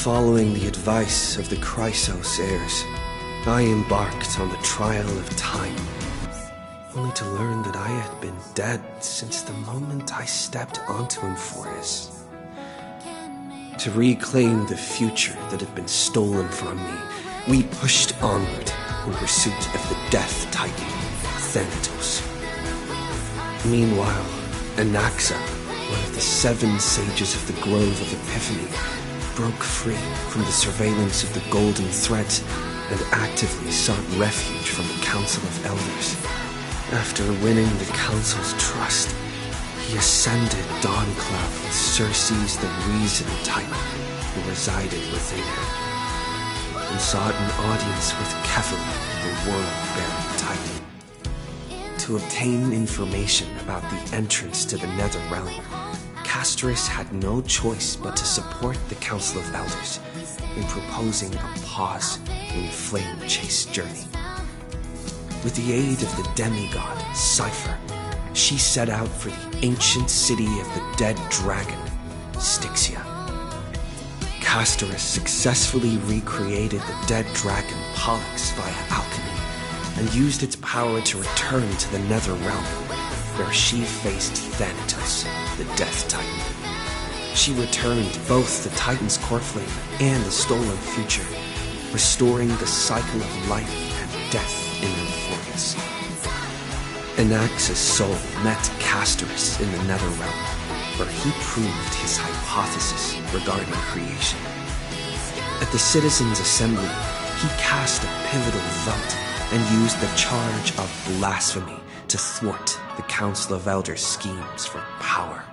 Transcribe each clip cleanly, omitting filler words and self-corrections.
Following the advice of the Chrysos heirs, I embarked on the trial of time, only to learn that I had been dead since the moment I stepped onto Emphoris. To reclaim the future that had been stolen from me, we pushed onward in pursuit of the Death Titan, Thanatos. Meanwhile, Anaxa, one of the 7 sages of the Grove of Epiphany, broke free from the surveillance of the Golden Threat and actively sought refuge from the Council of Elders. After winning the Council's trust, he ascended Dawncloud with Circe's the Reason Titan, who resided within him, and sought an audience with Kephalon, the World-Bearing Titan. To obtain information about the entrance to the Nether Realm, Castorus had no choice but to support the Council of Elders in proposing a pause in the flame-chase journey. With the aid of the demigod, Cypher, she set out for the ancient city of the dead dragon, Styxia. Castorus successfully recreated the dead dragon Pollux via alchemy and used its power to return to the Nether Realm, where she faced Thanatos, the Death Titan. She returned both the Titan's core flame and the stolen future, restoring the cycle of life and death in Emphoris. Anaxa's soul met Castorus in the Nether Realm, where he proved his hypothesis regarding creation. At the Citizens' Assembly, he cast a pivotal vote and used the charge of blasphemy to thwart the Council of Elders' schemes for power,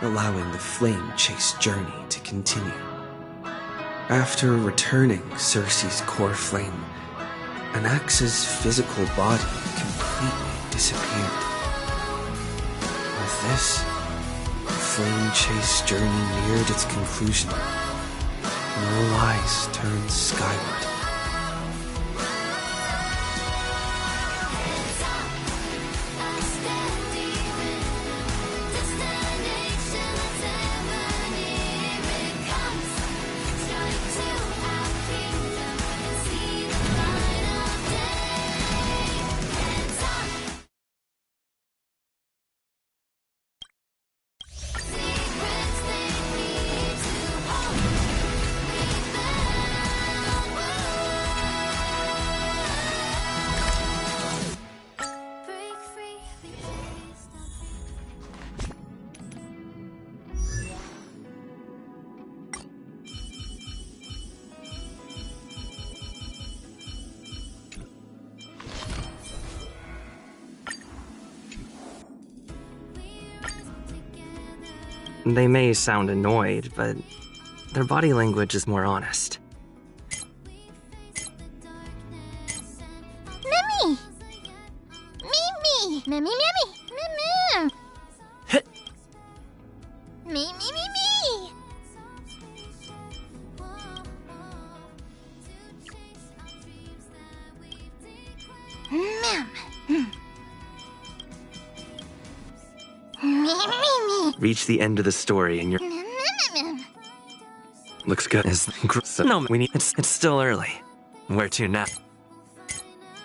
allowing the flame-chase journey to continue. After returning Circe's core flame, Anaxa's physical body completely disappeared. With this, the flame-chase journey neared its conclusion, and all eyes turned skyward. They may sound annoyed, but their body language is more honest. Mimi! Mimi! Mimi, Mimi! Mimi! Hit! Mimi, Mimi! Reach the end of the story and you're... Looks good. No, we need... It's still early. Where to now?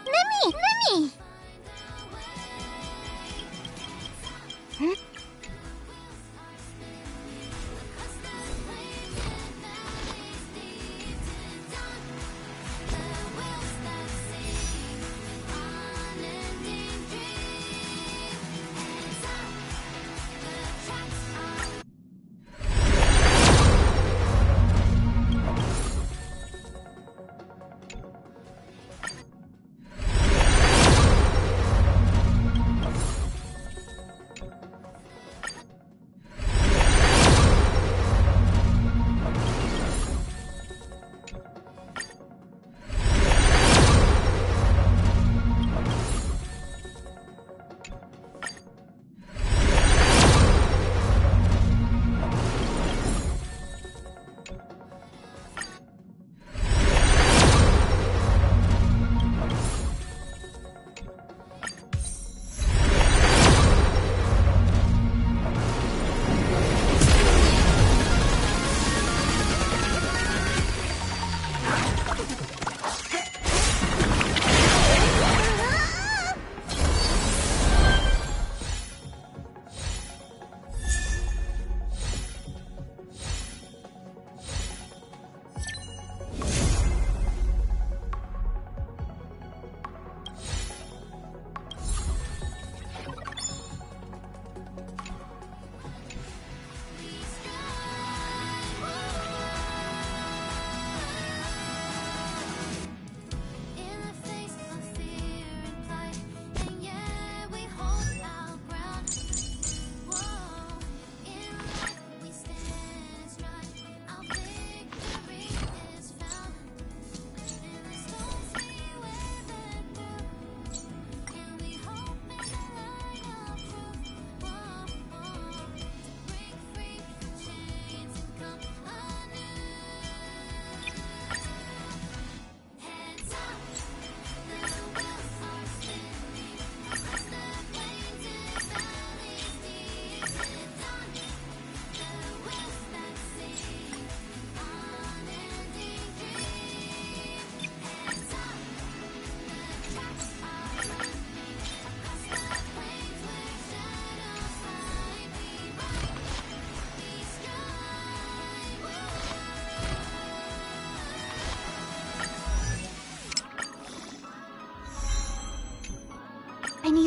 Mimi! Mimi!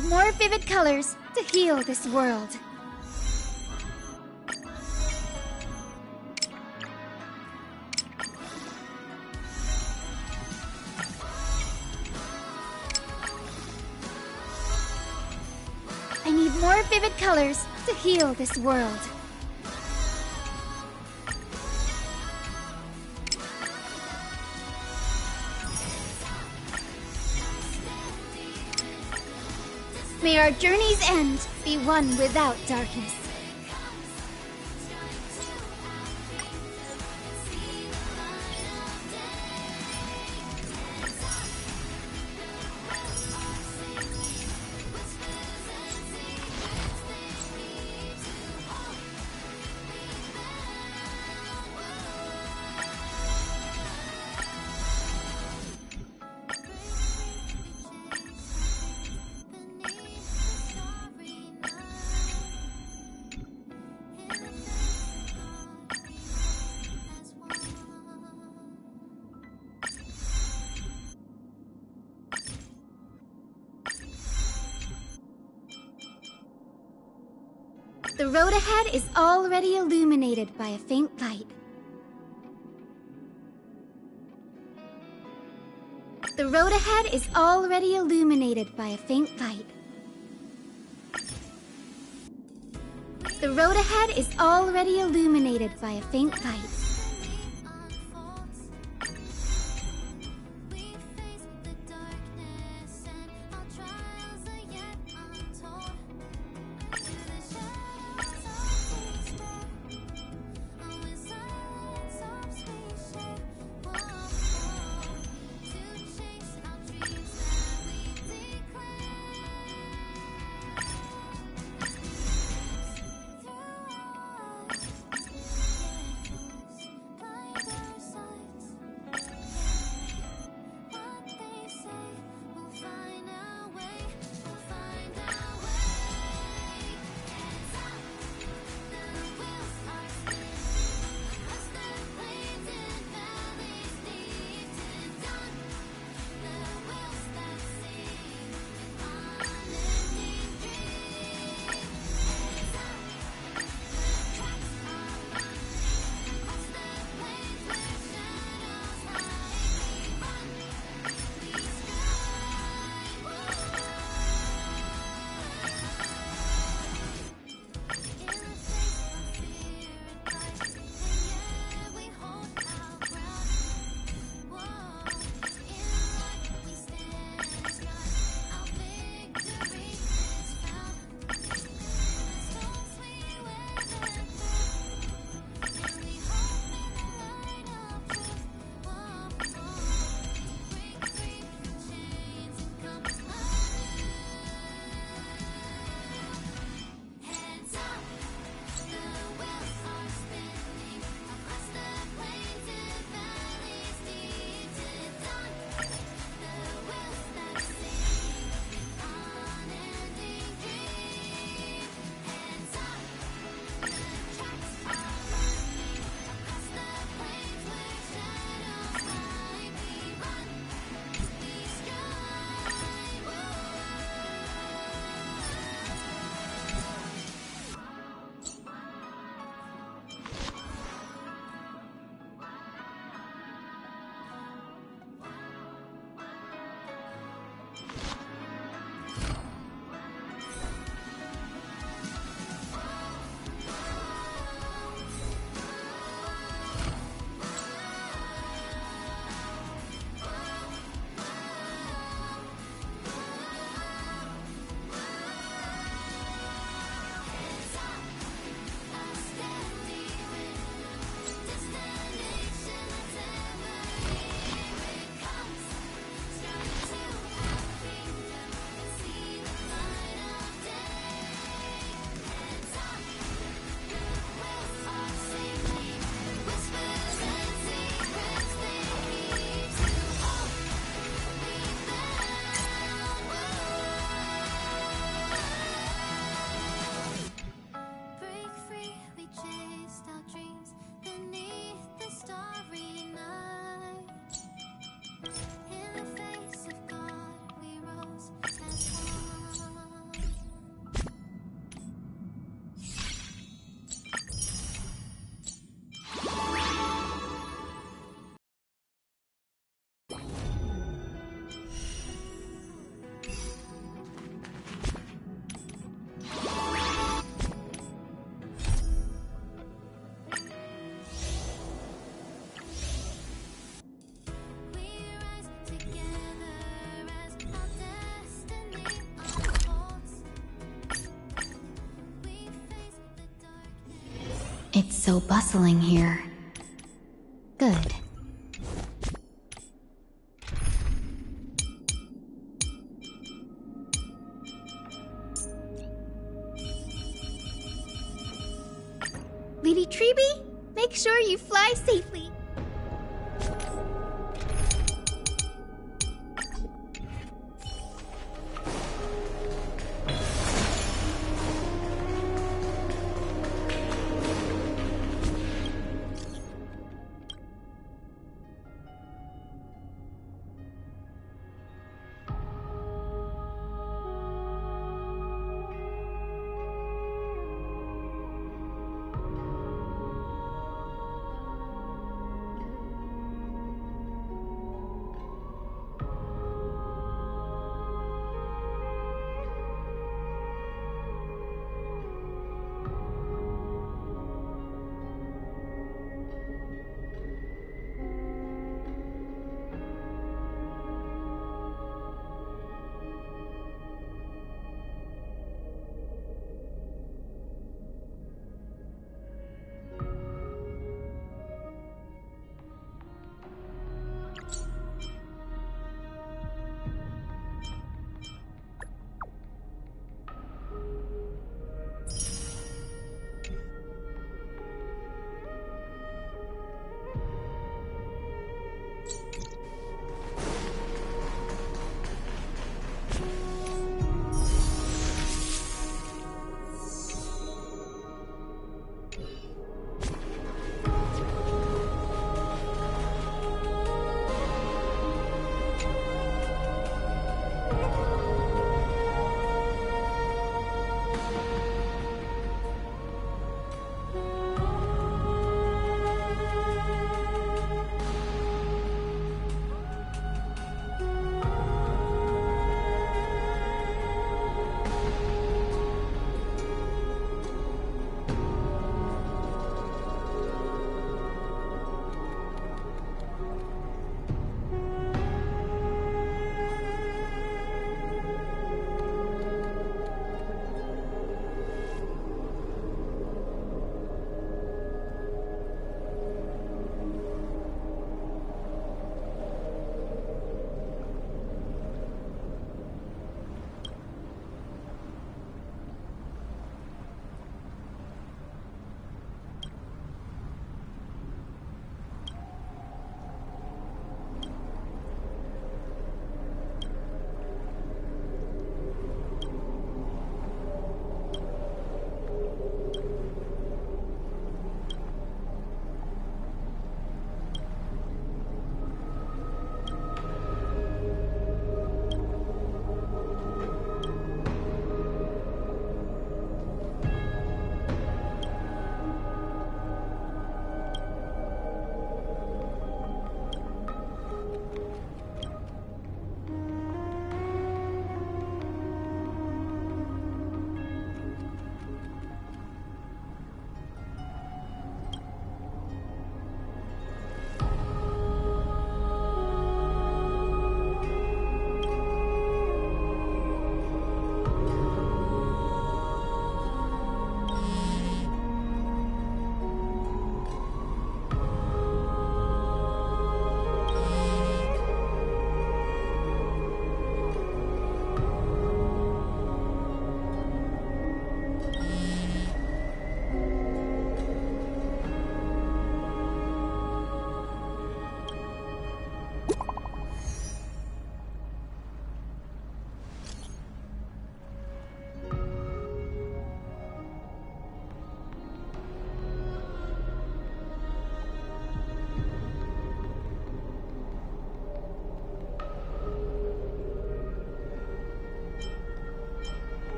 need more vivid colors to heal this world. I need more vivid colors to heal this world. May our journey's end be one without darkness. The road ahead is already illuminated by a faint light. The road ahead is already illuminated by a faint light. The road ahead is already illuminated by a faint light. so bustling here. Good. Lady Treeby, make sure you fly safely.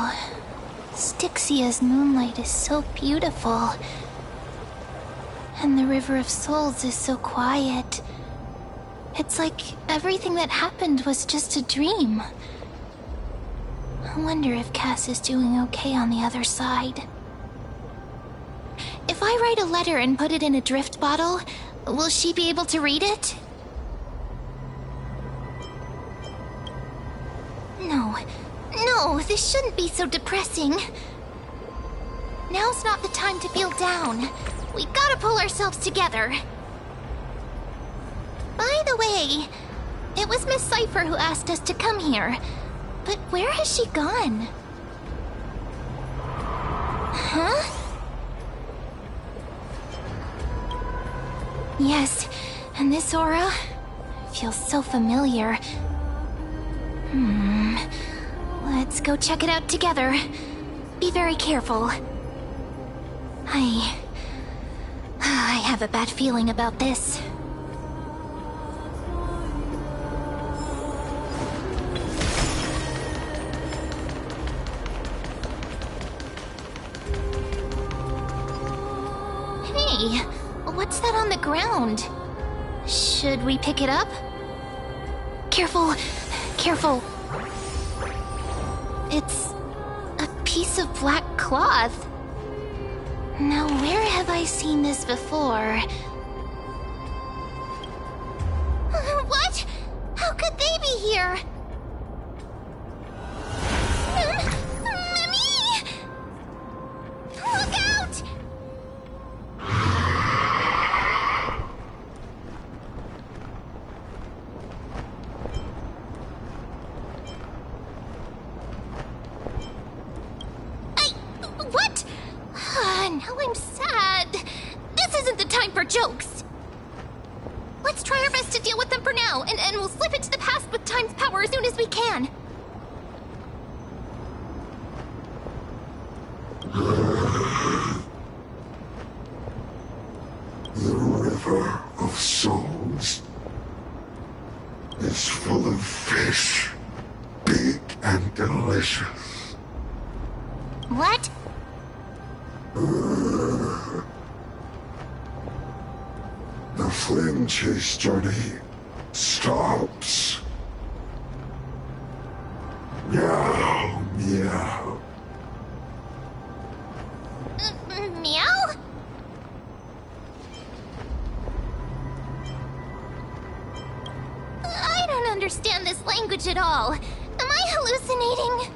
Oh, Styxia's moonlight is so beautiful. And the River of Souls is so quiet. It's like everything that happened was just a dream. I wonder if Cass is doing okay on the other side. If I write a letter and put it in a drift bottle, will she be able to read it? No, this shouldn't be so depressing. Now's not the time to feel down. We gotta pull ourselves together. By the way, it was Miss Cypher who asked us to come here. But where has she gone? Huh? Yes, and this aura feels so familiar. Let's go check it out together. Be very careful. I have a bad feeling about this. Hey, what's that on the ground? Should we pick it up? Careful, careful. It's a piece of black cloth. Now, where have I seen this before? What? How could they be here? Mimi! Look out! What? Now I'm sad. This isn't the time for jokes. Let's try our best to deal with them for now, and we'll slip into the past with time's power as soon as we can. The River of Souls is full of fish, big and delicious. What? The flame chase journey stops. Meow, meow. Meow? I don't understand this language at all. Am I hallucinating?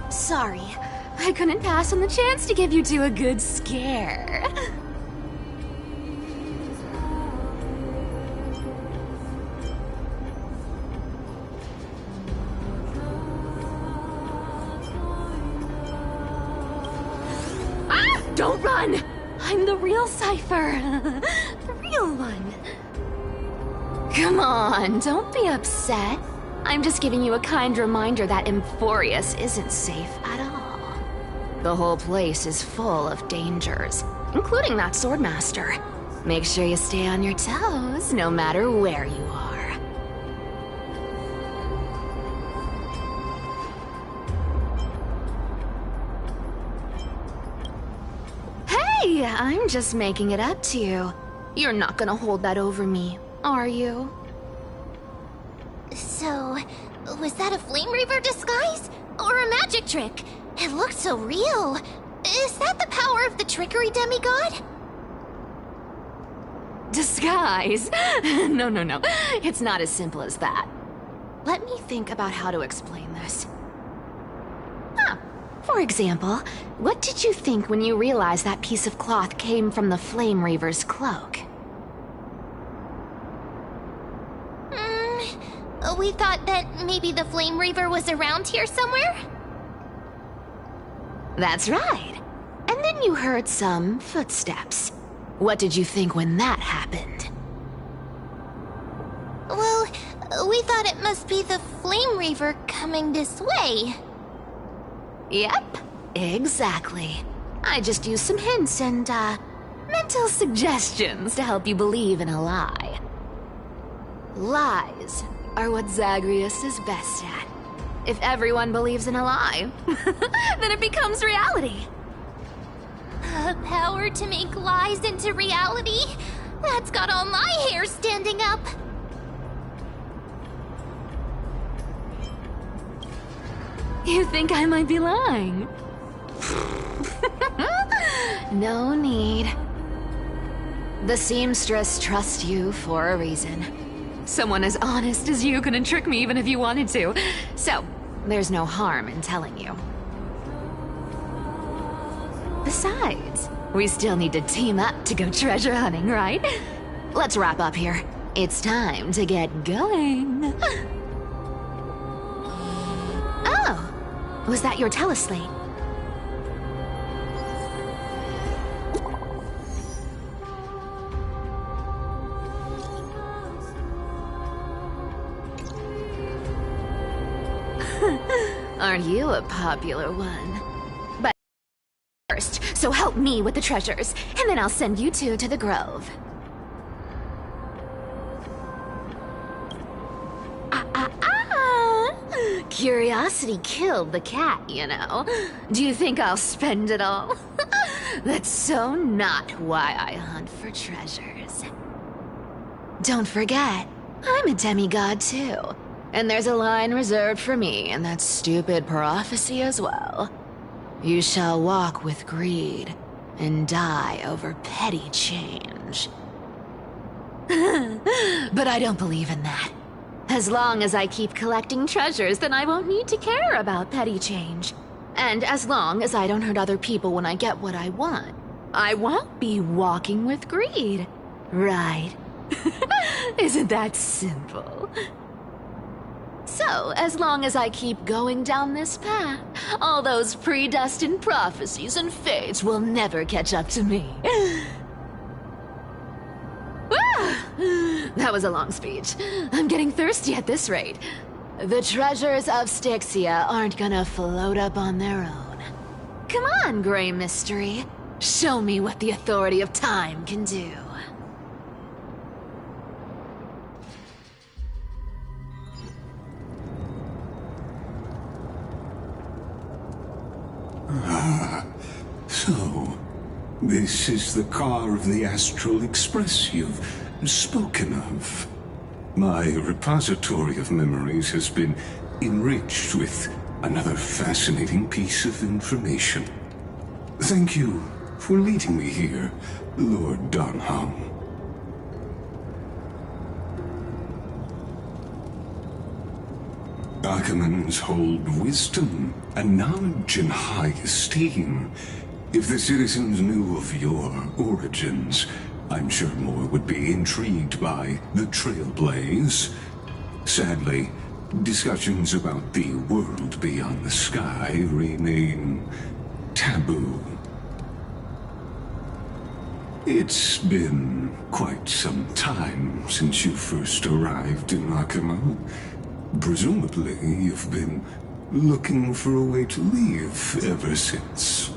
Sorry, I couldn't pass on the chance to give you two a good scare. Ah! Don't run! I'm the real Cypher. The real one. Come on, don't be upset. I'm just giving you a kind reminder that Emphorius isn't safe at all. The whole place is full of dangers, including that swordmaster. Make sure you stay on your toes, no matter where you are. Hey, I'm just making it up to you. You're not gonna hold that over me, are you? So, was that a Flame Reaver disguise? Or a magic trick? It looked so real. Is that the power of the trickery demigod? Disguise? No. It's not as simple as that. Let me think about how to explain this. For example, what did you think when you realized that piece of cloth came from the Flame Reaver's cloak? We thought that maybe the Flame Reaver was around here somewhere? That's right. And then you heard some footsteps. What did you think when that happened? We thought it must be the Flame Reaver coming this way. Yep, exactly. I just used some hints and, mental suggestions to help you believe in a lie. Lies are what Zagreus is best at. If everyone believes in a lie, then it becomes reality. Power to make lies into reality? That's got all my hair standing up. You think I might be lying? No need. The seamstress trusts you for a reason. Someone as honest as you couldn't trick me even if you wanted to. So, there's no harm in telling you. Besides, we still need to team up to go treasure hunting, right? Let's wrap up here. It's time to get going. Oh, was that your teleslate? Aren't you a popular one? But first, so help me with the treasures, and then I'll send you two to the grove. Curiosity killed the cat, you know. Do you think I'll spend it all? That's so not why I hunt for treasures. Don't forget, I'm a demigod too. And there's a line reserved for me in that stupid prophecy as well. You shall walk with greed and die over petty change. But I don't believe in that. As long as I keep collecting treasures, then I won't need to care about petty change. And as long as I don't hurt other people when I get what I want, I won't be walking with greed. Right? Isn't that simple? So, as long as I keep going down this path, all those predestined prophecies and fates will never catch up to me. That was a long speech. I'm getting thirsty at this rate. The treasures of Styxia aren't gonna float up on their own. Come on, Grey Mystery. Show me what the authority of time can do. So, this is the car of the Astral Express you've spoken of. My repository of memories has been enriched with another fascinating piece of information. Thank you for leading me here, Lord Donham. Archimans hold wisdom and knowledge in high esteem. If the citizens knew of your origins, I'm sure more would be intrigued by the Trailblaze. Sadly, discussions about the world beyond the sky remain taboo. It's been quite some time since you first arrived in Akima. Presumably, you've been looking for a way to leave ever since.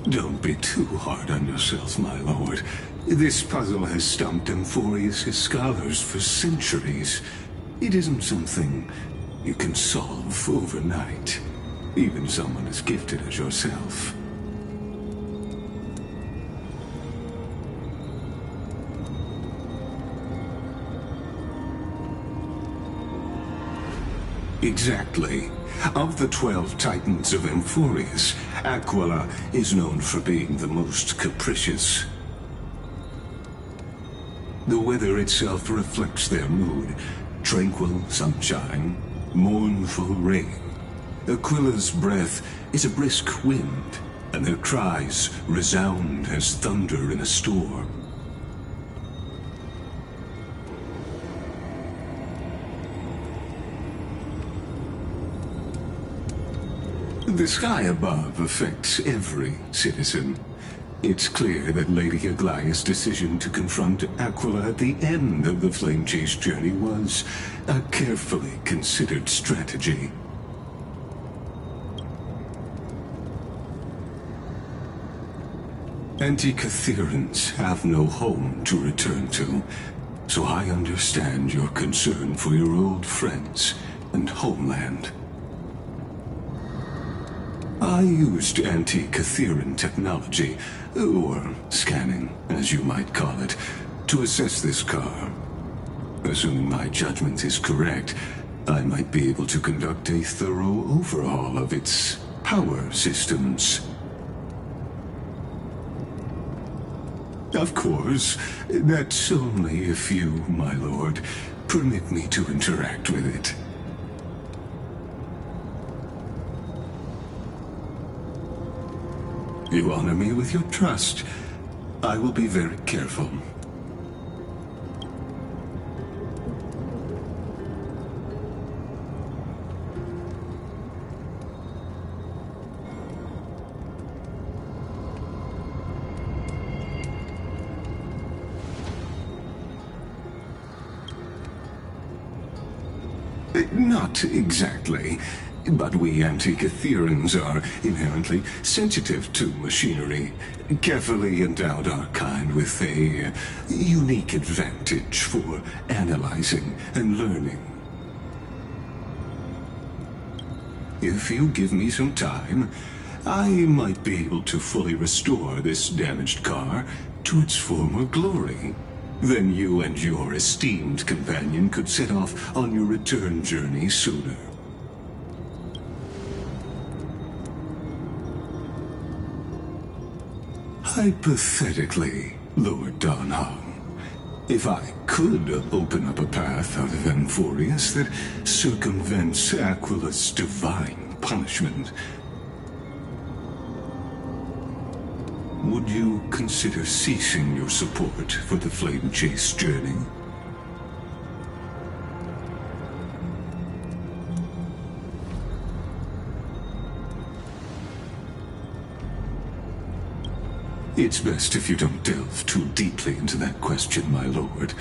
Don't be too hard on yourself, my lord. This puzzle has stumped Amphorius' scholars for centuries. It isn't something you can solve overnight, even someone as gifted as yourself. Exactly. Of the 12 Titans of Amphorius, Aquila is known for being the most capricious. The weather itself reflects their mood. Tranquil sunshine, mournful rain. Aquila's breath is a brisk wind, and their cries resound as thunder in a storm. The sky above affects every citizen. It's clear that Lady Aglaya's decision to confront Aquila at the end of the Flame Chase journey was a carefully considered strategy. Anti-Catherians have no home to return to, so I understand your concern for your old friends and homeland. I used anti-Catherian technology, or scanning, as you might call it, to assess this car. Assuming my judgment is correct, I might be able to conduct a thorough overhaul of its power systems. Of course, that's only if you, my lord, permit me to interact with it. You honor me with your trust. I will be very careful. Not exactly. But we anti-Catherians are inherently sensitive to machinery. Carefully endowed our kind with a unique advantage for analyzing and learning. If you give me some time, I might be able to fully restore this damaged car to its former glory. Then you and your esteemed companion could set off on your return journey sooner. Hypothetically, Lord Donhong, if I could open up a path out of Amphorius that circumvents Aquila's divine punishment, would you consider ceasing your support for the Flame Chase journey? It's best if you don't delve too deeply into that question, my lord.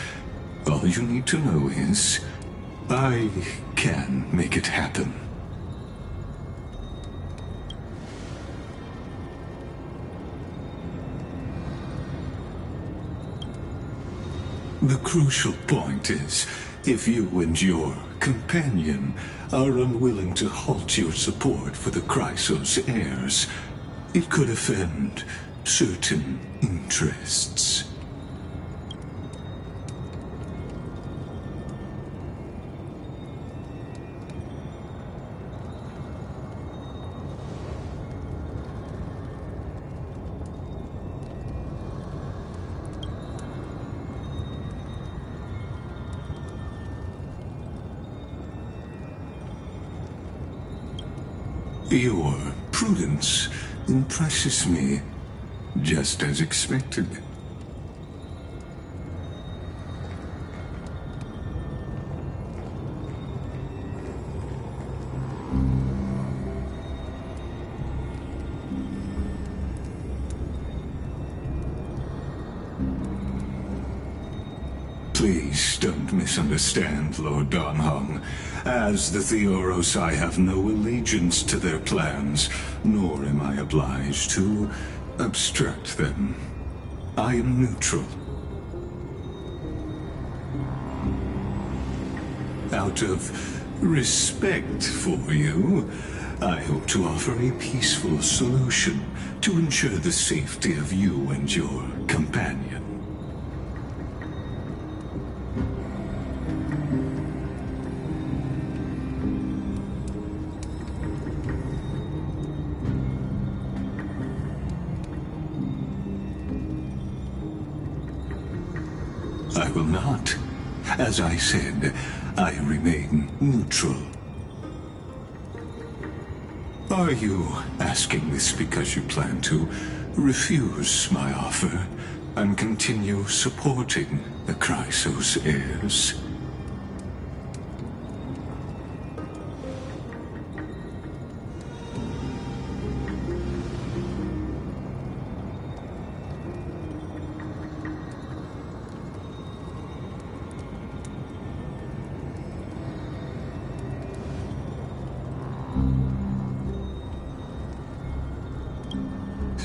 All you need to know is, I can make it happen. The crucial point is, if you and your companion are unwilling to halt your support for the Chrysos heirs, it could offend certain interests. Your prudence impresses me, just as expected. Please don't misunderstand, Lord Donhong. As the Theoros, I have no allegiance to their plans, nor am I obliged to obstruct them. I am neutral. Out of respect for you, I hope to offer a peaceful solution to ensure the safety of you and your companion. I will not. As I said, I remain neutral. Are you asking this because you plan to refuse my offer and continue supporting the Chrysos heirs?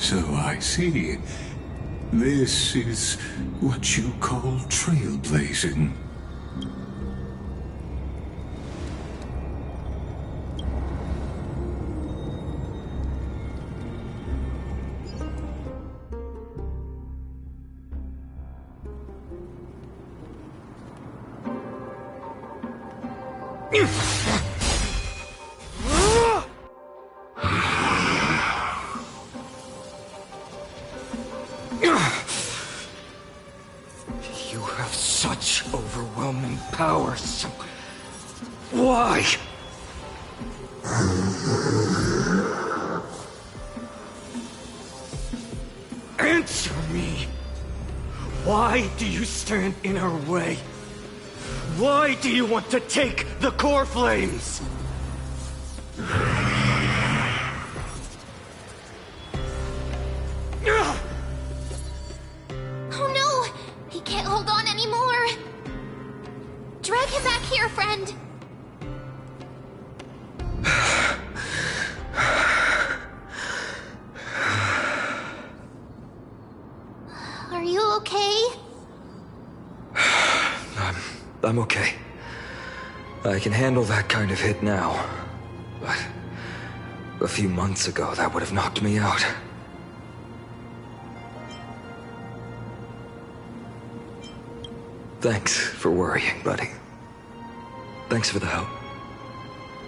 So I see. This is what you call trailblazing. You have such overwhelming power, so... Why? Answer me! Why do you stand in her way? Why do you want to take the core flames? Oh no! He can't hold on anymore! Drag him back here, friend! Are you okay? I'm okay. I can handle that kind of hit now. But a few months ago, that would have knocked me out. Thanks for worrying, buddy. Thanks for the help.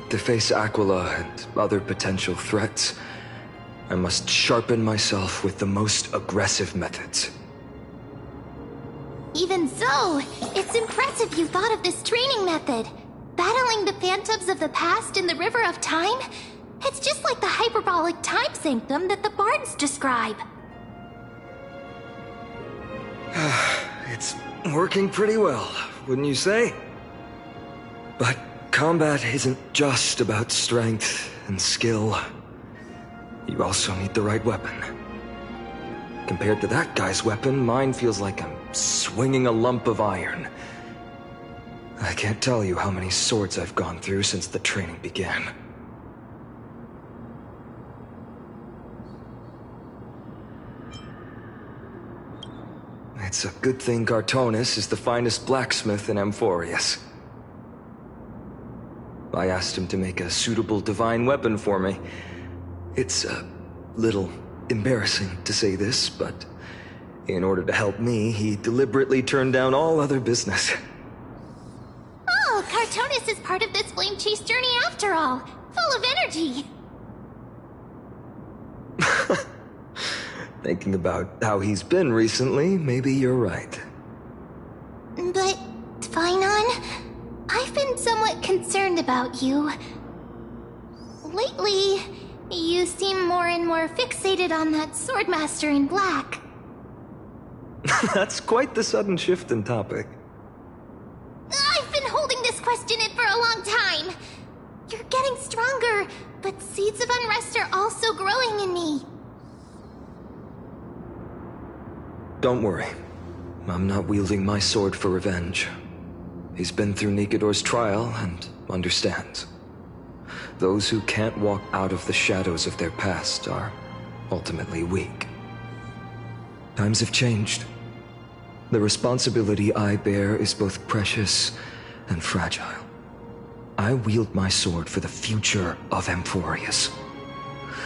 To face Aquila and other potential threats, I must sharpen myself with the most aggressive methods. Even so, it's impressive you thought of this training method. Battling the phantoms of the past in the River of Time? It's just like the hyperbolic time sanctum that the bards describe. It's working pretty well, wouldn't you say? But combat isn't just about strength and skill. You also need the right weapon. Compared to that guy's weapon, mine feels like I'm swinging a lump of iron. I can't tell you how many swords I've gone through since the training began. It's a good thing Cartonis is the finest blacksmith in Amphorius. I asked him to make a suitable divine weapon for me. It's a little embarrassing to say this, but in order to help me, he deliberately turned down all other business. Oh, Cartonis is part of this flame chase journey after all. Full of energy. Thinking about how he's been recently, maybe you're right. But, Finon, I've been somewhat concerned about you. Lately, you seem more and more fixated on that swordmaster in black. That's quite the sudden shift in topic. I've been holding this question in for a long time. You're getting stronger, but seeds of unrest are also growing in me. Don't worry. I'm not wielding my sword for revenge. He's been through Nikodor's trial and understands. Those who can't walk out of the shadows of their past are ultimately weak. Times have changed. The responsibility I bear is both precious and fragile. I wield my sword for the future of Amphorius.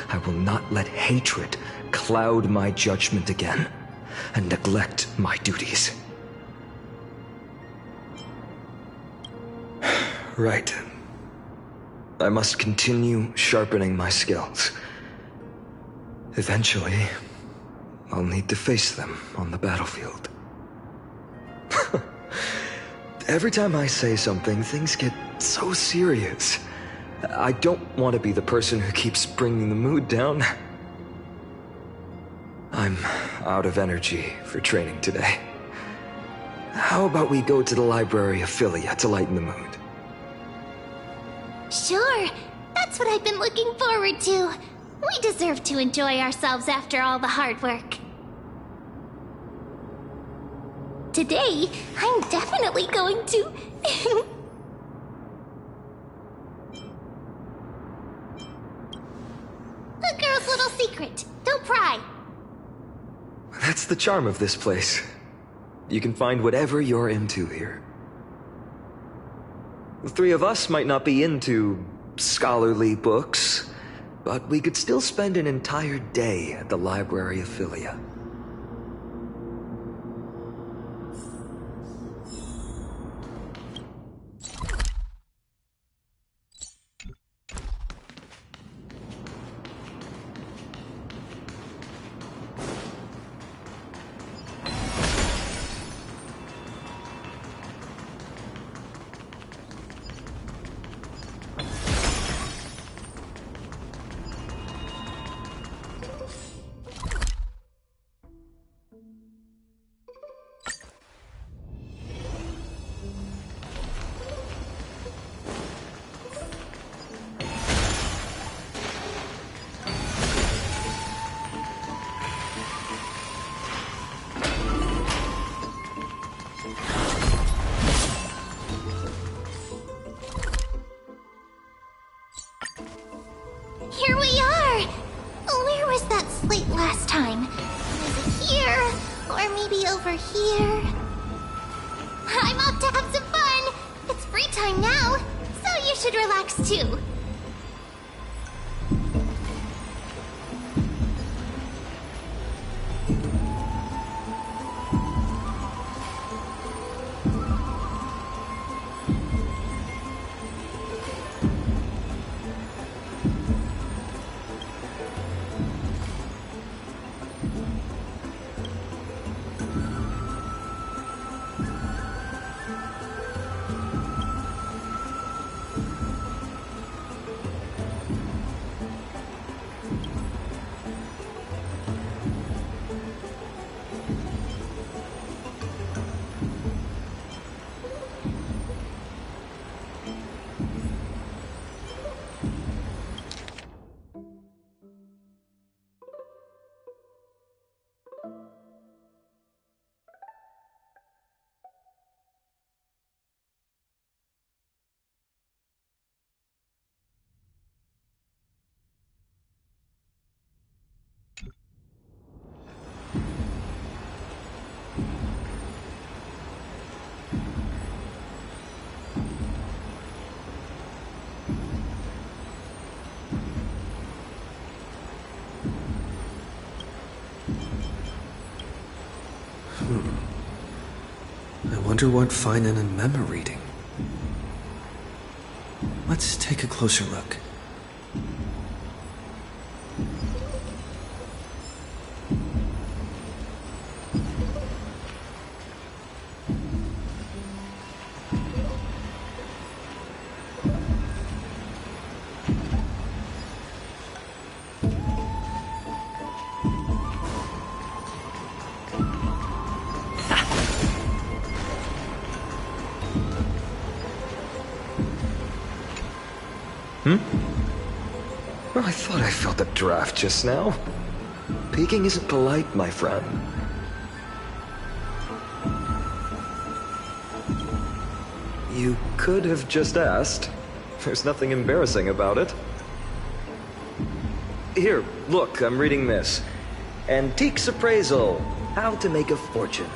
I will not let hatred cloud my judgment again and neglect my duties. Right. I must continue sharpening my skills. Eventually, I'll need to face them on the battlefield. Every time I say something, things get so serious. I don't want to be the person who keeps bringing the mood down. I'm out of energy for training today. How about we go to the library of Philia to lighten the mood? Sure, that's what I've been looking forward to. We deserve to enjoy ourselves after all the hard work. Today, I'm definitely going to... A girl's little secret. Don't pry. That's the charm of this place. You can find whatever you're into here. The three of us might not be into scholarly books, but we could still spend an entire day at the Library of Philia. Here we are! Where was that slate last time? Was it here? Or maybe over here? I'm off to have some fun! It's free time now, so you should relax too. I wonder what finding and memo reading. Let's take a closer look. Well, I thought I felt a draft just now. Peeking isn't polite, my friend. You could have just asked. There's nothing embarrassing about it. Here, look, I'm reading this. Antiques Appraisal. How to Make a Fortune.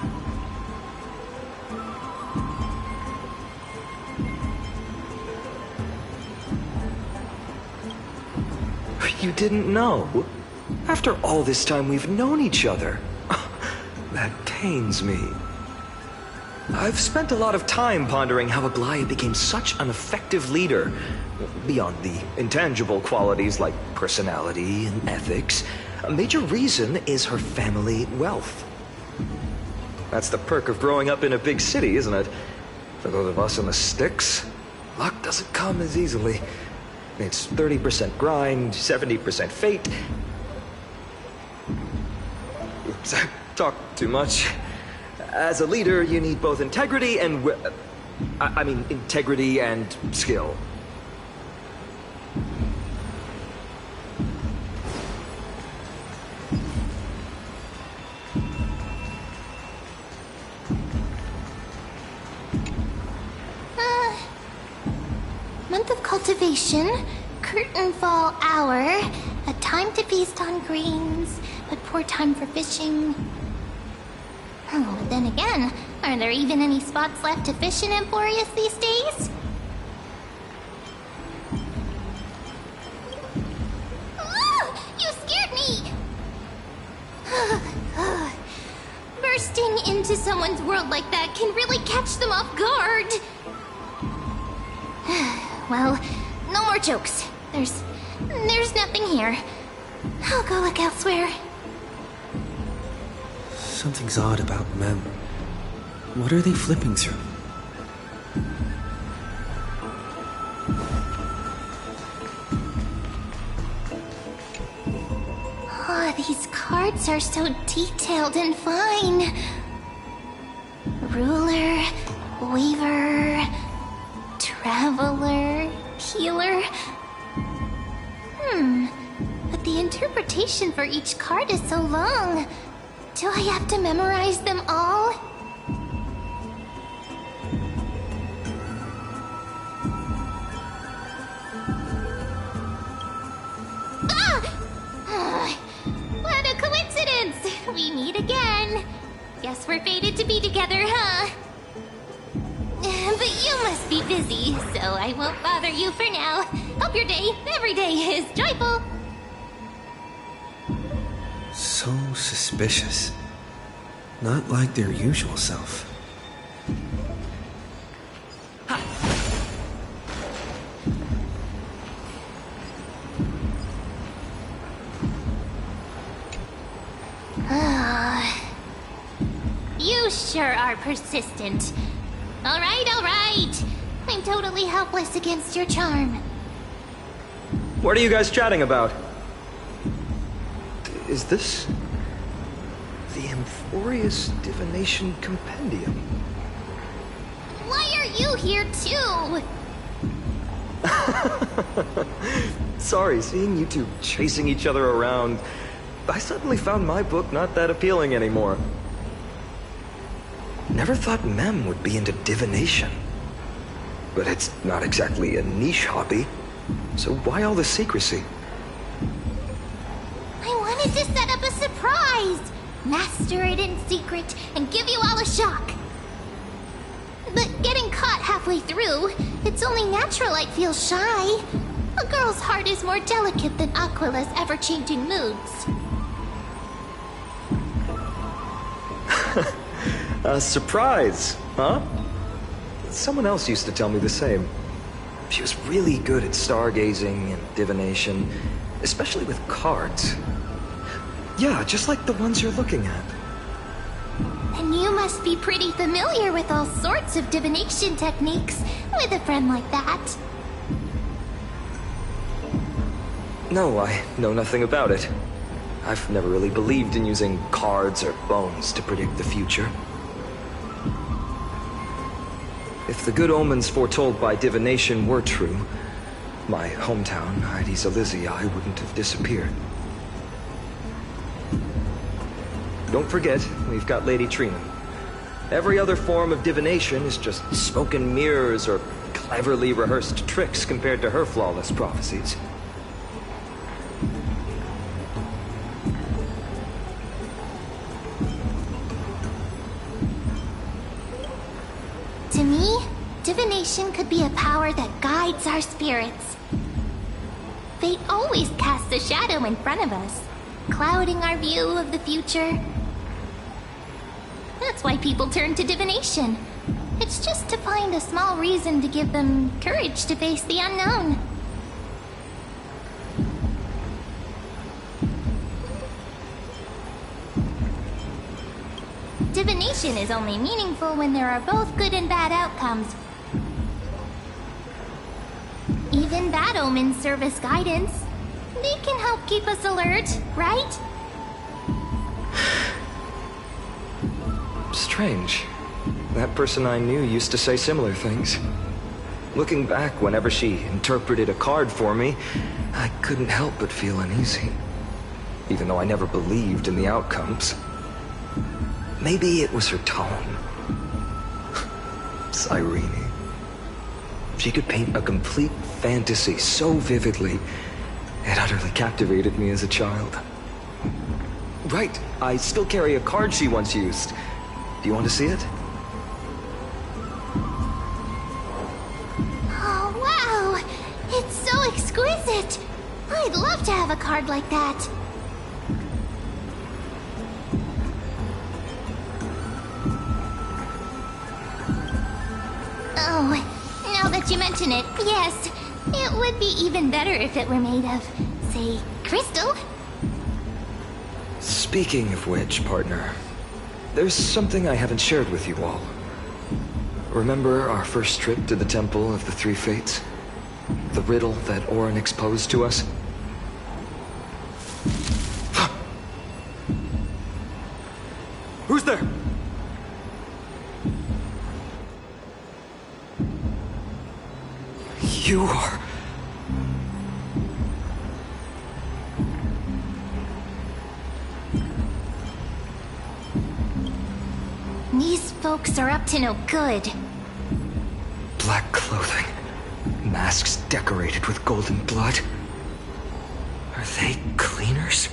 You didn't know? After all this time we've known each other. That pains me. I've spent a lot of time pondering how Aglaya became such an effective leader. Beyond the intangible qualities like personality and ethics, a major reason is her family wealth. That's the perk of growing up in a big city, isn't it? For those of us in the sticks, luck doesn't come as easily. It's 30% grind, 70% fate. Oops, I talked too much. As a leader, you need both integrity and integrity and skill. Month of cultivation, curtain fall hour, a time to feast on grains, but poor time for fishing. Oh, but then again, are there even any spots left to fish in Emporius these days? You scared me! Bursting into someone's world like that can really catch them off guard. Well, no more jokes. There's nothing here. I'll go look elsewhere. Something's odd about Mem. What are they flipping through? Oh, these cards are so detailed and fine. Ruler, Weaver, Traveler, Healer. But the interpretation for each card is so long. Do I have to memorize them all? What a coincidence! We meet again. Guess we're fated to be together, huh? But you must be busy, so I won't bother you for now. Hope your day, every day, is joyful. So suspicious. Not like their usual self. You sure are persistent. All right. I'm totally helpless against your charm. What are you guys chatting about? Is this the Amphorius Divination Compendium? Why are you here too? Sorry, seeing you two chasing each other around, I suddenly found my book not that appealing anymore. Never thought Mem would be into divination. But it's not exactly a niche hobby, so why all the secrecy? I wanted to set up a surprise! Master it in secret and give you all a shock. But getting caught halfway through, it's only natural I'd feel shy. A girl's heart is more delicate than Aquila's ever-changing moods. A surprise, huh? Someone else used to tell me the same. She was really good at stargazing and divination, especially with cards. Yeah, just like the ones you're looking at. And you must be pretty familiar with all sorts of divination techniques with a friend like that. No, I know nothing about it. I've never really believed in using cards or bones to predict the future. If the good omens foretold by divination were true, my hometown, Heidi's Elysiae, wouldn't have disappeared. Don't forget, we've got Lady Trina. Every other form of divination is just smoke and mirrors or cleverly rehearsed tricks compared to her flawless prophecies. To me, divination could be a power that guides our spirits. Fate always casts a shadow in front of us, clouding our view of the future. That's why people turn to divination. It's just to find a small reason to give them courage to face the unknown. Divination is only meaningful when there are both good and bad outcomes. Even bad omens serve as guidance. They can help keep us alert, right? Strange. That person I knew used to say similar things. Looking back, whenever she interpreted a card for me, I couldn't help but feel uneasy. Even though I never believed in the outcomes. Maybe it was her tone. Cyrene. She could paint a complete fantasy so vividly, it utterly captivated me as a child. Right, I still carry a card she once used. Do you want to see it? Oh, wow! It's so exquisite! I'd love to have a card like that. Oh, now that you mention it, yes. It would be even better if it were made of, say, crystal. Speaking of which, partner, there's something I haven't shared with you all. Remember our first trip to the Temple of the Three Fates? The riddle that Orin exposed to us? Who's there? You are... These folks are up to no good. Black clothing, masks decorated with golden blood. Are they cleaners?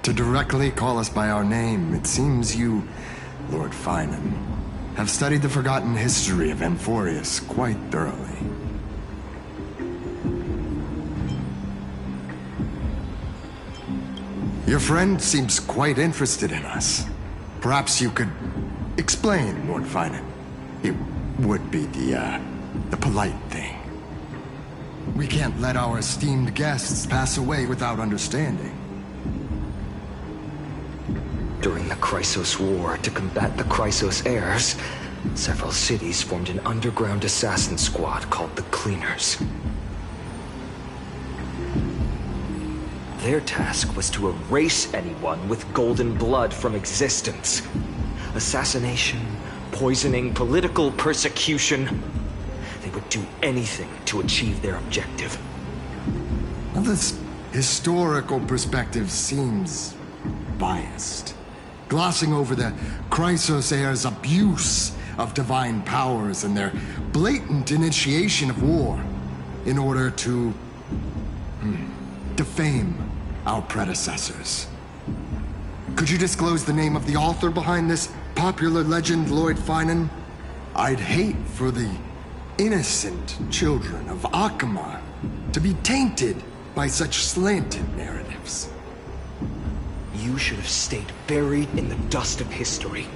To directly call us by our name, it seems you, Lord Finan, have studied the forgotten history of Amphorius quite thoroughly. Your friend seems quite interested in us. Perhaps you could explain, Lord Finan. It would be the polite thing. We can't let our esteemed guests pass away without understanding. During the Chrysos War, to combat the Chrysos heirs, several cities formed an underground assassin squad called the Cleaners. Their task was to erase anyone with golden blood from existence. Assassination, poisoning, political persecution. They would do anything to achieve their objective. Well, this historical perspective seems biased. Glossing over the Chrysos heirs' abuse of divine powers and their blatant initiation of war in order to defame our predecessors. Could you disclose the name of the author behind this popular legend, Lord Finan? I'd hate for the innocent children of Akama to be tainted by such slanted narratives. You should have stayed buried in the dust of history.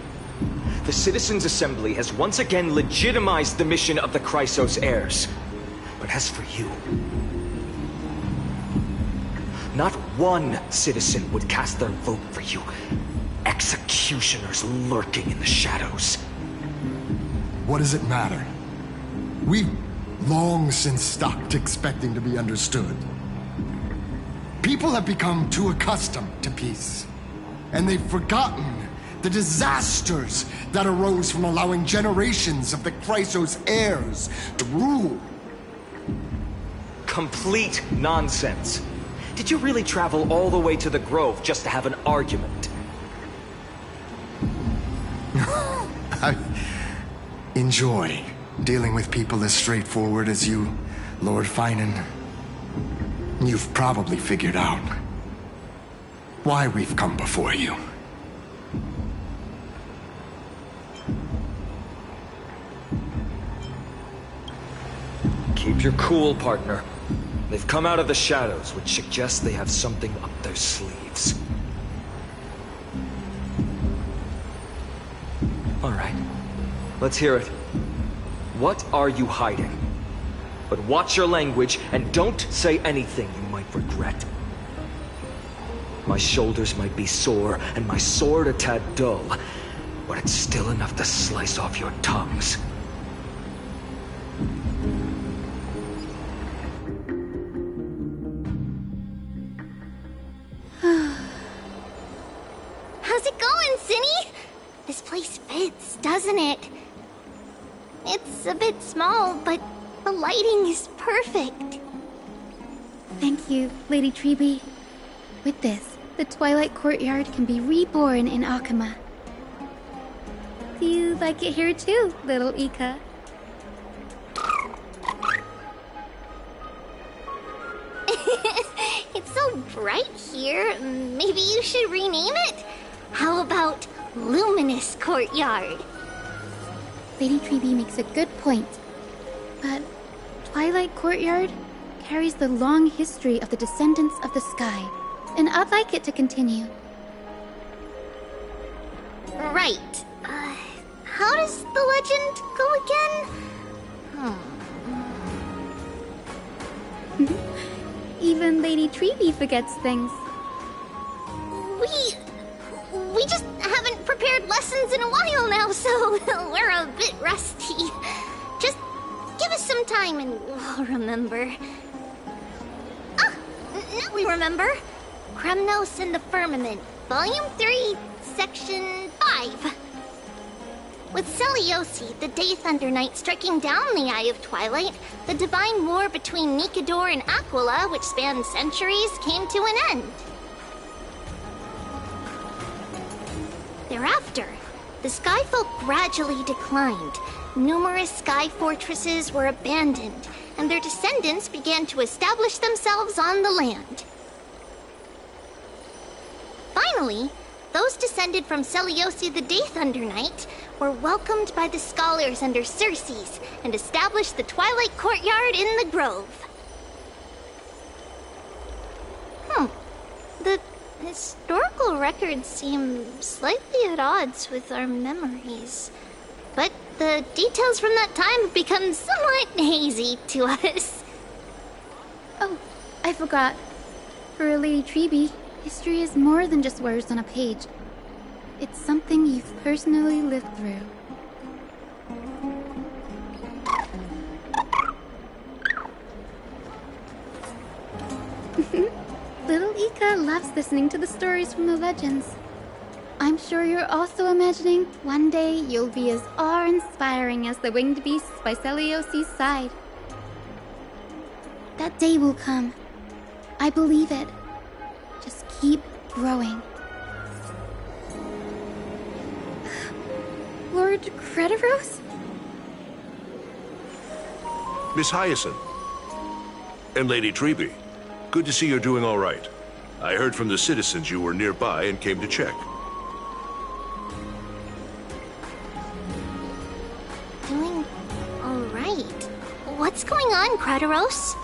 The Citizens' Assembly has once again legitimized the mission of the Chrysos heirs. But as for you, not one citizen would cast their vote for you. Executioners lurking in the shadows. What does it matter? We've long since stopped expecting to be understood. People have become too accustomed to peace, and they've forgotten the disasters that arose from allowing generations of the Chrysos heirs to rule. Complete nonsense. Did you really travel all the way to the Grove just to have an argument? I enjoy dealing with people as straightforward as you, Lord Finan. You've probably figured out why we've come before you. Keep your cool, partner. They've come out of the shadows, which suggests they have something up their sleeves. All right, let's hear it. What are you hiding? But watch your language, and don't say anything you might regret. My shoulders might be sore, and my sword a tad dull, but it's still enough to slice off your tongues. How's it going, Cinny? This place fits, doesn't it? It's a bit small, but the lighting is perfect. Thank you, Lady Treeby. With this, the Twilight Courtyard can be reborn in Akama. Do you like it here too, little Ika? It's so bright here. Maybe you should rename it? How about Luminous Courtyard? Lady Treby makes a good point. But Twilight Courtyard carries the long history of the descendants of the sky, and I'd like it to continue. Right. How does the legend go again? Even Lady Treby forgets things. We just haven't prepared lessons in a while now, so we're a bit rusty. Just give us some time and we'll remember. Ah! Now we remember. Kremnos and the Firmament, Volume 3, Section 5. With Seliosi, the Day Thunder Knight, striking down the Eye of Twilight, the divine war between Nikador and Aquila, which spanned centuries, came to an end. Thereafter, the Skyfolk gradually declined. Numerous sky fortresses were abandoned, and their descendants began to establish themselves on the land. Finally, those descended from Seliosi the Day Thunder Knight were welcomed by the scholars under Circes and established the Twilight Courtyard in the Grove. The historical records seem slightly at odds with our memories, but the details from that time have become somewhat hazy to us. Oh, I forgot. For Lady Treby, history is more than just words on a page. It's something you've personally lived through. Little Ika loves listening to the stories from the legends. I'm sure you're also imagining one day you'll be as awe-inspiring as the winged beasts by Celiosi's side. That day will come. I believe it. Just keep growing. Lord Crediros? Miss Hyacinth. And Lady Treby. Good to see you're doing all right. I heard from the citizens you were nearby and came to check. Doing all right. What's going on, Crediros?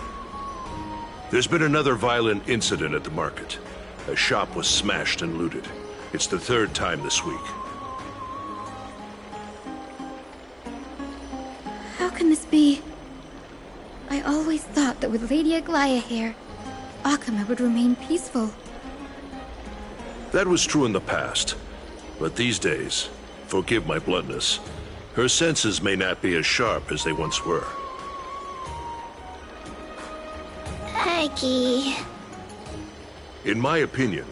There's been another violent incident at the market. A shop was smashed and looted. It's the third time this week. How can this be? I always thought that with Lady Aglaia here, Akama would remain peaceful. That was true in the past. But these days, forgive my bluntness, her senses may not be as sharp as they once were. Aggie. In my opinion,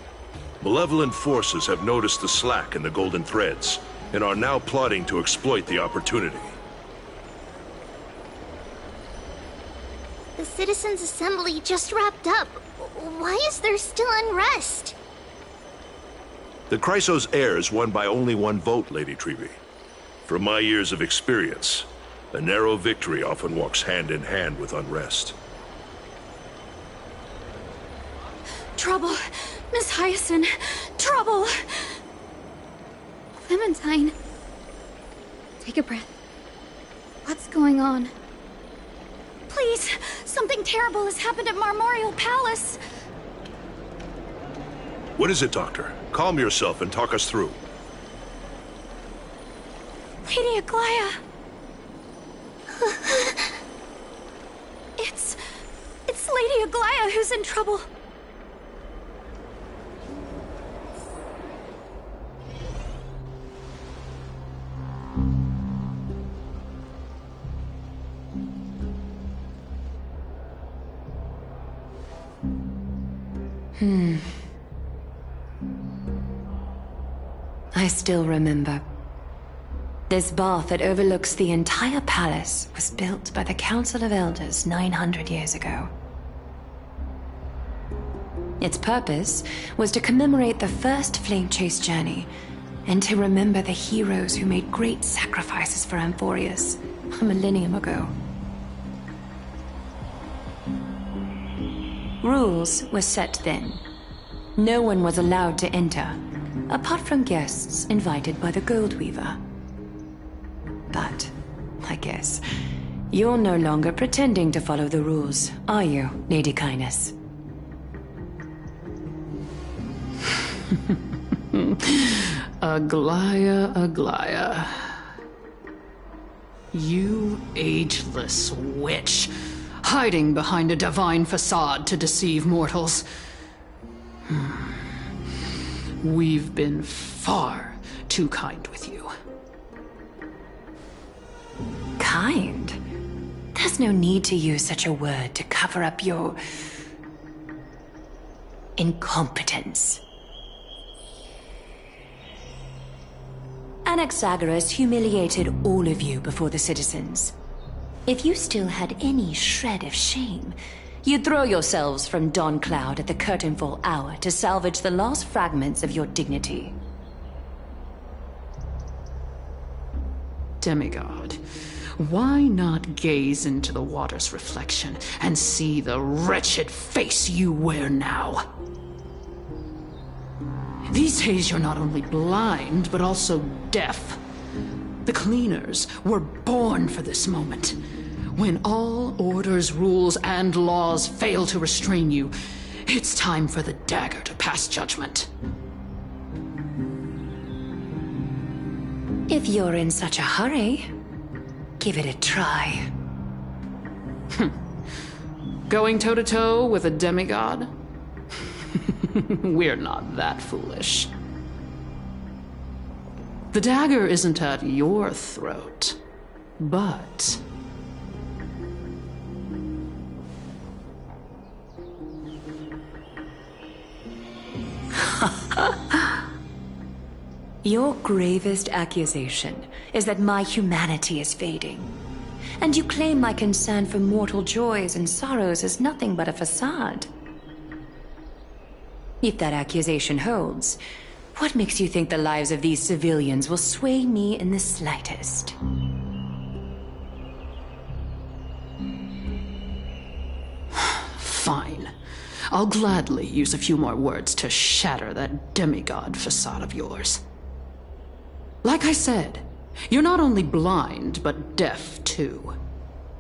malevolent forces have noticed the slack in the Golden Threads and are now plotting to exploit the opportunity. The Citizens' Assembly just wrapped up. Why is there still unrest? The Chrysos heirs won by only one vote, Lady Treby. From my years of experience, a narrow victory often walks hand in hand with unrest. Trouble! Miss Hyacinth! Trouble! Clementine. Take a breath. What's going on? Please! Something terrible has happened at Marmorial Palace! What is it, Doctor? Calm yourself and talk us through. Lady Aglaia! It's Lady Aglaia who's in trouble. I still remember. This bath that overlooks the entire palace was built by the Council of Elders 900 years ago. Its purpose was to commemorate the first flame chase journey and to remember the heroes who made great sacrifices for Amphorius a millennium ago. Rules were set then. No one was allowed to enter. apart from guests invited by the Gold Weaver. But, I guess, you're no longer pretending to follow the rules, are you, Lady Kindness? Aglaya, Aglaya. You ageless witch, hiding behind a divine facade to deceive mortals. We've been far too kind with you. Kind? There's no need to use such a word to cover up your incompetence. Anaxagoras humiliated all of you before the citizens. If you still had any shred of shame, you'd throw yourselves from Dawn Cloud at the curtainfall hour to salvage the last fragments of your dignity. Demigod, why not gaze into the water's reflection and see the wretched face you wear now? These days you're not only blind, but also deaf. The cleaners were born for this moment. When all orders, rules, and laws fail to restrain you, it's time for the dagger to pass judgment. If you're in such a hurry, give it a try. Going toe-to-toe with a demigod? We're not that foolish. The dagger isn't at your throat, but... Your gravest accusation is that my humanity is fading. And you claim my concern for mortal joys and sorrows is nothing but a facade. If that accusation holds, what makes you think the lives of these civilians will sway me in the slightest? Fine. I'll gladly use a few more words to shatter that demigod facade of yours. Like I said, you're not only blind, but deaf too.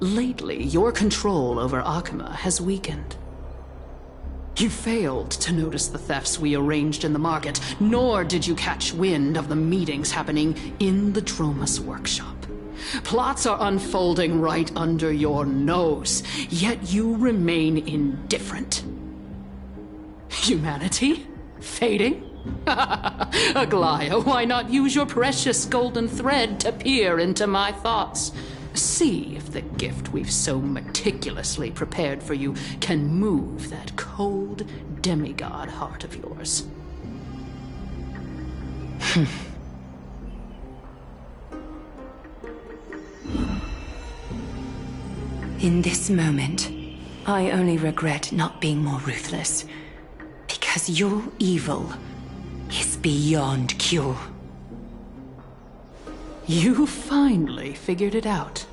Lately, your control over Akuma has weakened. You failed to notice the thefts we arranged in the market, nor did you catch wind of the meetings happening in the Dromus workshop. Plots are unfolding right under your nose, yet you remain indifferent. Humanity? Fading? Aglaya, why not use your precious golden thread to peer into my thoughts? See if the gift we've so meticulously prepared for you can move that cold demigod heart of yours. In this moment, I only regret not being more ruthless. Because your evil is beyond cure. You finally figured it out.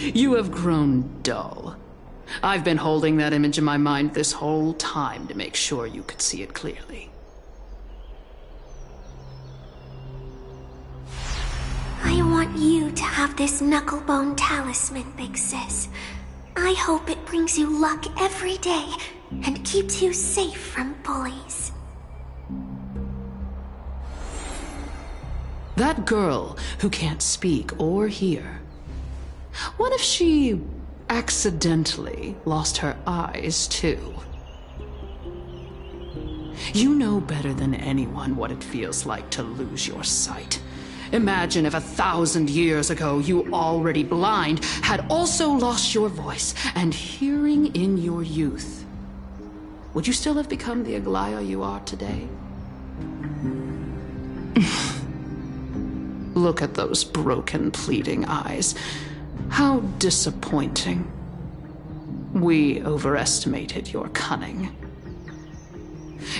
You have grown dull. I've been holding that image in my mind this whole time to make sure you could see it clearly. I want you to have this knucklebone talisman, Big Sis. I hope it brings you luck every day and keeps you safe from bullies. That girl who can't speak or hear. What if she accidentally lost her eyes, too? You know better than anyone what it feels like to lose your sight. Imagine if 1,000 years ago you, already blind, had also lost your voice and hearing in your youth. Would you still have become the Aglaya you are today? Look at those broken, pleading eyes. How disappointing. We overestimated your cunning.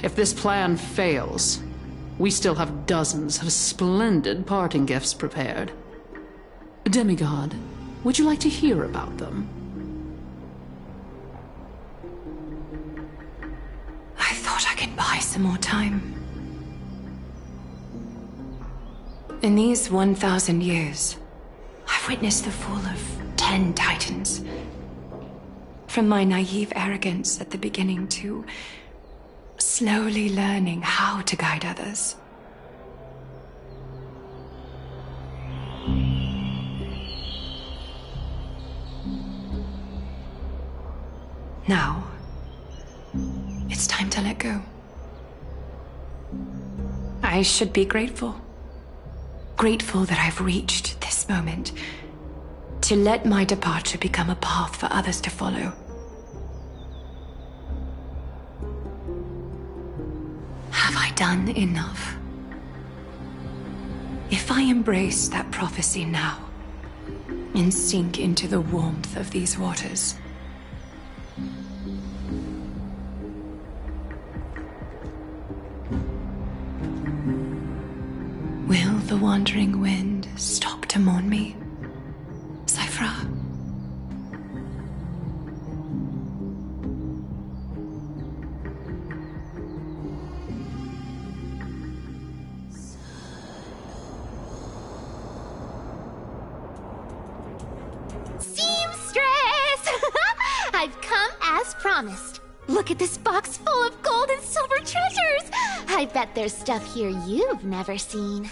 If this plan fails, we still have dozens of splendid parting gifts prepared. Demigod, would you like to hear about them? I thought I could buy some more time. In these 1,000 years, I've witnessed the fall of 10 titans. From my naive arrogance at the beginning to slowly learning how to guide others. Now, it's time to let go. I should be grateful. Grateful that I've reached this moment. To let my departure become a path for others to follow. Have I done enough? If I embrace that prophecy now, and sink into the warmth of these waters, will the wandering wind stop to mourn me, Cyphra? Seamstress! I've come as promised. Look at this box full of gold and silver treasures! I bet there's stuff here you've never seen.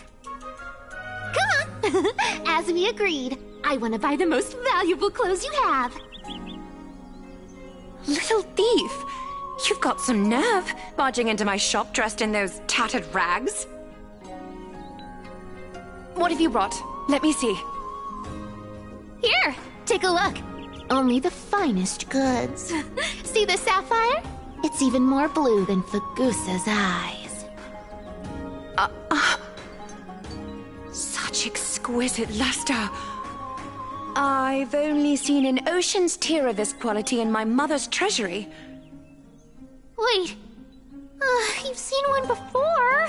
Come on! As we agreed, I want to buy the most valuable clothes you have. Little thief! You've got some nerve, barging into my shop dressed in those tattered rags. What have you brought? Let me see. Here, take a look. Only the finest goods. See the sapphire? It's even more blue than Fagusa's eyes. Such exquisite luster. I've only seen an ocean's tier of this quality in my mother's treasury. Wait. You've seen one before.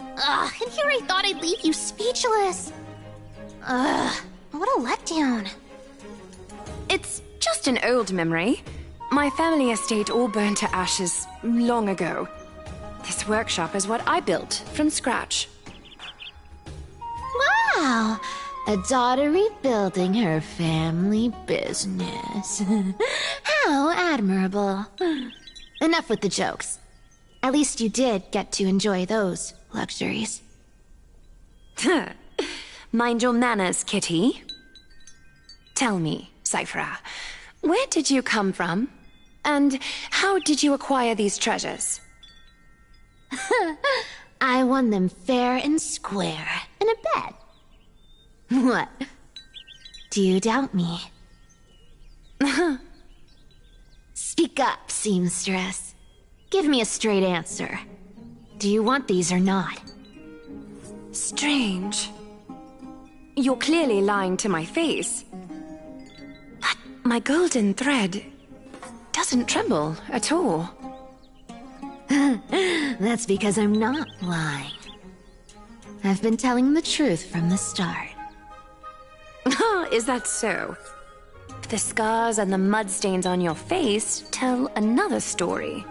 And here I thought I'd leave you speechless. What a letdown. It's just an old memory. My family estate all burned to ashes long ago. This workshop is what I built from scratch. Wow, a daughter rebuilding her family business. How admirable. Enough with the jokes. At least you did get to enjoy those luxuries. Mind your manners, kitty. Tell me, Cyphra, where did you come from? And how did you acquire these treasures? I won them fair and square in a bet. What? Do you doubt me? Speak up, seamstress. Give me a straight answer. Do you want these or not? Strange. You're clearly lying to my face. But my golden thread doesn't tremble at all. That's because I'm not lying. I've been telling the truth from the start. Is that so? The scars and the mud stains on your face tell another story.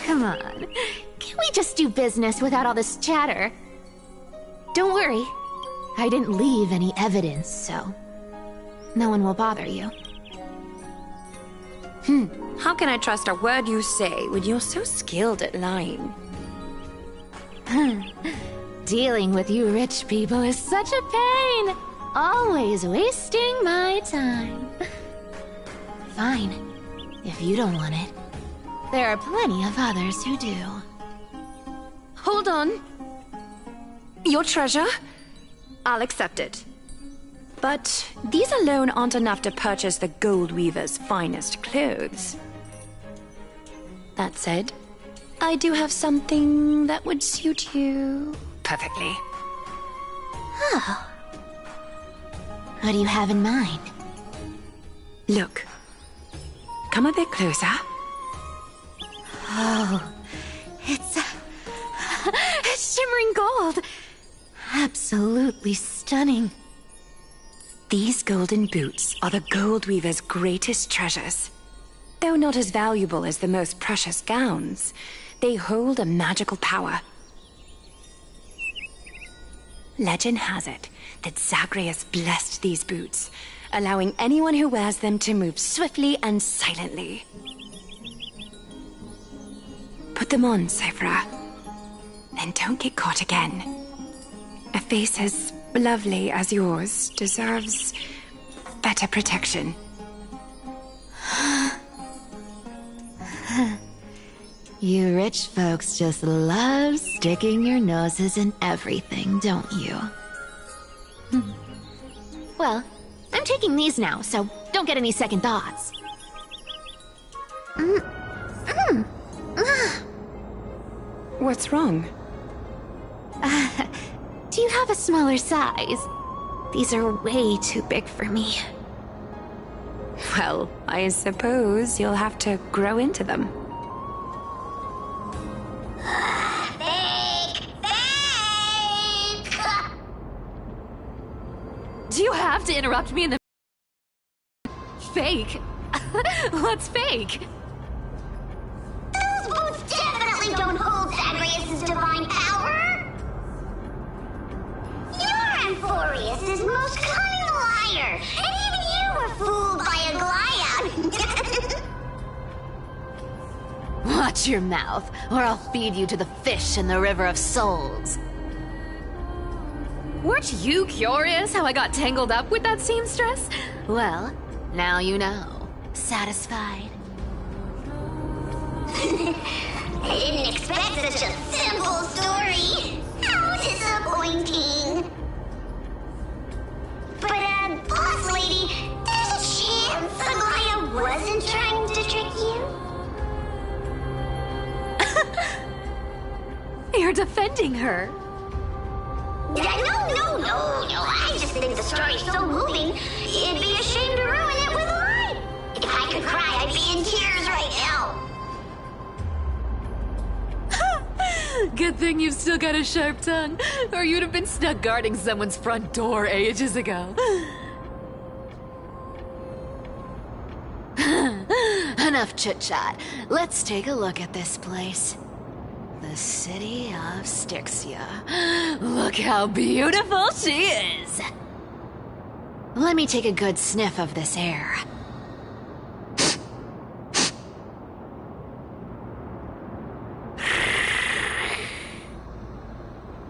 Come on. Can we just do business without all this chatter? Don't worry. I didn't leave any evidence, so no one will bother you. How can I trust a word you say when you're so skilled at lying? Dealing with you rich people is such a pain. Always wasting my time. Fine. If you don't want it, there are plenty of others who do. Hold on. Your treasure? I'll accept it. But these alone aren't enough to purchase the gold weaver's finest clothes. That said, I do have something that would suit you perfectly. Oh. What do you have in mind? Look. Come a bit closer. Oh, it's shimmering gold. Absolutely stunning. These golden boots are the gold weaver's greatest treasures. Though not as valuable as the most precious gowns, they hold a magical power. Legend has it that Zagreus blessed these boots, allowing anyone who wears them to move swiftly and silently. Put them on, Cyphra. Then don't get caught again. A face as lovely as yours deserves better protection. You rich folks just love sticking your noses in everything, don't you? Well, I'm taking these now, so don't get any second thoughts. What's wrong? Do you have a smaller size? These are way too big for me. Well, I suppose you'll have to grow into them. Do you have to interrupt me in the... Fake? What's fake? Those boots definitely don't hold Zagreus' divine power! You're Amphorius' most cunning liar, and even you were fooled by a Glyad! Watch your mouth, or I'll feed you to the fish in the River of Souls. Weren't you curious how I got tangled up with that seamstress? Well, now you know. Satisfied? I didn't expect such a simple story. How disappointing. But, boss lady, there's a chance Aglaya wasn't trying to trick you? You're defending her. No. I just think the story's so moving, it'd be a shame to ruin it with a lie. If I could cry, I'd be in tears right now. Good thing you've still got a sharp tongue, or you'd have been stuck guarding someone's front door ages ago. Enough chit-chat. Let's take a look at this place. The city of Styxia. Look how beautiful she is! Let me take a good sniff of this air.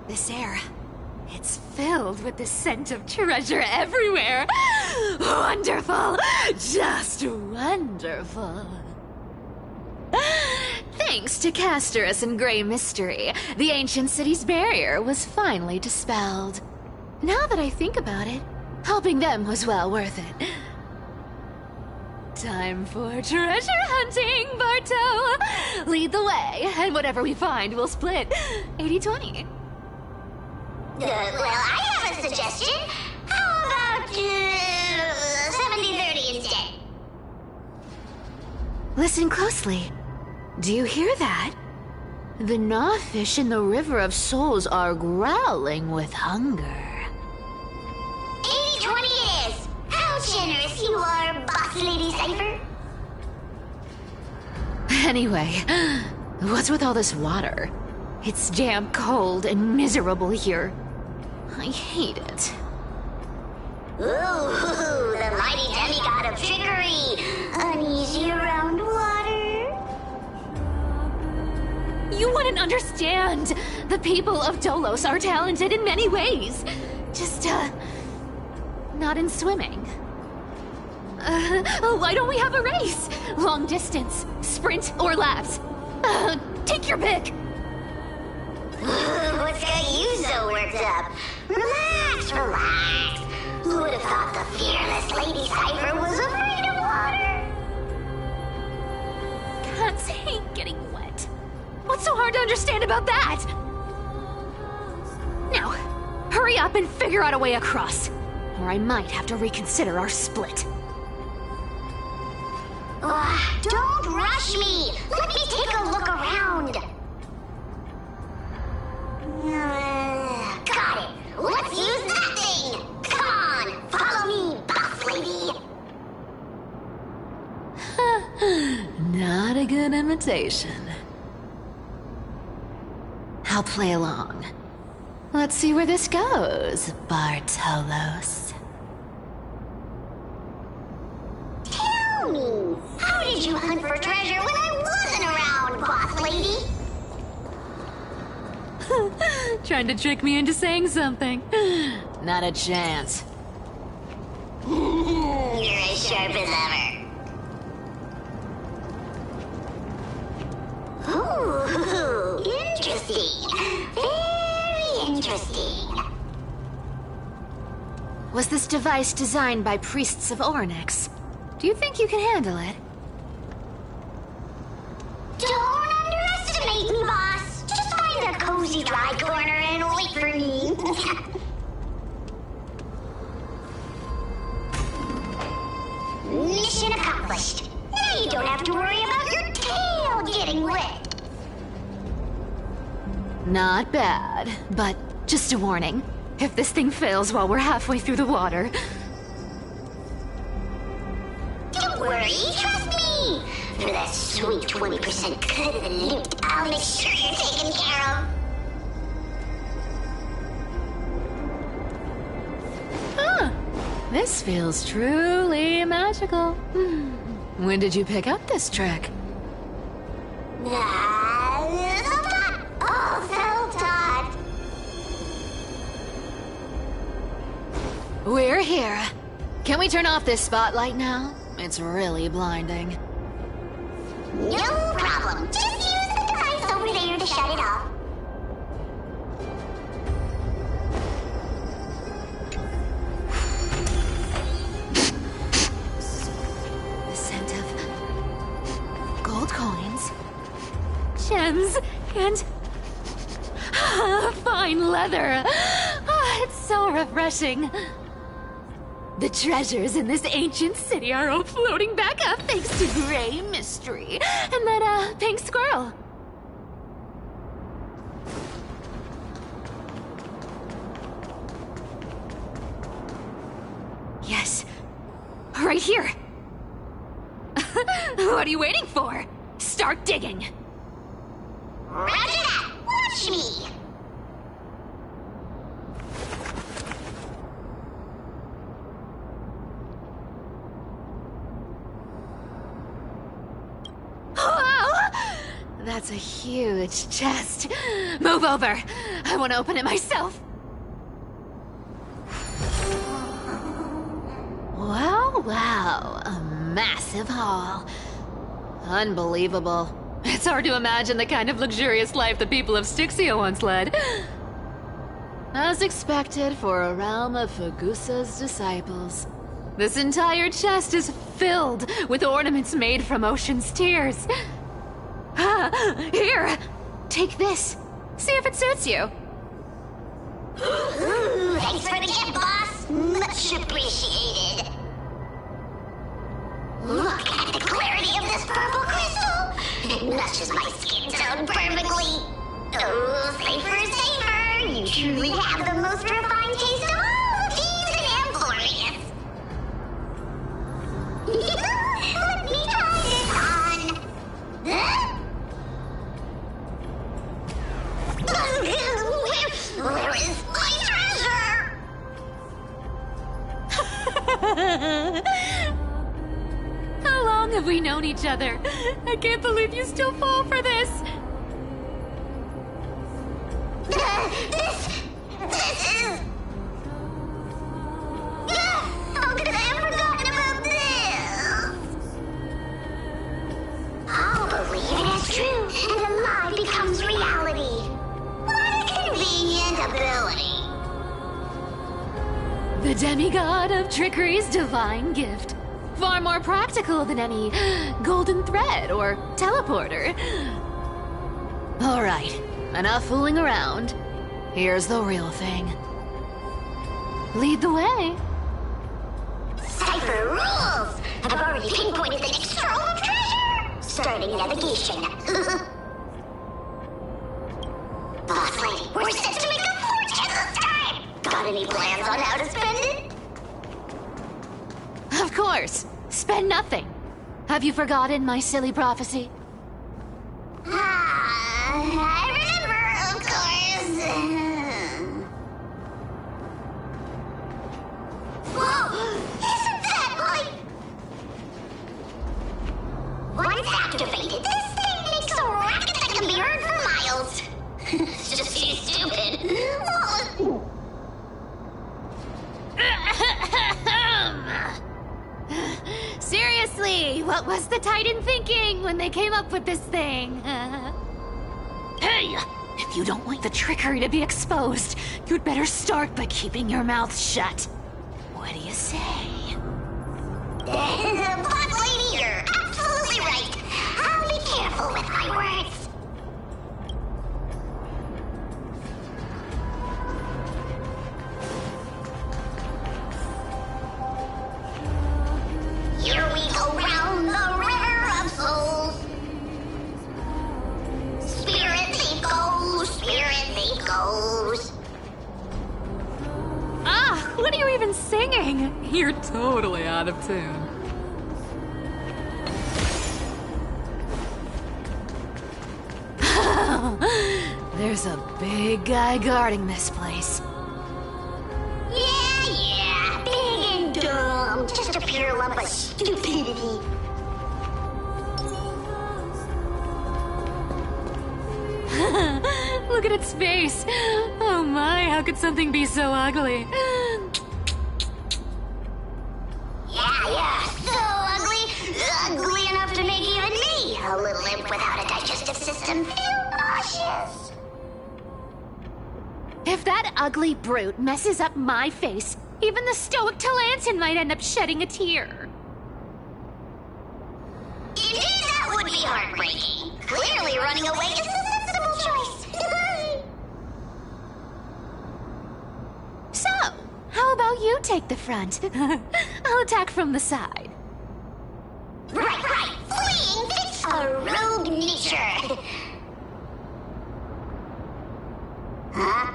This air, it's filled with the scent of treasure everywhere. Wonderful! Just wonderful. Thanks to Castorus and Grey Mystery, the ancient city's barrier was finally dispelled. Now that I think about it, helping them was well worth it. Time for treasure hunting, Barto! Lead the way, and whatever we find, we'll split 80-20. Well, I have a suggestion. How about 70-30 instead? Listen closely. Do you hear that? The gnawfish in the River of Souls are growling with hunger. 80-20 it is! How generous you are, Boss Lady Cypher! Anyway, what's with all this water? It's damp, cold, and miserable here. I hate it. Ooh, the mighty demigod of trickery! Uneasy around water? You wouldn't understand! The people of Dolos are talented in many ways. Just, not in swimming. Why don't we have a race? Long distance, sprint, or laps? Take your pick! What's got you so worked up? Relax. Who would have thought the fearless Lady Cypher was afraid of water? Cats hate getting wet. What's so hard to understand about that? Now, hurry up and figure out a way across, or I might have to reconsider our split. Don't rush me! Let me take a look around! Got it! Let's use that thing! Come on, follow me, boss lady! Not a good imitation. I'll play along. Let's see where this goes, Bartolos. Tell me, how did you hunt for treasure when I wasn't around, boss lady? Trying to trick me into saying something. Not a chance. You're as sharp as ever. Ooh, interesting. Very interesting. Was this device designed by priests of Ornyx? Do you think you can handle it? Don't underestimate me, boss. Just find a cozy dry corner and wait for me. Mission accomplished. Now you don't have to worry about your tail getting wet. Not bad, but just a warning. If this thing fails while we're halfway through the water... Don't worry, trust me. For that sweet 20% cut of the loot, I'll make sure you're taken care of. Huh. This feels truly magical. When did you pick up this trick? Self-taught. Oh, self-taught. We're here. Can we turn off this spotlight now? It's really blinding. No problem. Just use the device over there to shut it off. The scent of gold coins. Gems and fine leather. It's so refreshing. The treasures in this ancient city are all floating back up thanks to Grey Mystery and that pink squirrel. Yes, right here. What are you waiting for? Start digging. Roger that. Watch me. That's a huge chest. Move over. I want to open it myself. Wow, a massive haul. Unbelievable. It's hard to imagine the kind of luxurious life the people of Styxia once led. As expected for a realm of Fagusa's disciples. This entire chest is filled with ornaments made from ocean's tears. Here, take this. See if it suits you. Thanks for the gift, boss. Much appreciated. Look at the clarity of this purple crystal. It matches my skin tone perfectly. Oh, safer, safer. You truly have the most refined taste of all thieves and amphorious. Let me try this on. Huh? Where is my treasure? How long have we known each other? I can't believe you still fall for this. This is... How could I have forgotten about this? I'll believe it is true, and a lie becomes reality. What a convenient ability. The demigod of trickery's divine gift. Far more practical than any golden thread or teleporter. All right, enough fooling around. Here's the real thing. Lead the way. Cipher rules! I've already pinpointed the next trove of treasure! Starting navigation. Boss lady, we're set to make a fortune this time! Got any plans on how to spend it? Of course. Spend nothing. Have you forgotten my silly prophecy? I remember, of course. Seriously, what was the Titan thinking when they came up with this thing? Hey! If you don't want the trickery to be exposed, you'd better start by keeping your mouth shut. What do you say? Black Lady, you're absolutely right. I'll be careful with my words. Here we go round the river of souls. Spirit thief goes. Ah, what are you even singing? You're totally out of tune. There's a big guy guarding this place. Yeah, big and dumb. Just a pure lump of stupidity. Look at its face. Oh my, how could something be so ugly? Yeah, so ugly. Ugly enough to make even me, a little imp without a digestive system, feel nauseous. If that ugly brute messes up my face, even the stoic Talantin might end up shedding a tear. Indeed, that would be heartbreaking. Clearly running away is a sensible choice. So, how about you take the front? I'll attack from the side. Right. Fleeing fits a rogue nature. Huh?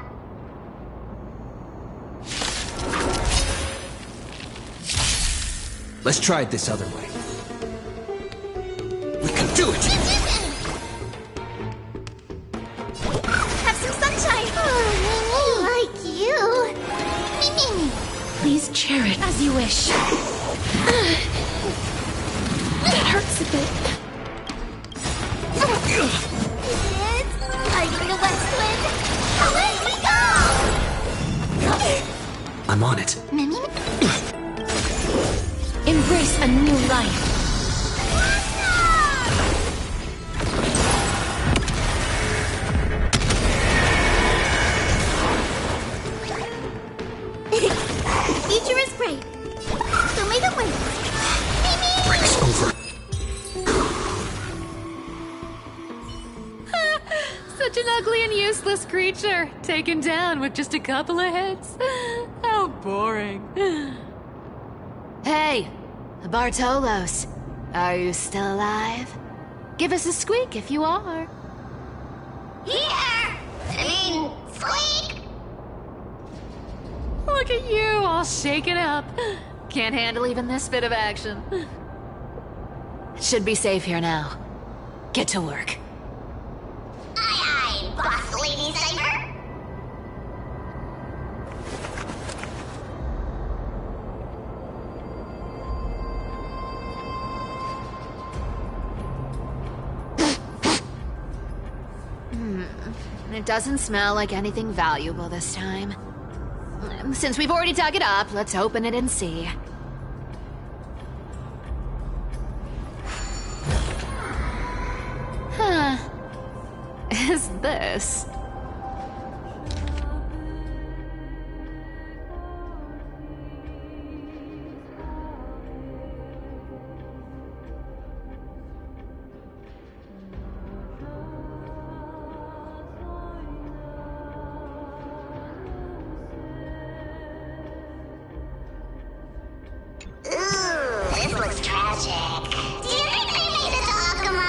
Let's try it this other way. We can do it! Have some sunshine! Like you. Please chair it as you wish. That hurts a bit. It's like the west wind. Away we go! I'm on it. Embrace a new life. The future is bright. So may the wind. Break's over. Such an ugly and useless creature, taken down with just a couple of hits. How boring. Hey, Bartolos, are you still alive? Give us a squeak if you are. Squeak! Look at you, all shaken up. Can't handle even this bit of action. Should be safe here now. Get to work. Aye, boss lady Cypher. It doesn't smell like anything valuable this time. Since we've already dug it up, let's open it and see. Huh. Is this? This looks tragic. Do you think they made it to Akuma?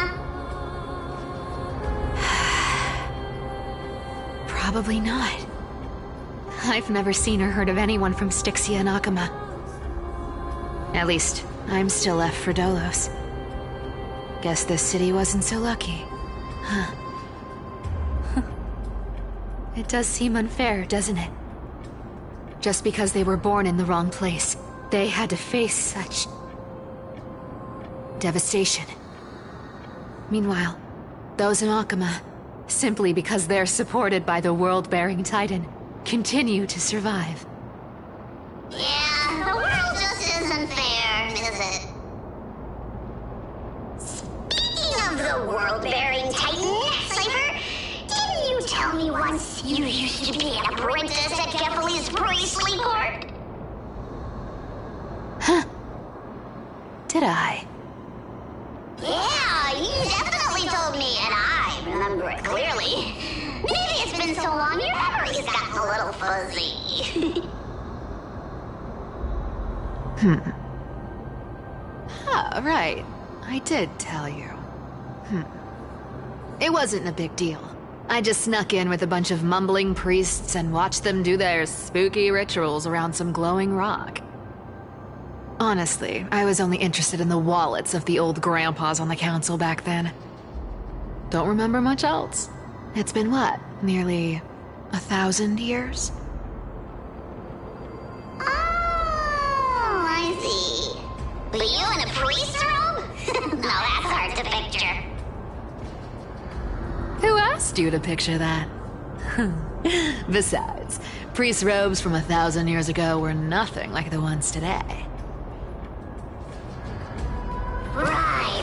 Probably not. I've never seen or heard of anyone from Styxia and Akuma. At least, I'm still left for Dolos. Guess this city wasn't so lucky. Huh. It does seem unfair, doesn't it? Just because they were born in the wrong place, they had to face such devastation. Meanwhile, those in Akuma, simply because they're supported by the world-bearing Titan, continue to survive. Yeah, the world just isn't fair, is it? a world-bearing titan, Cypher? Didn't you tell me once you used to be an apprentice at Kefali's priestly court? Huh. Did I? Yeah, you definitely told me, and I remember it clearly. Maybe it's been so long your memory's gotten a little fuzzy. Oh, right. I did tell you. It wasn't a big deal. I just snuck in with a bunch of mumbling priests and watched them do their spooky rituals around some glowing rock. Honestly, I was only interested in the wallets of the old grandpas on the council back then. Don't remember much else. It's been what, nearly 1,000 years? Oh, I see. But you in a priest robe? Now that's hard to picture. Who asked you to picture that? Besides, priest robes from 1,000 years ago were nothing like the ones today. Right.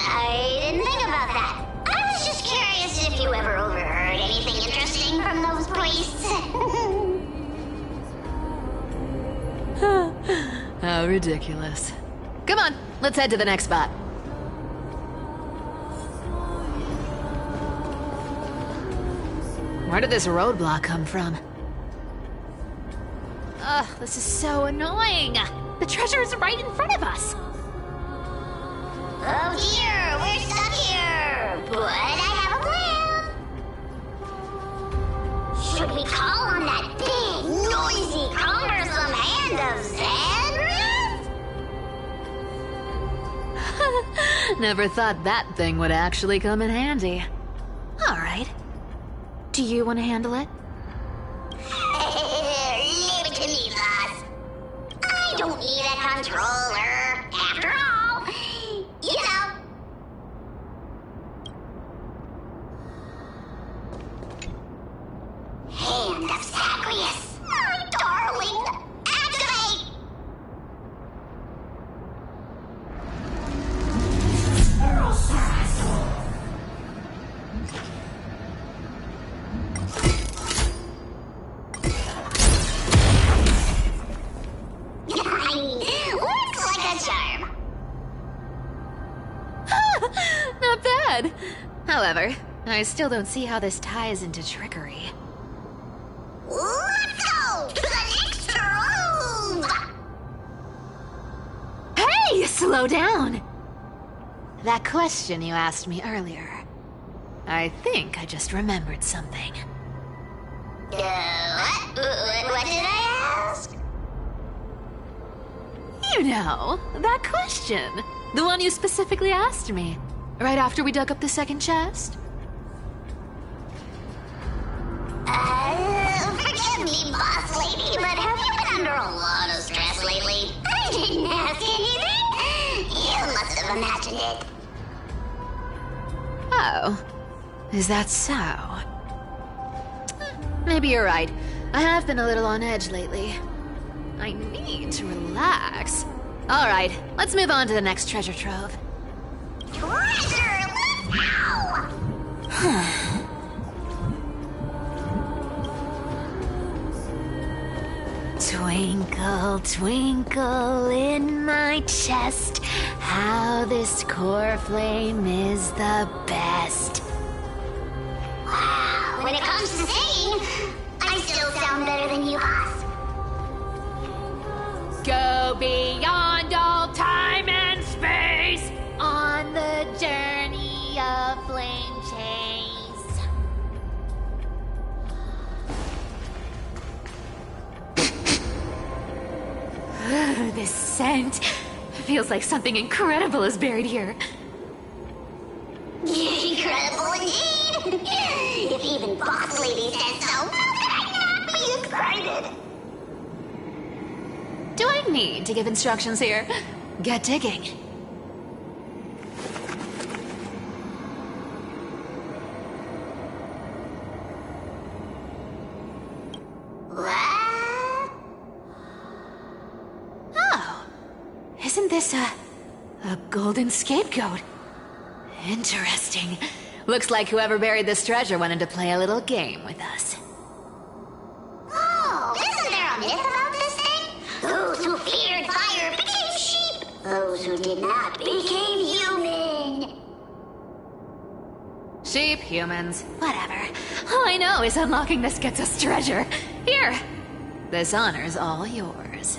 I didn't think about that. I was just curious if you ever overheard anything interesting from those priests. How ridiculous. Come on, let's head to the next spot. Where did this roadblock come from? Ugh, this is so annoying. The treasure is right in front of us. Oh dear, we're stuck here. But I have a plan. Should we call on that big, noisy, cumbersome hand of Xandrith? Never thought that thing would actually come in handy. All right. Do you want to handle it? Leave it to me, boss. I don't need a controller. After all, you know. Hand of Zagreus, my darling. Activate! Looks like a charm. Not bad. However, I still don't see how this ties into trickery. Let's go to the next room. Hey, slow down! That question you asked me earlier. I think I just remembered something. What? What did I ask? You know, that question. The one you specifically asked me. Right after we dug up the second chest. Forgive me, boss lady, but have you been under a lot of stress lately? I didn't ask anything. You must have imagined it. Oh, is that so? Maybe you're right. I have been a little on edge lately. I need to relax. All right, let's move on to the next treasure trove. Treasure, let's go! Twinkle, twinkle in my chest, how this core flame is the best. Wow, when it comes to singing, I still sound better than you, boss. Go beyond all time and space On the journey of flame chase. This scent feels like something incredible is buried here. Incredible indeed! If even boss lady says so, how could I not be excited? Do I need to give instructions here? Get digging. What? Oh, isn't this a golden scapegoat? Interesting. Looks like whoever buried this treasure wanted to play a little game with us. Oh, isn't there a myth about this thing? Those who feared fire became sheep. Those who did not became human. Sheep, humans, whatever. All I know is unlocking this gets us treasure. Here! This honor's all yours.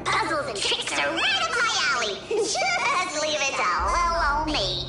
Puzzles and tricks are right up my alley. Just leave it to little old me.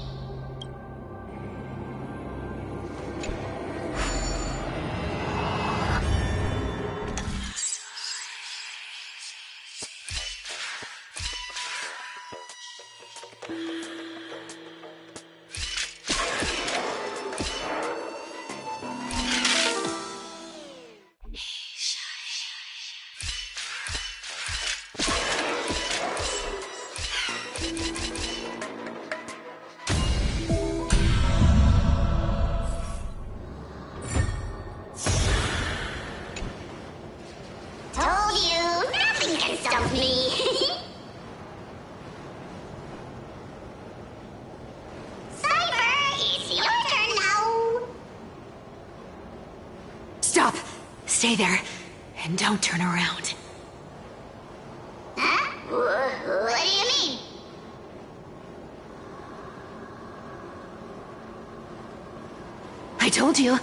Told you, nothing can stump me. Cyber, it's your turn now. Stop! Stay there, and don't turn around. Huh? What do you mean? I told you,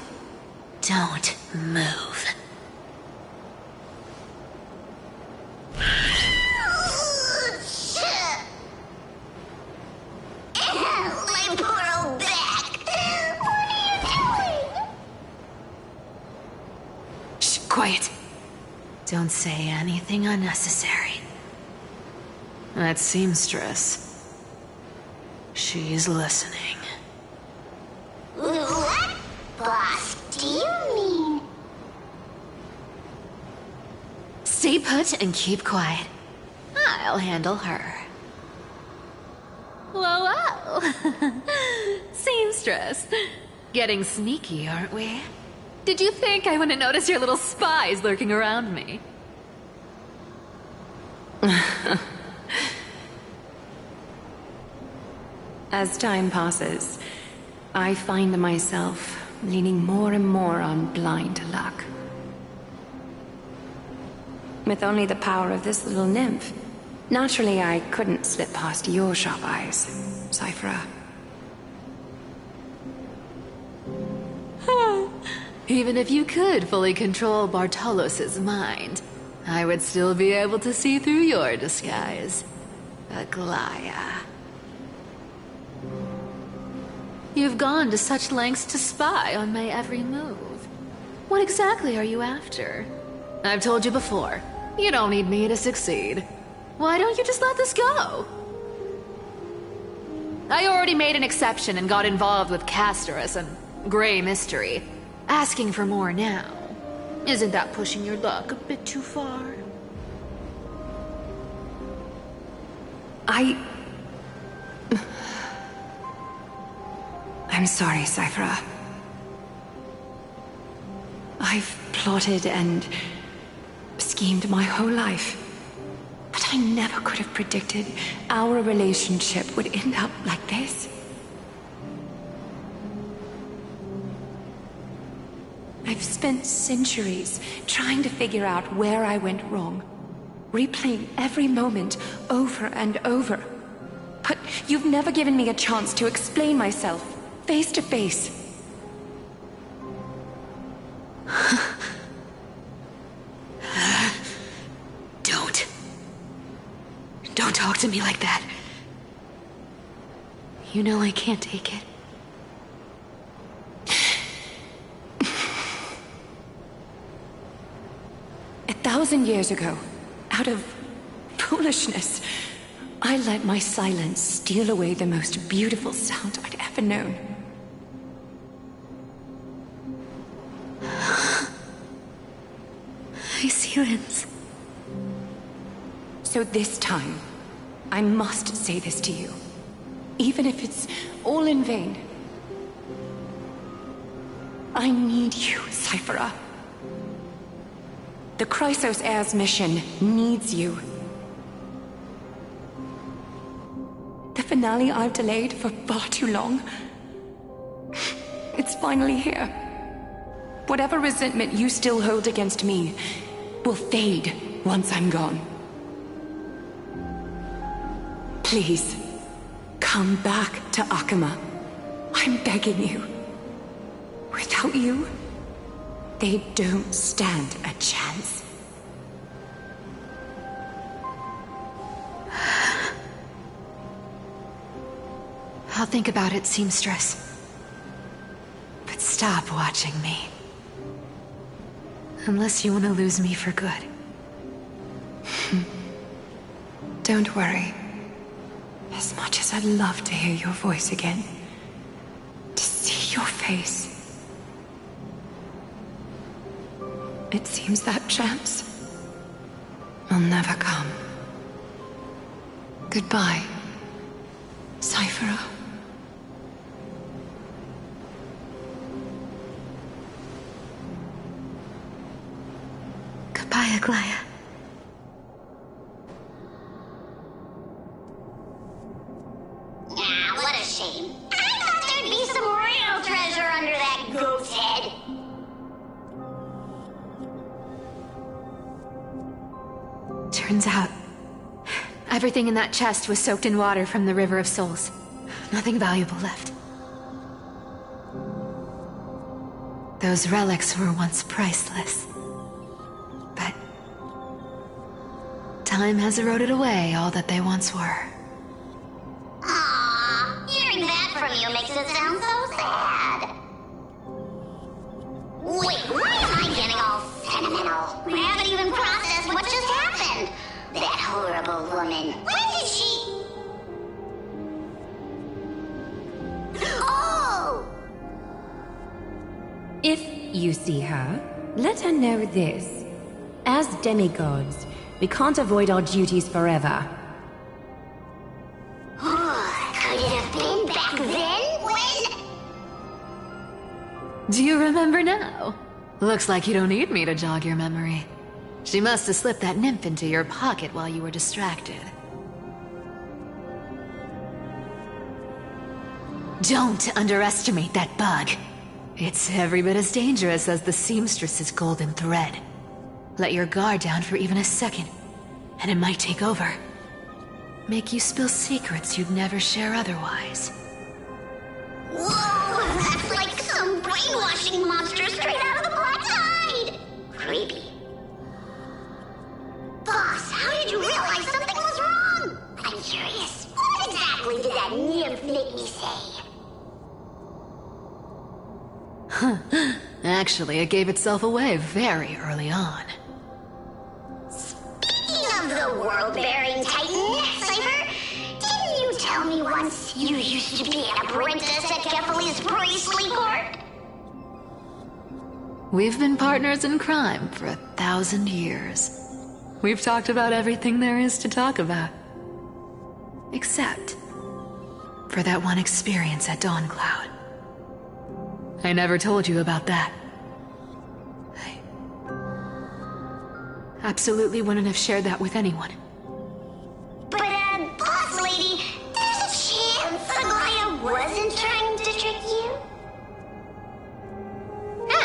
don't move. My poor old back. What are you doing? Shh, quiet. Don't say anything unnecessary. That seamstress. She's listening. What? Boss, do you mean? Stay put and keep quiet. I'll handle her. Whoa, whoa. Seamstress. Getting sneaky, aren't we? Did you think I wouldn't notice your little spies lurking around me? As time passes, I find myself leaning more and more on blind luck. With only the power of this little nymph, naturally I couldn't slip past your sharp eyes, Cyphera. Even if you could fully control Bartolos's mind, I would still be able to see through your disguise. Aglaya. You've gone to such lengths to spy on my every move. What exactly are you after? I've told you before, you don't need me to succeed. Why don't you just let this go? I already made an exception and got involved with Castorus and Grey Mystery. Asking for more now. Isn't that pushing your luck a bit too far? I'm sorry, Cyphera. I've plotted and schemed my whole life. But I never could have predicted our relationship would end up like this. I've spent centuries trying to figure out where I went wrong, replaying every moment over and over. But you've never given me a chance to explain myself, face to face. Don't talk to me like that. You know I can't take it. 1,000 years ago, out of foolishness, I let my silence steal away the most beautiful sound I'd ever known. My silence. So this time, I must say this to you, even if it's all in vain. I need you, Cyphera. The Chrysos Heir's mission needs you. The finale I've delayed for far too long. It's finally here. Whatever resentment you still hold against me will fade once I'm gone. Please, come back to Akama. I'm begging you. Without you, they don't stand a chance. I'll think about it, seamstress. But stop watching me. Unless you want to lose me for good. Don't worry. As much as I'd love to hear your voice again, to see your face, it seems that chance will never come. Goodbye, Cyphera. Goodbye, Aglaya. Ah, what a shame. I thought there'd be some real treasure under that goat's head. Turns out, everything in that chest was soaked in water from the River of Souls. Nothing valuable left. Those relics were once priceless. But time has eroded away all that they once were. Aww, hearing that from you makes it sound so sad. Wait, why am I getting all sentimental? I haven't even processed what just happened. That horrible woman. When did she... Oh! If you see her, let her know this. As demigods, we can't avoid our duties forever. Could it have been back then when... Do you remember now? Looks like you don't need me to jog your memory. She must have slipped that nymph into your pocket while you were distracted. Don't underestimate that bug. It's every bit as dangerous as the seamstress's golden thread. Let your guard down for even a second, and it might take over. Make you spill secrets you'd never share otherwise. Whoa, that's like some brainwashing monster straight out of the Black Tide! Creepy. Boss, how did you realize something was wrong? I'm curious. What exactly did that nymph make me say? Actually, it gave itself away very early on. Speaking of the world-bearing titan, Cypher, didn't you tell me once you used to be an apprentice at Kefali's priestly court? We've been partners in crime for 1,000 years. We've talked about everything there is to talk about. Except for that one experience at Dawncloud. I never told you about that. I absolutely wouldn't have shared that with anyone. But, boss lady, there's a chance Aglaya wasn't trying to trick you?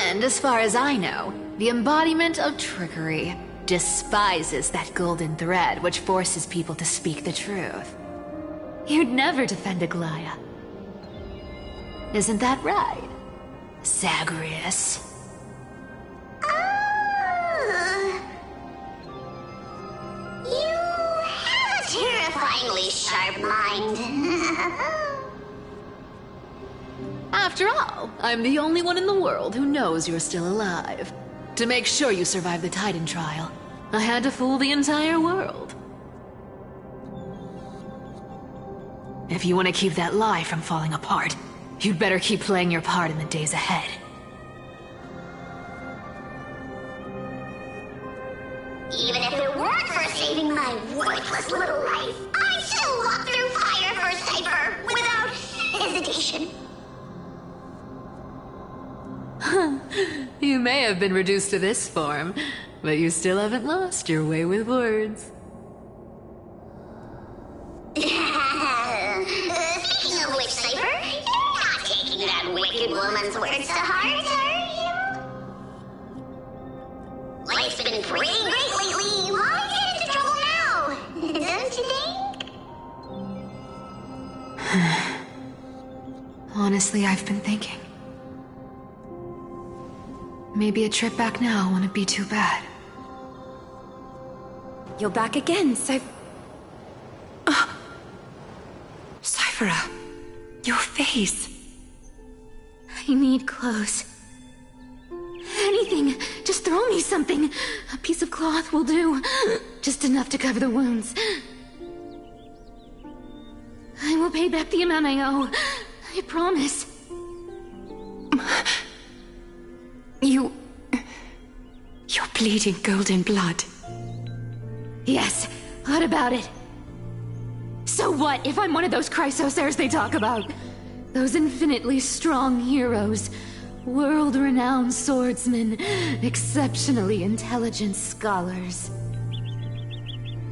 And as far as I know, the embodiment of trickery despises that golden thread which forces people to speak the truth. You'd never defend Aglaya. Isn't that right, Zagreus? You have a terrifyingly sharp mind. After all, I'm the only one in the world who knows you're still alive. To make sure you survive the Titan trial, I had to fool the entire world. If you want to keep that lie from falling apart, you'd better keep playing your part in the days ahead. Even if it weren't for saving my worthless little life, I'd still walk through fire for Cypher without hesitation. You may have been reduced to this form, but you still haven't lost your way with words. woman's words to heart, are you? Life's been pretty great lately. Why get into trouble now? Don't you think? Honestly, I've been thinking. Maybe a trip back now wouldn't be too bad. You're back again, Cyphera, your face. I need clothes. Anything. Just throw me something. A piece of cloth will do. Just enough to cover the wounds. I will pay back the amount I owe. I promise. You're bleeding golden blood. Yes, what about it? So what if I'm one of those Chrysosairs they talk about? Those infinitely strong heroes, world-renowned swordsmen, exceptionally intelligent scholars.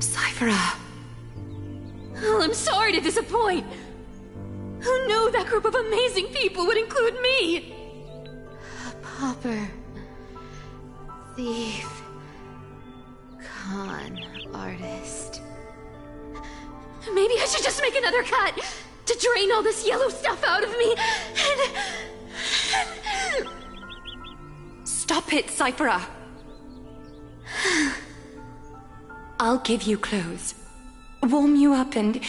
Cyphera. Oh, I'm sorry to disappoint. Who knew that group of amazing people would include me? A pauper, thief, con artist. Maybe I should just make another cut to drain all this yellow stuff out of me and... Stop it, Cyphera. I'll give you clothes, warm you up, and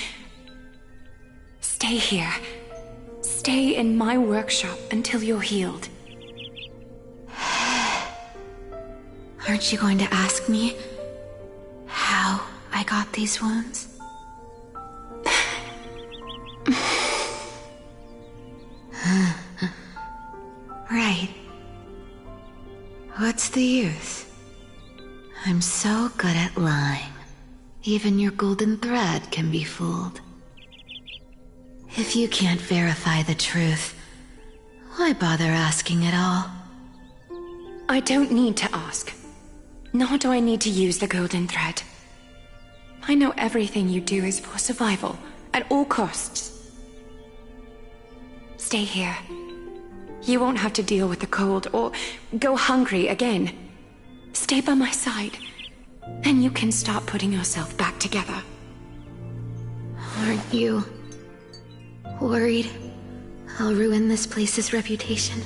stay here. Stay in my workshop until you're healed. Aren't you going to ask me how I got these wounds? Right. What's the use? I'm so good at lying. Even your golden thread can be fooled. If you can't verify the truth, why bother asking at all? I don't need to ask. Nor do I need to use the golden thread. I know everything you do is for survival, at all costs. Stay here. You won't have to deal with the cold or go hungry again. Stay by my side, and you can start putting yourself back together. Aren't you worried I'll ruin this place's reputation?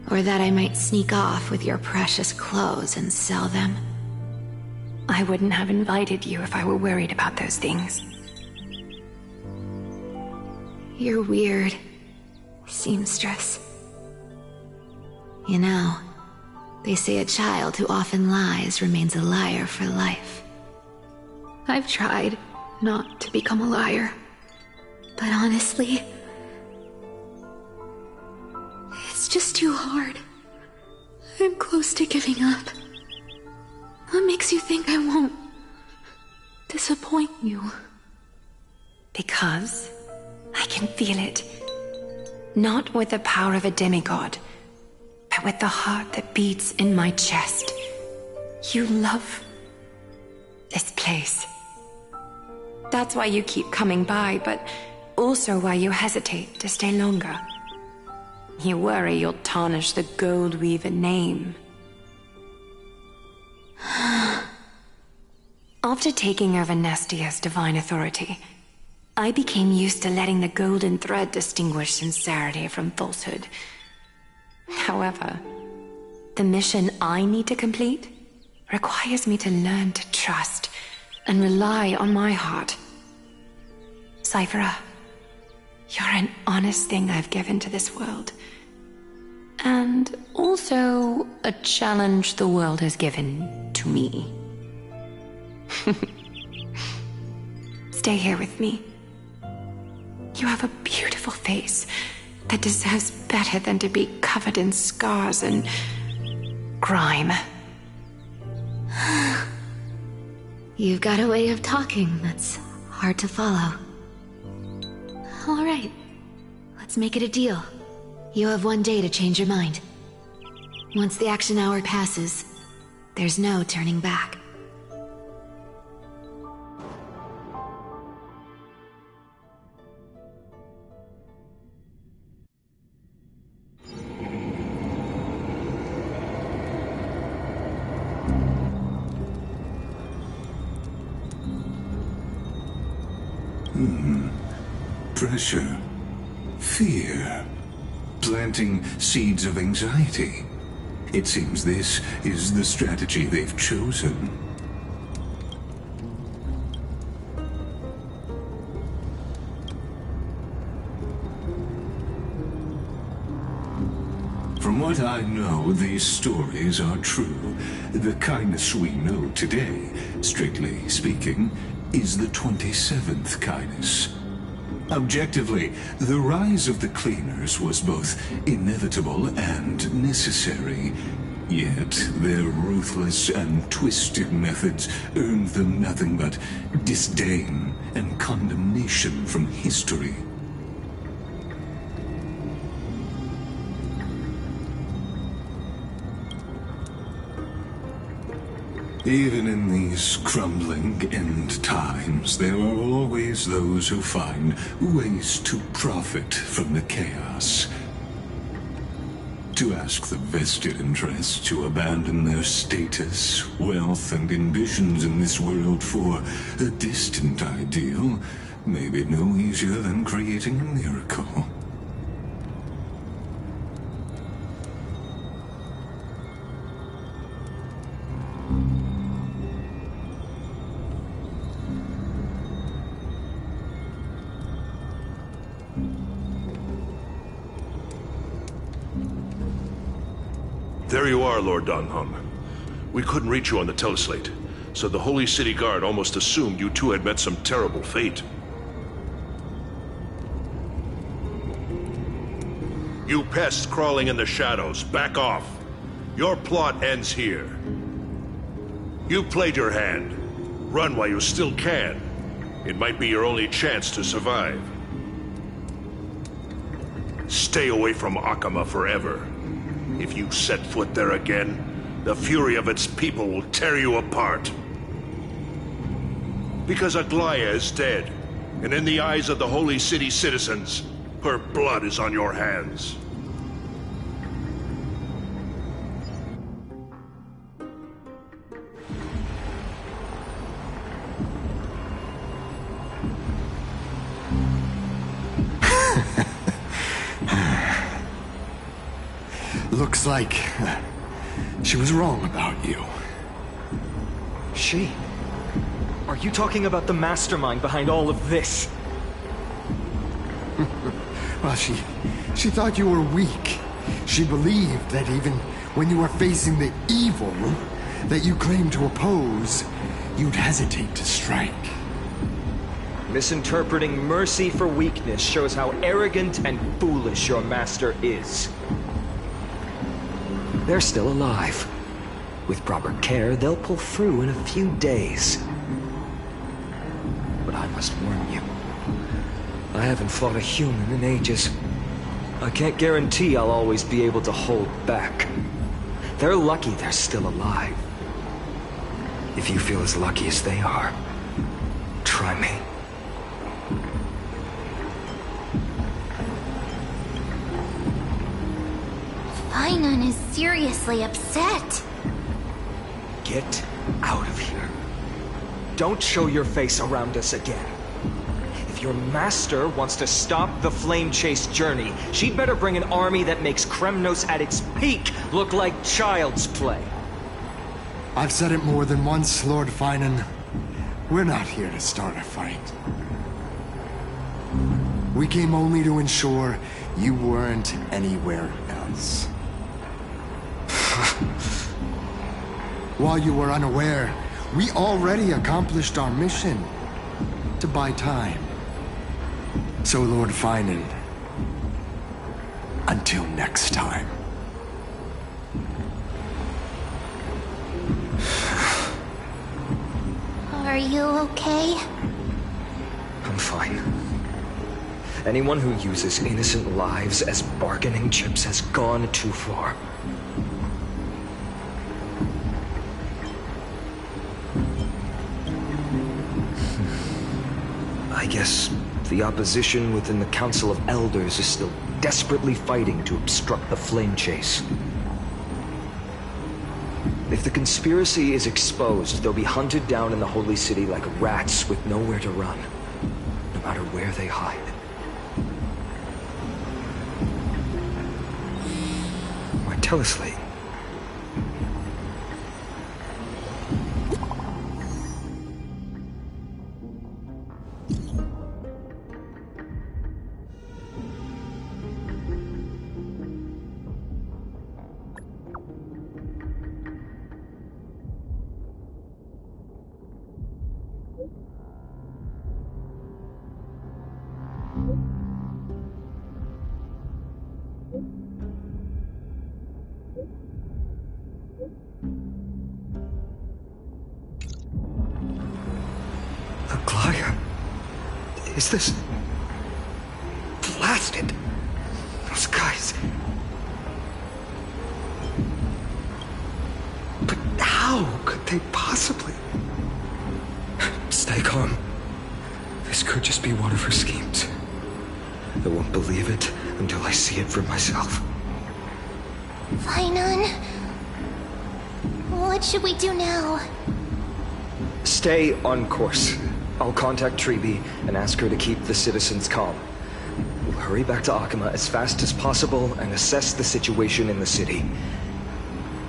Or that I might sneak off with your precious clothes and sell them? I wouldn't have invited you if I were worried about those things. You're weird, seamstress. You know, they say a child who often lies remains a liar for life. I've tried not to become a liar, but honestly, it's just too hard. I'm close to giving up. What makes you think I won't disappoint you? Because I can feel it. Not with the power of a demigod, but with the heart that beats in my chest. You love this place. That's why you keep coming by, but also why you hesitate to stay longer. You worry you'll tarnish the Gold Weaver name. After taking over Nestia's divine authority, I became used to letting the golden thread distinguish sincerity from falsehood. However, the mission I need to complete requires me to learn to trust and rely on my heart. Cyphera, you're an honest thing I've given to this world. And also a challenge the world has given to me. Stay here with me. You have a beautiful face that deserves better than to be covered in scars and grime. You've got a way of talking that's hard to follow. All right, let's make it a deal. You have 1 day to change your mind. Once the action hour passes, there's no turning back. Pressure. Fear. Planting seeds of anxiety. It seems this is the strategy they've chosen. From what I know, these stories are true. The kindness we know today, strictly speaking, is the 27th kindness. Objectively, the rise of the cleaners was both inevitable and necessary. Yet, their ruthless and twisted methods earned them nothing but disdain and condemnation from history. Even in these crumbling end times, there are always those who find ways to profit from the chaos. To ask the vested interests to abandon their status, wealth, and ambitions in this world for a distant ideal may be no easier than creating a miracle. There you are, Lord Donghung. We couldn't reach you on the teleslate, so the Holy City Guard almost assumed you two had met some terrible fate. You pests crawling in the shadows, back off. Your plot ends here. You played your hand. Run while you still can. It might be your only chance to survive. Stay away from Akama forever. If you set foot there again, the fury of its people will tear you apart. Because Aglaya is dead, and in the eyes of the Holy City citizens, her blood is on your hands. Looks like she was wrong about you. She? Are you talking about the mastermind behind all of this? Well, she thought you were weak. She believed that even when you were facing the evil that you claimed to oppose, you'd hesitate to strike. Misinterpreting mercy for weakness shows how arrogant and foolish your master is. They're still alive. With proper care, they'll pull through in a few days. But I must warn you, I haven't fought a human in ages. I can't guarantee I'll always be able to hold back. They're lucky they're still alive. If you feel as lucky as they are, try me. Fainan is seriously upset. Get out of here. Don't show your face around us again. If your master wants to stop the Flame Chase journey, she'd better bring an army that makes Kremnos at its peak look like child's play. I've said it more than once, Lord Fainan. We're not here to start a fight. We came only to ensure you weren't anywhere else. While you were unaware, we already accomplished our mission to buy time. So, Lord Fainan, until next time. Are you okay? I'm fine. Anyone who uses innocent lives as bargaining chips has gone too far. I guess the opposition within the Council of Elders is still desperately fighting to obstruct the Flame Chase. If the conspiracy is exposed, they'll be hunted down in the Holy City like rats with nowhere to run. No matter where they hide. Why, Teleslate? Is this... blasted? Those guys... But how could they possibly... Stay calm. This could just be one of her schemes. I won't believe it until I see it for myself. Fainan, what should we do now? Stay on course. I'll contact Treeby and ask her to keep the citizens calm. We'll hurry back to Akama as fast as possible and assess the situation in the city.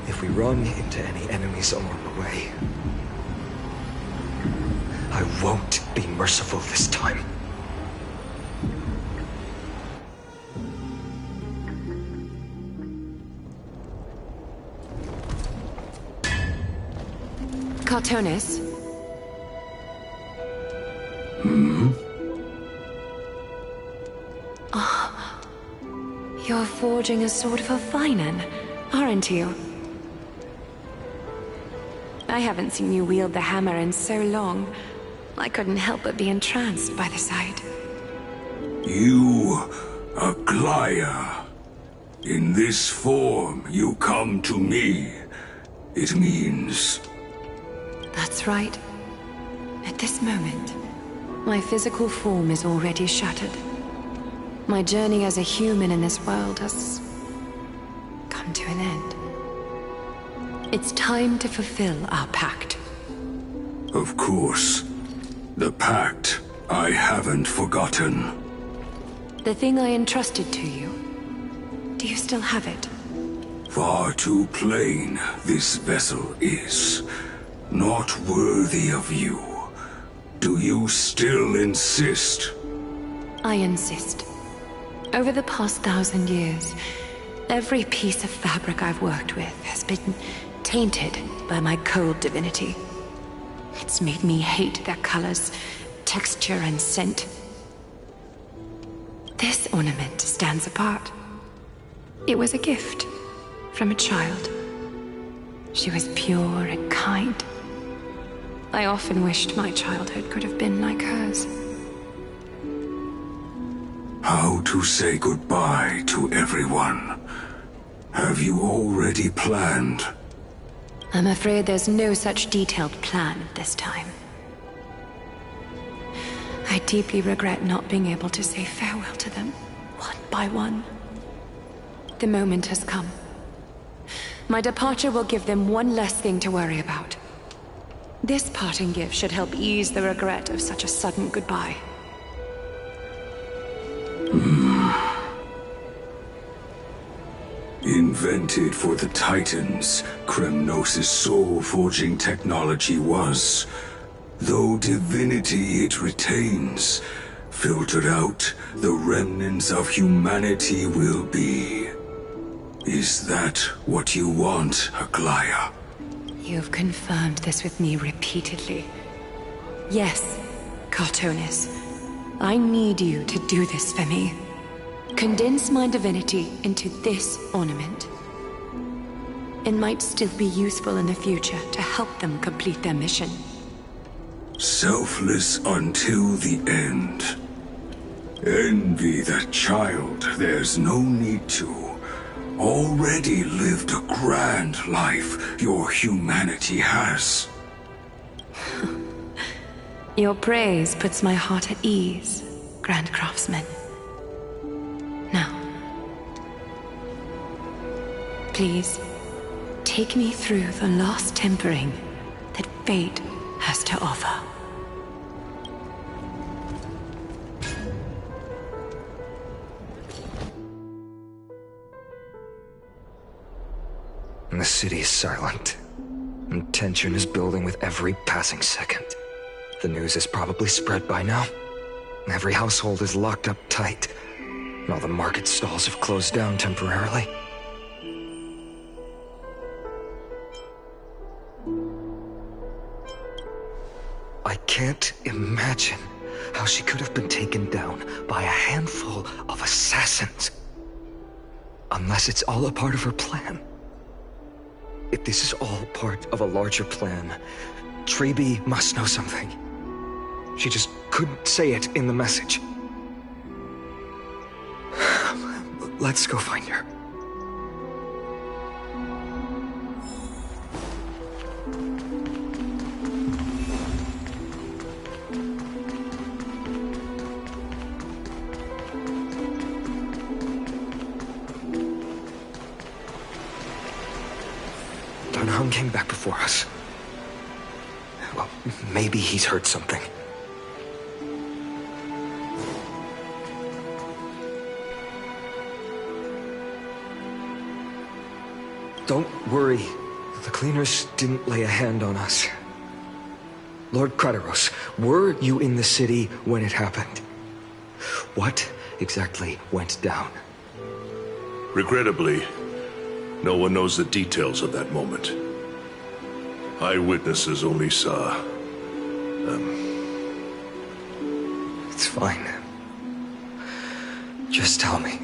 If we run into any enemies along the way, I won't be merciful this time. Cartonis? Oh, you're forging a sword for Fainan, aren't you? I haven't seen you wield the hammer in so long. I couldn't help but be entranced by the sight. You, Aglaya. In this form, you come to me. It means... That's right. At this moment, my physical form is already shattered. My journey as a human in this world has come to an end. It's time to fulfill our pact. Of course. The pact I haven't forgotten. The thing I entrusted to you, do you still have it? Far too plain this vessel is. Not worthy of you. Do you still insist? I insist. Over the past 1,000 years, every piece of fabric I've worked with has been tainted by my cold divinity. It's made me hate their colors, texture, and scent. This ornament stands apart. It was a gift from a child. She was pure and kind. I often wished my childhood could have been like hers. How to say goodbye to everyone? Have you already planned? I'm afraid there's no such detailed plan this time. I deeply regret not being able to say farewell to them, one by one. The moment has come. My departure will give them one less thing to worry about. This parting gift should help ease the regret of such a sudden goodbye. Invented for the Titans, Kremnos' soul-forging technology was. Though divinity it retains, filtered out, the remnants of humanity will be. Is that what you want, Aglaya? You've confirmed this with me repeatedly. Yes, Cartonis. I need you to do this for me. Condense my divinity into this ornament. It might still be useful in the future to help them complete their mission. Selfless until the end. Envy that child, there's no need to. Already lived a grand life your humanity has. Your praise puts my heart at ease, Grand Craftsman. Now, please, take me through the last tempering that fate has to offer. The city is silent, and tension is building with every passing second. The news is probably spread by now. Every household is locked up tight, and all the market stalls have closed down temporarily. I can't imagine how she could have been taken down by a handful of assassins. Unless it's all a part of her plan. If this is all part of a larger plan, Treby must know something. She just couldn't say it in the message. Let's go find her. Don came back before us. Well, maybe he's heard something. Don't worry. The cleaners didn't lay a hand on us. Lord Krateros, were you in the city when it happened? What exactly went down? Regrettably, no one knows the details of that moment. Eyewitnesses only saw... It's fine. Just tell me.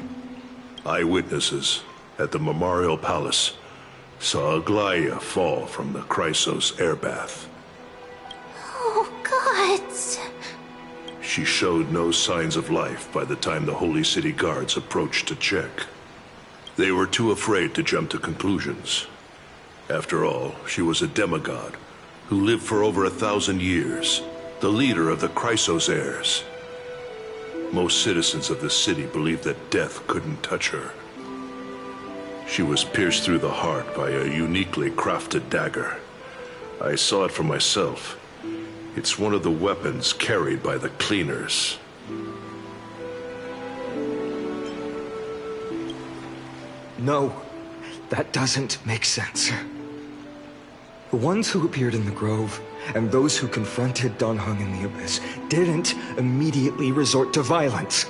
Eyewitnesses at the Memorial Palace saw Aglaia fall from the Chrysos air bath. Oh, gods! She showed no signs of life by the time the Holy City guards approached to check. They were too afraid to jump to conclusions. After all, she was a demigod who lived for over 1,000 years, the leader of the Chrysos heirs. Most citizens of the city believed that death couldn't touch her. She was pierced through the heart by a uniquely crafted dagger. I saw it for myself. It's one of the weapons carried by the cleaners. No, that doesn't make sense. The ones who appeared in the grove and those who confronted Don Hung in the Abyss didn't immediately resort to violence.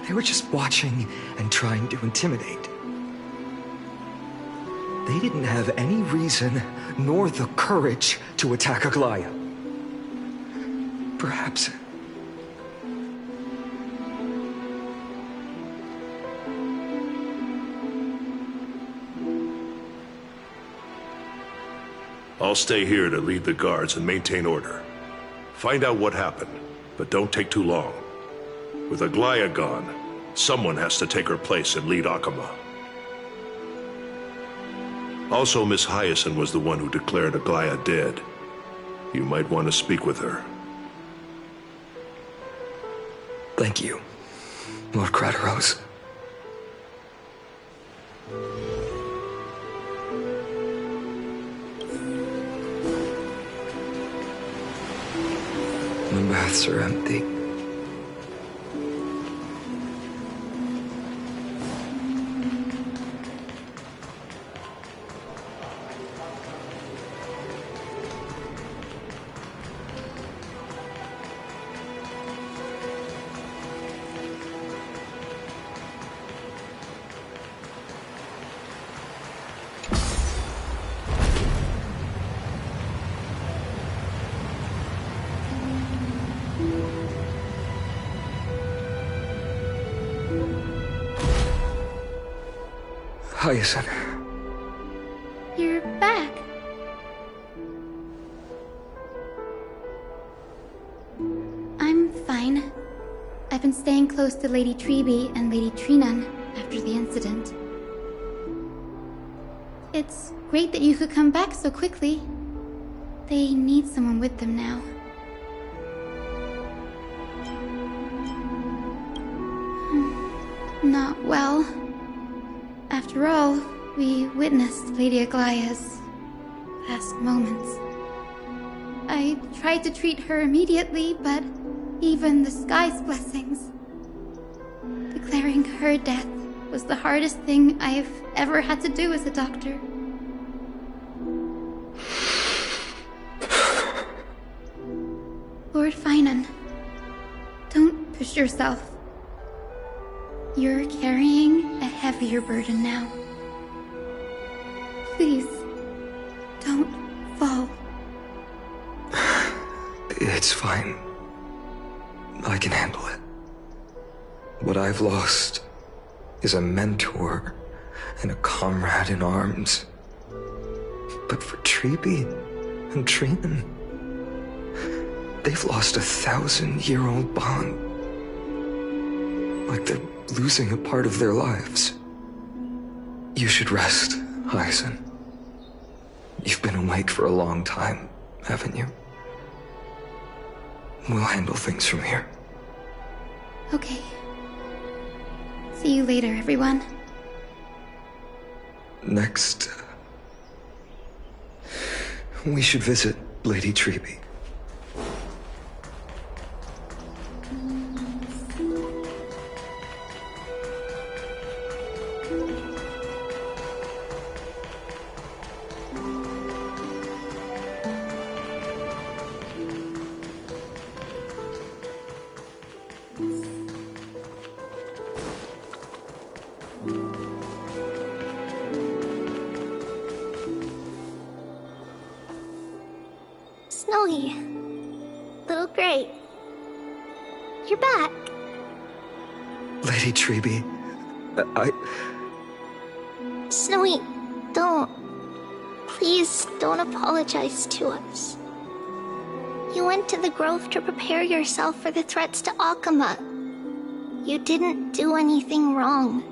They were just watching and trying to intimidate. They didn't have any reason nor the courage to attack Aglaia. Perhaps... I'll stay here to lead the guards and maintain order. Find out what happened, but don't take too long. With Aglaia gone, someone has to take her place and lead Akama. Also, Miss Hyacinth was the one who declared Aglaia dead. You might want to speak with her. Thank you, Lord Krateros. The baths are empty. Hyacinth. You're back. I'm fine. I've been staying close to Lady Treby and Lady Trinan after the incident. It's great that you could come back so quickly. They need someone with them now. Not well. After all, we witnessed Lady Aglaia's last moments. I tried to treat her immediately, but even the sky's blessings. Declaring her death was the hardest thing I've ever had to do as a doctor. trust yourself. You're carrying a heavier burden now. Please, don't fall. It's fine. I can handle it. What I've lost is a mentor and a comrade in arms. But for Treeby and Trinan, they've lost a 1,000-year-old bond. Like they're losing a part of their lives. You should rest, Hyacin. You've been awake for a long time, haven't you? We'll handle things from here. Okay. See you later, everyone. Next, we should visit Lady Treeby. Snowy. Little Gray. You're back. Lady Treeby, Snowy, don't. Please don't apologize to us. You went to the Grove to prepare yourself for the threats to Akama. You didn't do anything wrong,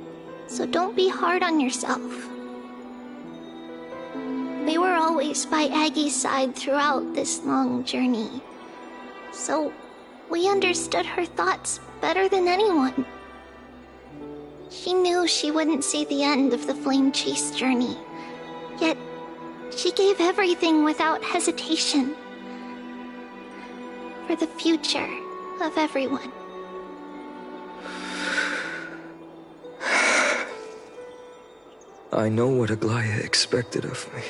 so don't be hard on yourself. We were always by Aggie's side throughout this long journey, so we understood her thoughts better than anyone. She knew she wouldn't see the end of the Flame Chase journey, yet she gave everything without hesitation. For the future of everyone. I know what Aglaya expected of me.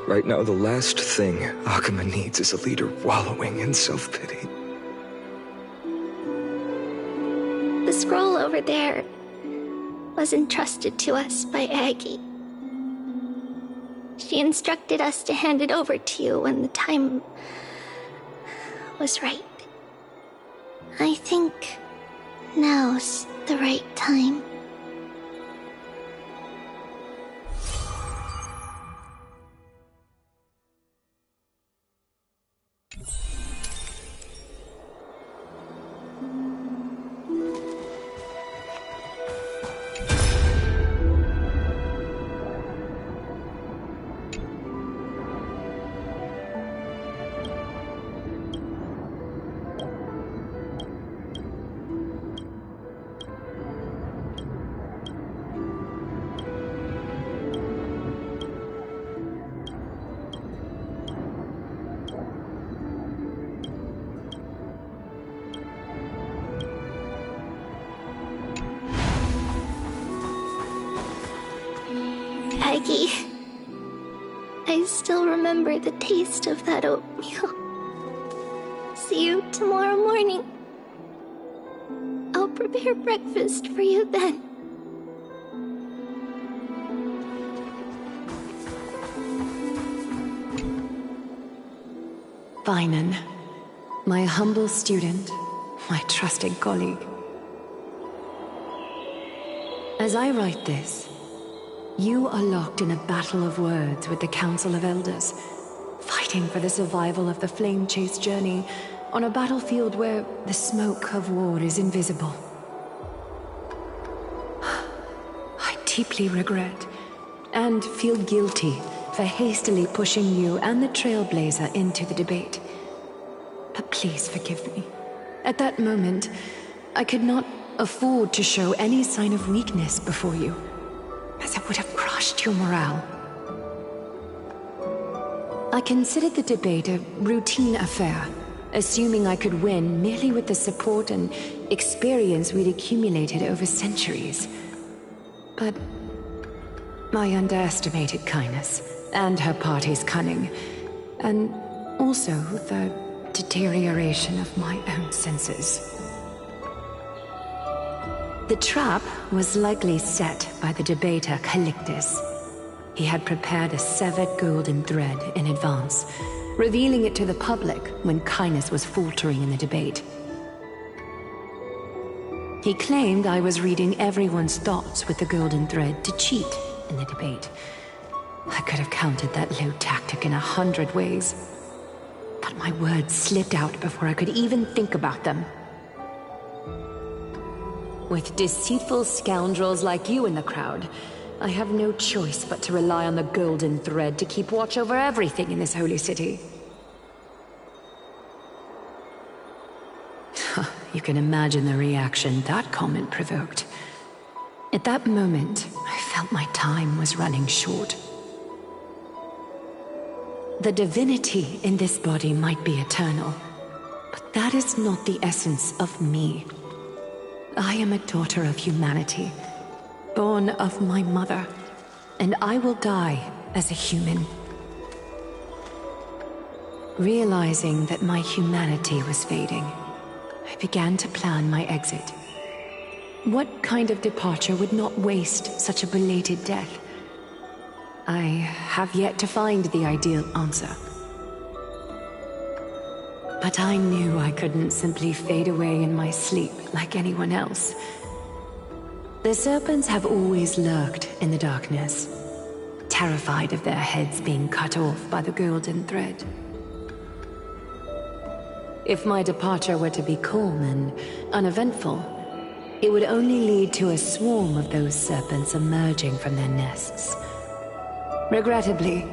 Right now, the last thing Akama needs is a leader wallowing in self-pity. The scroll over there was entrusted to us by Aggie. She instructed us to hand it over to you when the time was right. I think now's the right time. Aggie, I still remember the taste of that oatmeal. See you tomorrow morning. I'll prepare breakfast for you then. Vyman, my humble student, my trusted colleague. As I write this, you are locked in a battle of words with the Council of Elders, fighting for the survival of the Flame Chase journey on a battlefield where the smoke of war is invisible. I deeply regret and feel guilty for hastily pushing you and the Trailblazer into the debate. But please forgive me. At that moment, I could not afford to show any sign of weakness before you, as it would have crushed your morale. I considered the debate a routine affair, assuming I could win merely with the support and experience we'd accumulated over centuries. But I underestimated kindness and her party's cunning, and also the deterioration of my own senses. The trap was likely set by the debater Calictus. He had prepared a severed golden thread in advance, revealing it to the public when Kindness was faltering in the debate. He claimed I was reading everyone's thoughts with the golden thread to cheat in the debate. I could have countered that low tactic in 100 ways, but my words slipped out before I could even think about them. With deceitful scoundrels like you in the crowd, I have no choice but to rely on the golden thread to keep watch over everything in this holy city. You can imagine the reaction that comment provoked. At that moment, I felt my time was running short. The divinity in this body might be eternal, but that is not the essence of me. I am a daughter of humanity, born of my mother, and I will die as a human. Realizing that my humanity was fading, I began to plan my exit. What kind of departure would not waste such a belated death? I have yet to find the ideal answer. But I knew I couldn't simply fade away in my sleep like anyone else. The serpents have always lurked in the darkness, terrified of their heads being cut off by the golden thread. If my departure were to be calm and uneventful, it would only lead to a swarm of those serpents emerging from their nests. Regrettably,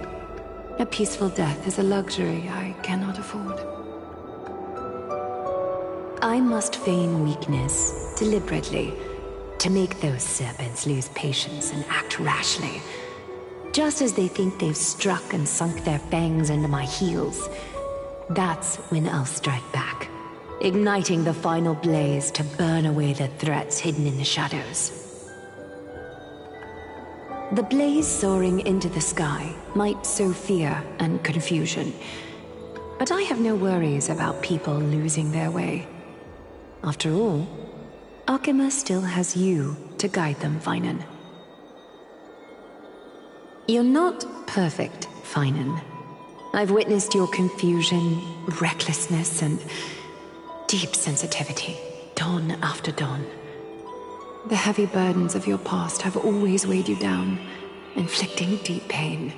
a peaceful death is a luxury I cannot afford. I must feign weakness, deliberately, to make those serpents lose patience and act rashly. Just as they think they've struck and sunk their fangs into my heels, that's when I'll strike back, igniting the final blaze to burn away the threats hidden in the shadows. The blaze soaring into the sky might sow fear and confusion, but I have no worries about people losing their way. After all, Akima still has you to guide them, Finan. You're not perfect, Finan. I've witnessed your confusion, recklessness, and deep sensitivity, dawn after dawn. The heavy burdens of your past have always weighed you down, inflicting deep pain.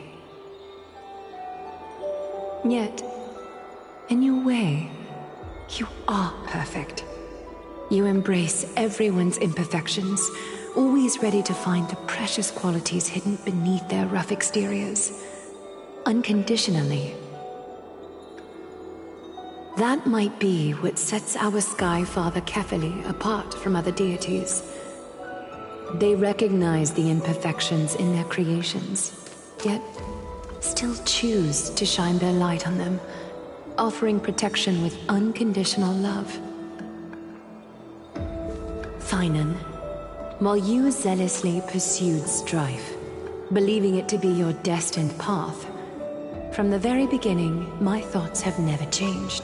Yet, in your way, you are perfect. You embrace everyone's imperfections, always ready to find the precious qualities hidden beneath their rough exteriors. Unconditionally. That might be what sets our Sky Father Kefili apart from other deities. They recognize the imperfections in their creations, yet still choose to shine their light on them, offering protection with unconditional love. Finan, while you zealously pursued strife, believing it to be your destined path, from the very beginning, my thoughts have never changed.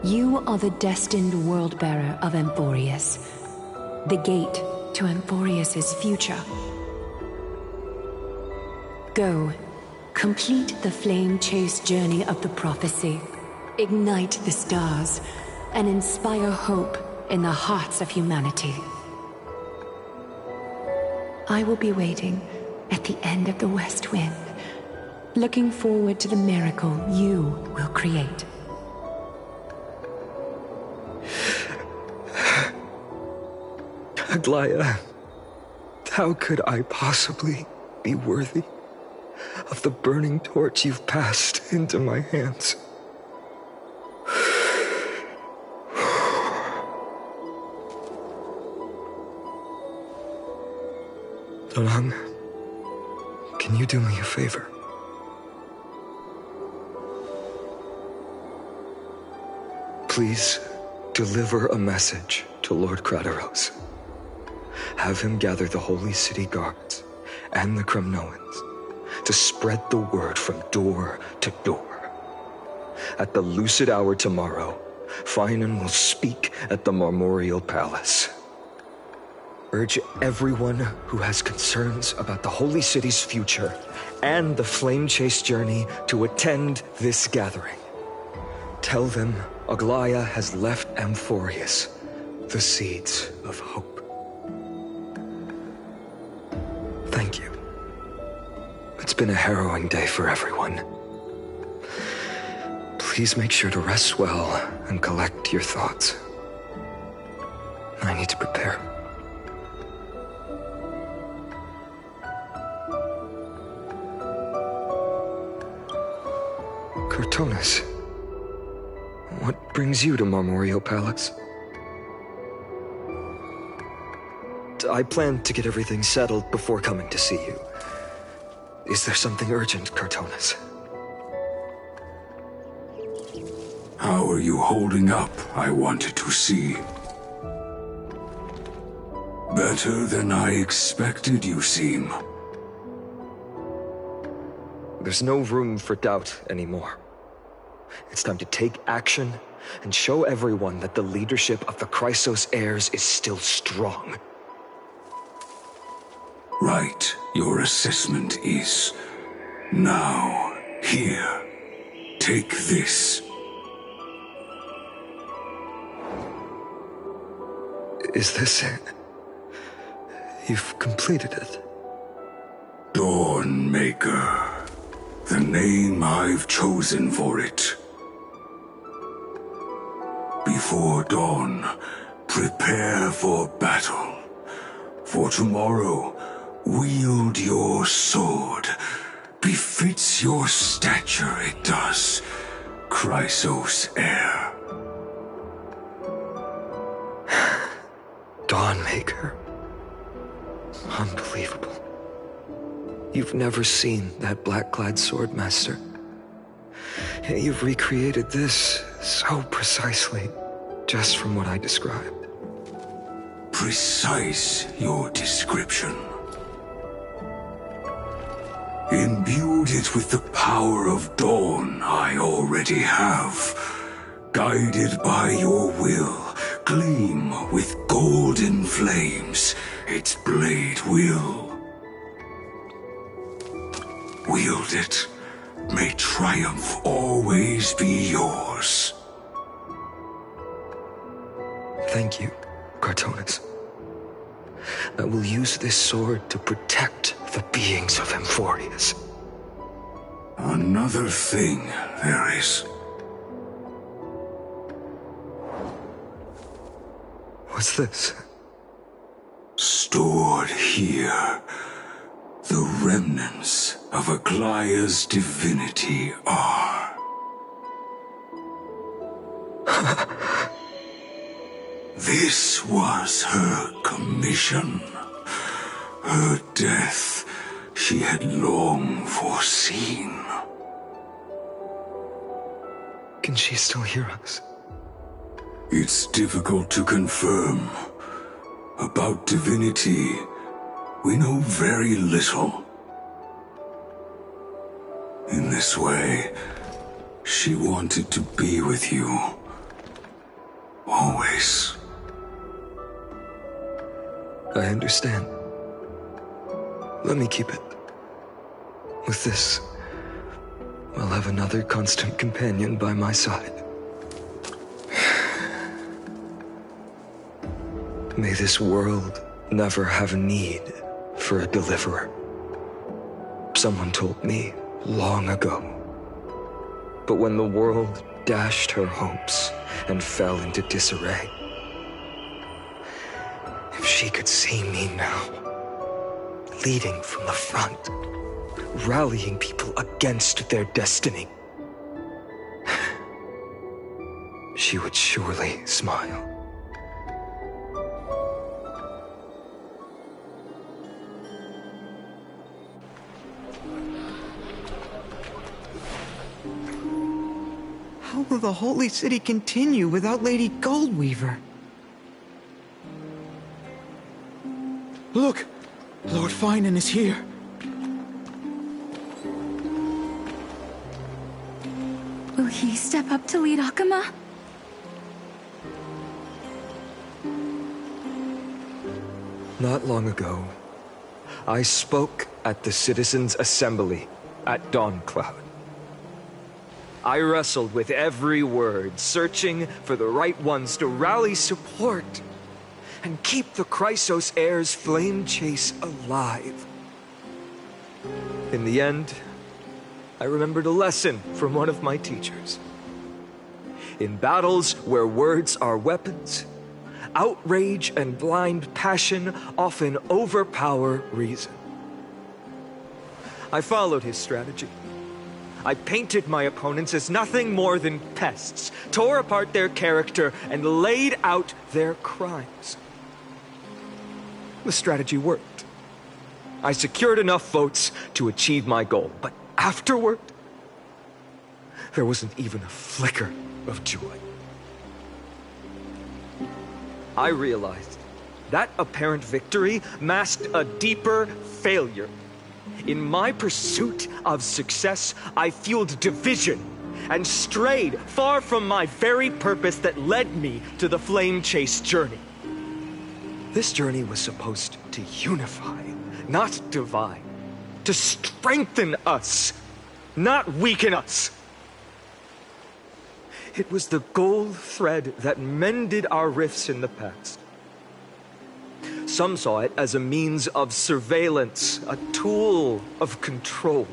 You are the destined world-bearer of Emphorius, the gate to Emphorius's future. Go, complete the flame-chase journey of the prophecy, ignite the stars, and inspire hope in the hearts of humanity. I will be waiting at the end of the West Wind, looking forward to the miracle you will create. Aglaya, how could I possibly be worthy of the burning torch you've passed into my hands? Donang, can you do me a favor? Please deliver a message to Lord Krateros. Have him gather the Holy City guards and the Kremnoans to spread the word from door to door. at the lucid hour tomorrow, Finan will speak at the Memorial Palace. Urge everyone who has concerns about the Holy City's future and the Flame Chase journey to attend this gathering. Tell them Aglaya has left Amphorius the seeds of hope. Thank you. It's been a harrowing day for everyone. Please make sure to rest well and collect your thoughts. I need to prepare. Cortonis, what brings you to Memorial Palace? I plan to get everything settled before coming to see you. Is there something urgent, Cortonis? How are you holding up, I wanted to see. Better than I expected, you seem. There's no room for doubt anymore. It's time to take action and show everyone that the leadership of the Chrysos heirs is still strong. Right, your assessment is. Now, here, take this. Is this it? You've completed it. Dawnmaker. The name I've chosen for it. Before dawn, prepare for battle. For tomorrow, wield your sword. Befits your stature, it does. Chrysos heir. Dawnmaker. Unbelievable. You've never seen that black-clad sword master. Yet you've recreated this so precisely, just from what I described. Precise, your description. Imbued it with the power of dawn I already have. Guided by your will, gleam with golden flames, its blade will. Wield it, may triumph always be yours. Thank you, Cortonis. I will use this sword to protect the beings of Amphorius. Another thing there is. What's this? Stored here, the remnants of Aglaya's divinity are. This was her commission. Her death she had long foreseen. Can she still hear us? It's difficult to confirm. About divinity, we know very little. In this way, she wanted to be with you. Always. I understand. Let me keep it. With this, I'll have another constant companion by my side. May this world never have need for a deliverer. Someone told me long ago. But when the world dashed her hopes and fell into disarray, if she could see me now, leading from the front, rallying people against their destiny, she would surely smile. How will the Holy City continue without Lady Goldweaver? Look! Lord Finan is here. Will he step up to lead Akama? Not long ago, I spoke at the Citizens' Assembly at Dawncloud. I wrestled with every word, searching for the right ones to rally support and keep the Chrysos Heir's flame chase alive. In the end, I remembered a lesson from one of my teachers. In battles where words are weapons, outrage and blind passion often overpower reason. I followed his strategy. I painted my opponents as nothing more than pests, tore apart their character, and laid out their crimes. The strategy worked. I secured enough votes to achieve my goal, but afterward, there wasn't even a flicker of joy. I realized that apparent victory masked a deeper failure. In my pursuit of success, I fueled division and strayed far from my very purpose that led me to the Flame Chase journey. This journey was supposed to unify, not divide, to strengthen us, not weaken us. It was the gold thread that mended our rifts in the past. Some saw it as a means of surveillance, a tool of control.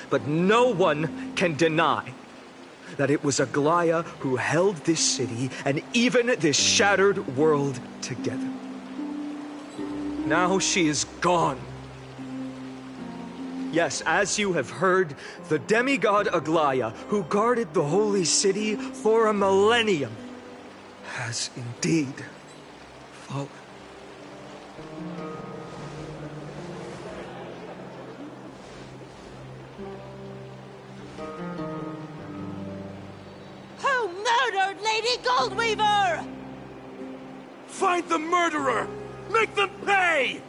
But no one can deny that it was Aglaya who held this city and even this shattered world together. Now she is gone. Yes, as you have heard, the demigod Aglaya, who guarded the holy city for a millennium, has indeed fallen. Who murdered Lady Goldweaver? Find the murderer! Make them pay!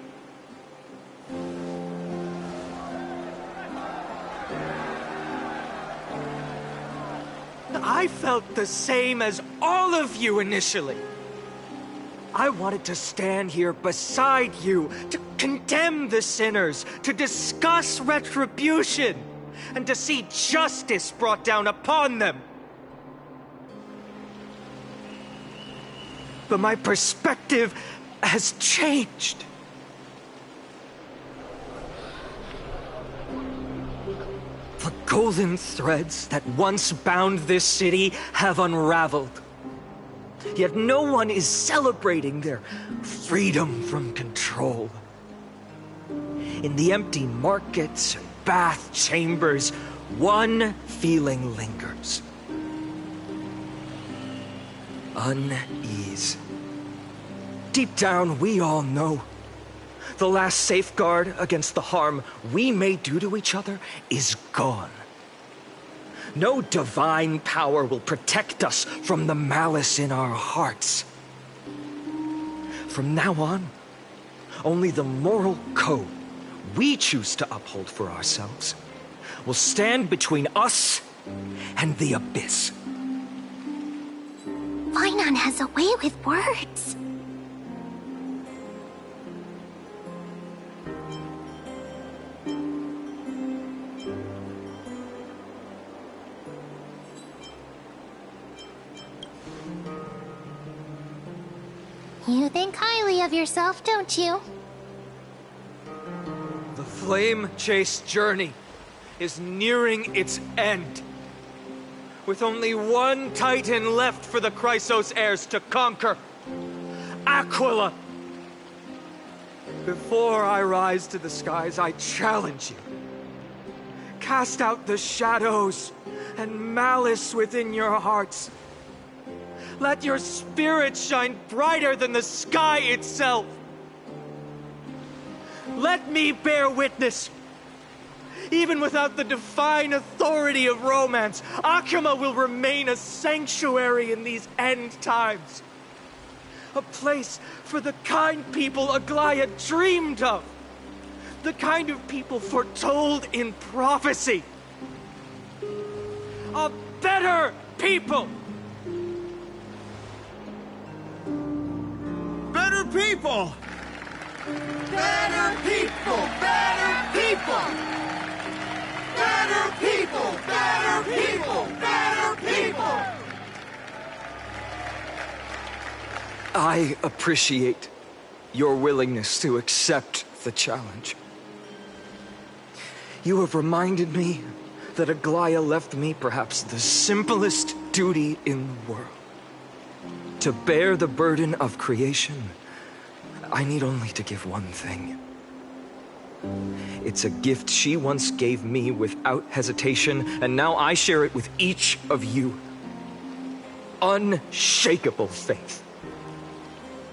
I felt the same as all of you initially. I wanted to stand here beside you, to condemn the sinners, to discuss retribution, and to see justice brought down upon them. But my perspective has changed. The golden threads that once bound this city have unraveled. Yet no one is celebrating their freedom from control. In the empty markets and bath chambers, one feeling lingers. Unease. Deep down, we all know the last safeguard against the harm we may do to each other is gone. No divine power will protect us from the malice in our hearts. From now on, only the moral code we choose to uphold for ourselves will stand between us and the abyss. Vainan has a way with words. You think highly of yourself, don't you? The Flame Chase journey is nearing its end. With only one Titan left for the Chrysos heirs to conquer. Aquila! Before I rise to the skies, I challenge you. Cast out the shadows and malice within your hearts. Let your spirit shine brighter than the sky itself. Let me bear witness. Even without the divine authority of romance, Akama will remain a sanctuary in these end times. A place for the kind people Aglaya dreamed of. The kind of people foretold in prophecy. A better people! Better people! Better people! Better people! Better people! Better people! Better people! I appreciate your willingness to accept the challenge. You have reminded me that Aglaya left me perhaps the simplest duty in the world. To bear the burden of creation, I need only to give one thing. It's a gift she once gave me without hesitation, and now I share it with each of you. Unshakable faith.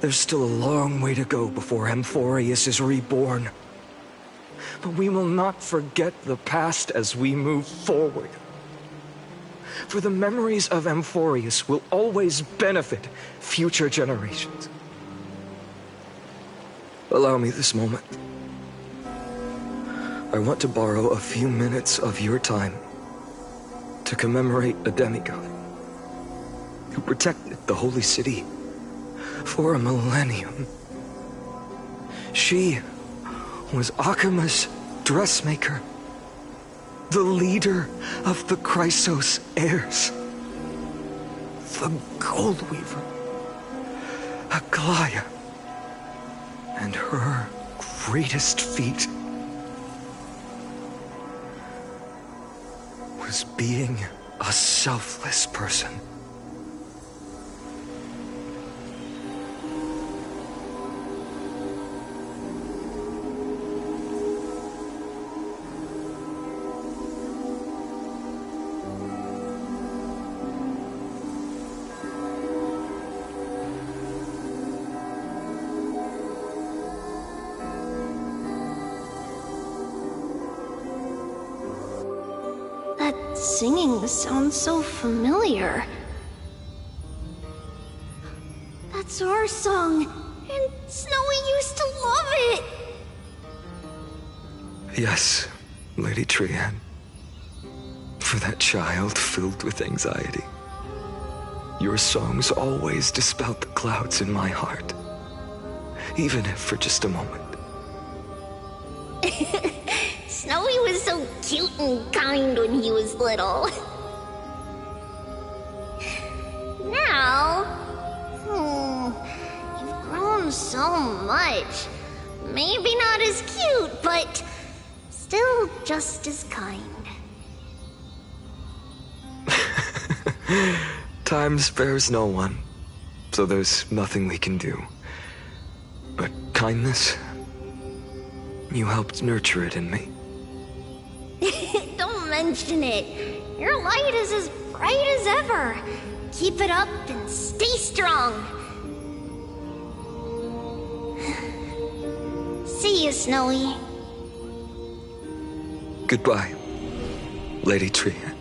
There's still a long way to go before Amphorius is reborn. But we will not forget the past as we move forward. For the memories of Amphorius will always benefit future generations. Allow me this moment. I want to borrow a few minutes of your time to commemorate a demigod who protected the Holy City for a millennium. She was Akima's dressmaker, the leader of the Chrysos heirs, the Gold Weaver, Aglaya, and her greatest feat was being a selfless person. Singing sounds so familiar. That's our song, and Snowy used to love it! Yes, Lady Trian. For that child filled with anxiety. Your songs always dispelled the clouds in my heart. Even if for just a moment. Snowy was so cute and kind when he was little. Now... you've grown so much. Maybe not as cute, but still just as kind. Time spares no one, so there's nothing we can do. But kindness, you helped nurture it in me. Don't mention it. Your light is as bright as ever. Keep it up and stay strong. See you, Snowy. Goodbye, Lady Trian.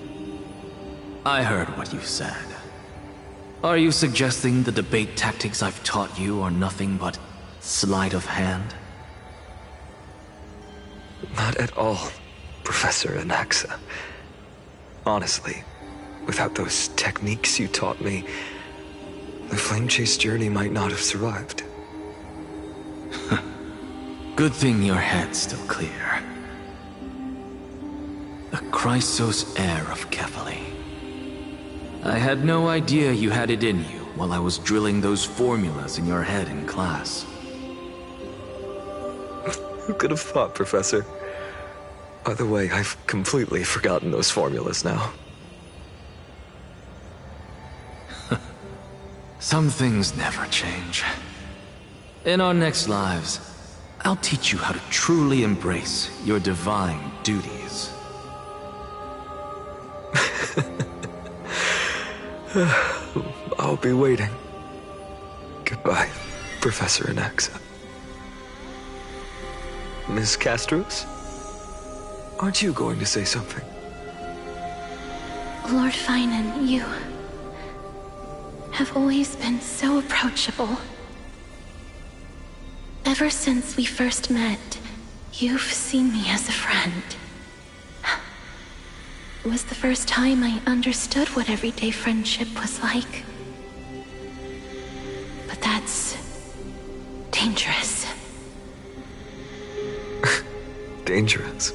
I heard what you said. Are you suggesting the debate tactics I've taught you are nothing but sleight of hand? Not at all, Professor Anaxa. Honestly, without those techniques you taught me, the Flame Chase journey might not have survived. Good thing your head's still clear. The Chrysos heir of Kefali. I had no idea you had it in you while I was drilling those formulas in your head in class. Who could have thought, Professor? By the way, I've completely forgotten those formulas now. Some things never change. In our next lives, I'll teach you how to truly embrace your divine duties. I'll be waiting. Goodbye, Professor Anaxa. Miss Castros? Aren't you going to say something? Lord Finan, you have always been so approachable. Ever since we first met, you've seen me as a friend. was the first time I understood what everyday friendship was like. But that's dangerous. Dangerous?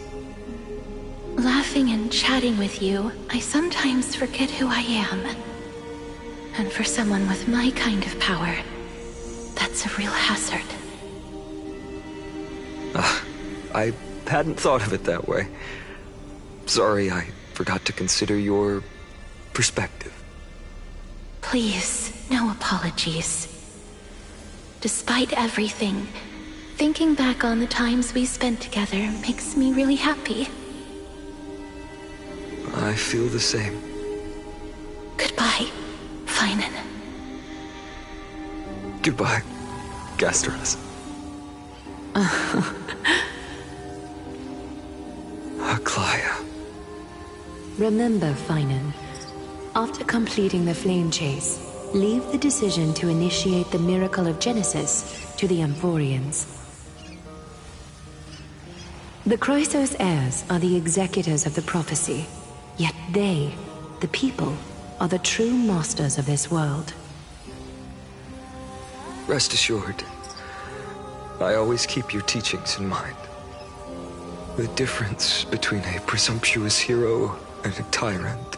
Laughing and chatting with you, I sometimes forget who I am. And for someone with my kind of power, that's a real hazard. I hadn't thought of it that way. Sorry, I forgot to consider your perspective. Please, no apologies. Despite everything, thinking back on the times we spent together makes me really happy. I feel the same. Goodbye, Finan. Goodbye, Gasteras. Aglaya. Remember, Finan, after completing the flame chase, leave the decision to initiate the miracle of Genesis to the Amphorians. The Chrysos heirs are the executors of the prophecy, yet they, the people, are the true masters of this world. Rest assured, I always keep your teachings in mind. The difference between a presumptuous hero and a tyrant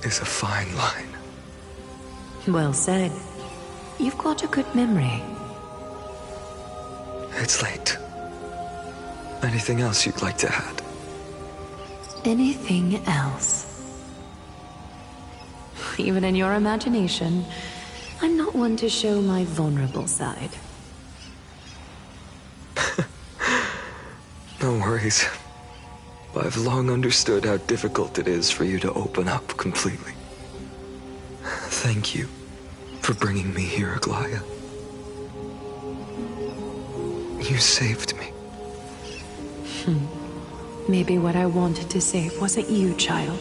is a fine line. Well said. You've got a good memory. It's late. Anything else you'd like to add? Anything else? Even in your imagination, I'm not one to show my vulnerable side. No worries. I've long understood how difficult it is for you to open up completely. Thank you for bringing me here, Aglaya. You saved me. Maybe what I wanted to save wasn't you, child,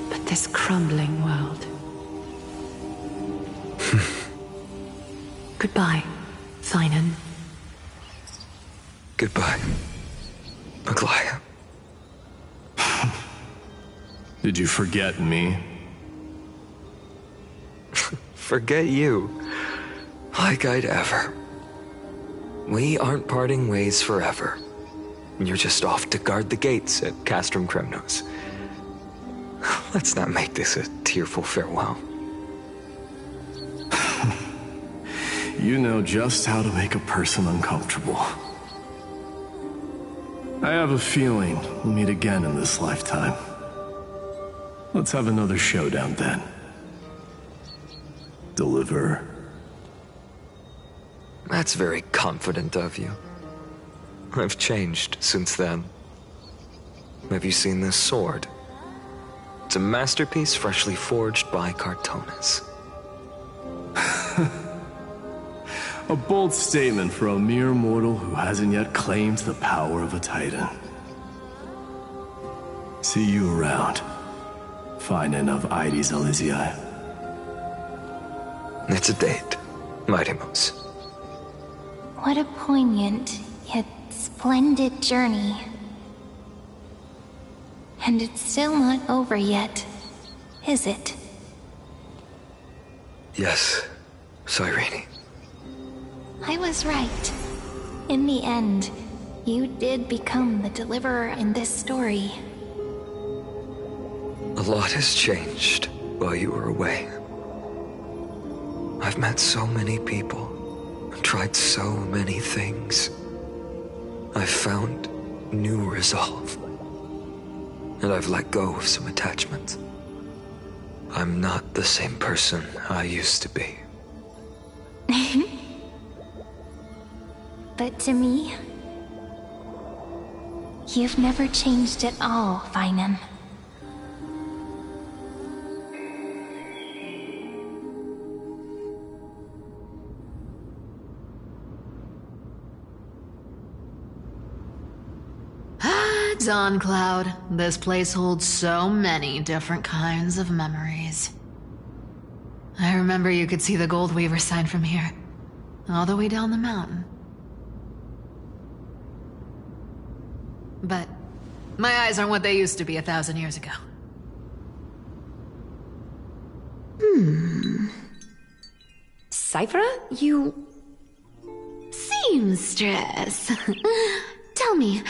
but this crumbling world. Goodbye, Finan. Goodbye, Aglaya. Did you forget me? Forget you? Like I'd ever. We aren't parting ways forever. You're just off to guard the gates at Castrum Kremnos. Let's not make this a tearful farewell. You know just how to make a person uncomfortable. I have a feeling we'll meet again in this lifetime. Let's have another showdown then. Deliver. That's very confident of you. I've changed since then. Have you seen this sword? It's a masterpiece freshly forged by Cartonis. A bold statement for a mere mortal who hasn't yet claimed the power of a titan. See you around, Finan of Ides Elysiae. It's a date, Mightimos. What a poignant, yet splendid journey. And it's still not over yet, is it? Yes, Cyrene. I was right. In the end, you did become the deliverer in this story. A lot has changed while you were away. I've met so many people, tried so many things. I've found new resolve. And I've let go of some attachments. I'm not the same person I used to be. But to me, you've never changed at all, Finan. Dawn Cloud. This place holds so many different kinds of memories. I remember you could see the Goldweaver sign from here, all the way down the mountain. But My eyes aren't what they used to be 1,000 years ago. Cyphera, you... Seamstress. Tell me,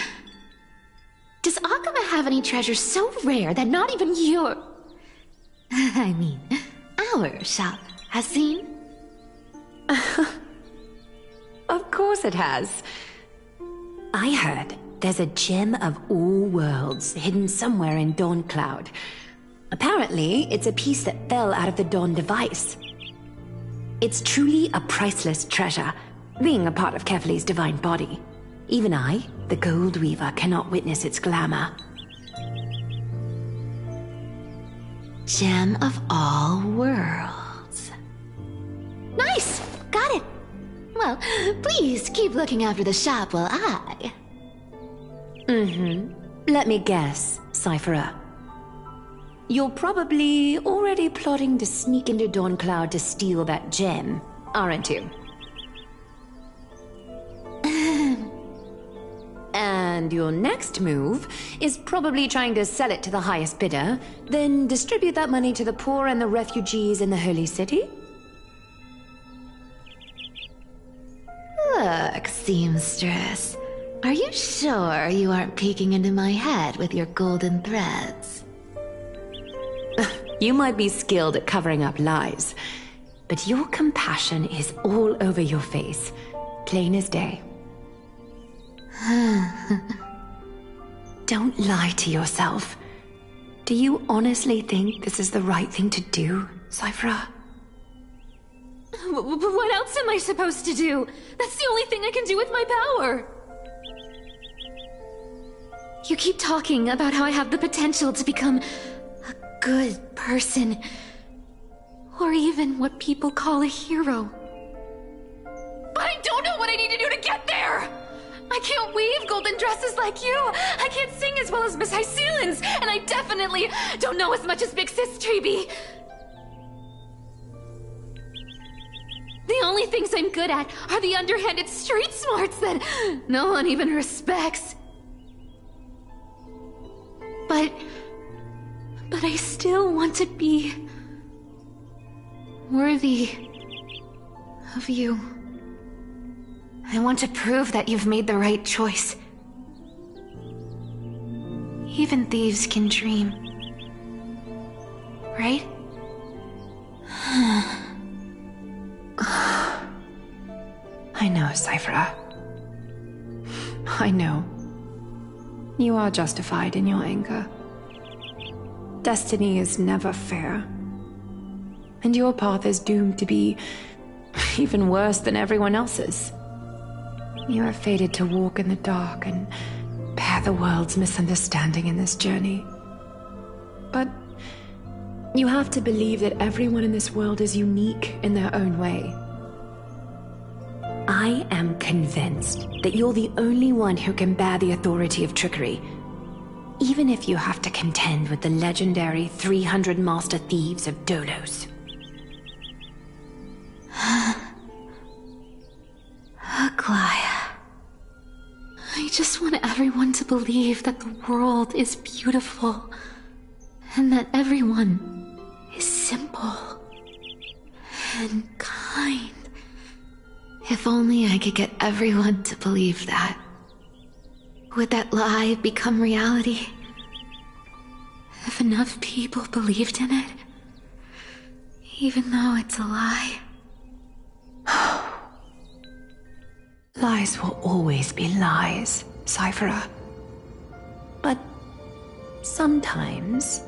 does Akama have any treasures so rare that not even your... I mean, our shop has seen? Of course it has. I heard there's a gem of all worlds hidden somewhere in Dawn Cloud. Apparently, it's a piece that fell out of the Dawn device. It's truly a priceless treasure, being a part of Kefali's divine body. Even I, the Gold Weaver, cannot witness its glamour. Gem of all worlds. Nice! Got it! Well, please keep looking after the shop while I... Let me guess, Cyphera. You're probably already plotting to sneak into Dawn Cloud to steal that gem, aren't you? And your next move is probably trying to sell it to the highest bidder, then distribute that money to the poor and the refugees in the Holy City? Look, seamstress. Are you sure you aren't peeking into my head with your golden threads? You might be skilled at covering up lies, but your compassion is all over your face, plain as day. Don't lie to yourself. Do you honestly think this is the right thing to do, Cyphera? What else am I supposed to do? That's the only thing I can do with my power. You keep talking about how I have the potential to become a good person, or even what people call a hero. But I don't know what I need to do to get there! I can't weave golden dresses like you! I can't sing as well as Miss Hyceelins! And I definitely don't know as much as Big Sis Treeby! The only things I'm good at are the underhanded street smarts that no one even respects. But I still want to be worthy of you. I want to prove that you've made the right choice. Even thieves can dream. Right? I know, Cyphera. I know. You are justified in your anger. Destiny is never fair. And your path is doomed to be even worse than everyone else's. You are fated to walk in the dark and bear the world's misunderstanding in this journey. But you have to believe that everyone in this world is unique in their own way. I am convinced that you're the only one who can bear the authority of trickery, even if you have to contend with the legendary 300 master thieves of Dolos. Aglaya. I just want everyone to believe that the world is beautiful, and that everyone is simple and kind. If only I could get everyone to believe that. Would that lie become reality? If enough people believed in it, even though it's a lie. Lies will always be lies, Cyphera. But sometimes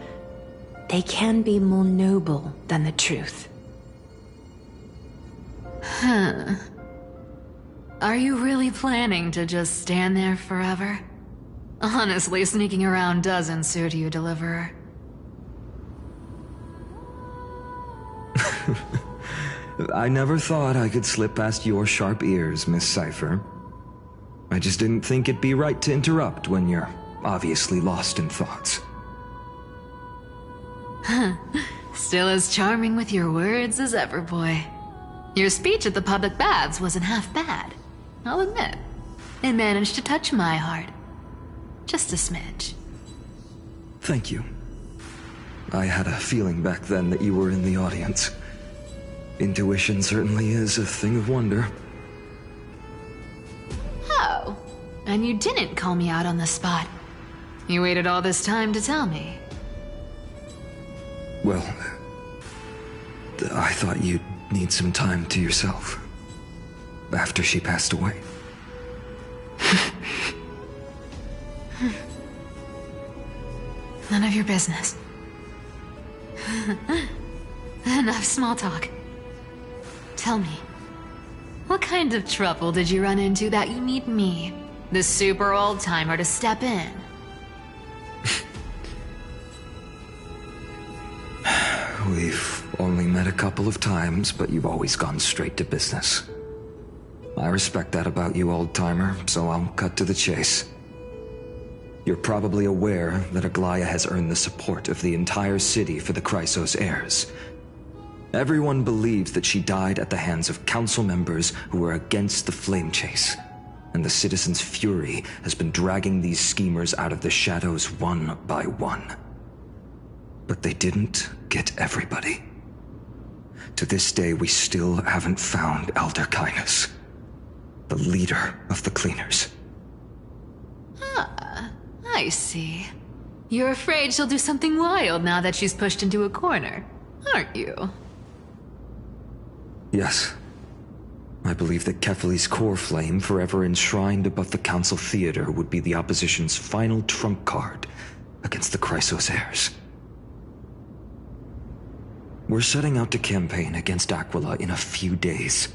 they can be more noble than the truth. Huh. Are you really planning to just stand there forever? Honestly, sneaking around doesn't suit you, Deliverer. I never thought I could slip past your sharp ears, Miss Cypher. I just didn't think it'd be right to interrupt when you're obviously lost in thoughts. Huh. Still as charming with your words as ever, boy. Your speech at the public baths wasn't half bad. I'll admit. It managed to touch my heart. Just a smidge. Thank you. I had a feeling back then that you were in the audience. Intuition certainly is a thing of wonder. Oh, and you didn't call me out on the spot. You waited all this time to tell me. Well, I thought you'd need some time to yourself. After she passed away. None of your business. Enough small talk. Tell me, what kind of trouble did you run into that you need me, the super old-timer, to step in? We've only met a couple of times, but you've always gone straight to business. I respect that about you, old-timer, so I'll cut to the chase. You're probably aware that Aglaya has earned the support of the entire city for the Chrysos heirs. Everyone believes that she died at the hands of council members who were against the flame chase, and the citizens' fury has been dragging these schemers out of the shadows one by one. But they didn't get everybody. To this day, we still haven't found Elder Kainos, the leader of the Cleaners. Ah, I see. You're afraid she'll do something wild now that she's pushed into a corner, aren't you? Yes. I believe that Kefali's core flame, forever enshrined above the council theater, would be the opposition's final trump card against the Chrysos heirs. We're setting out to campaign against Aquila in a few days.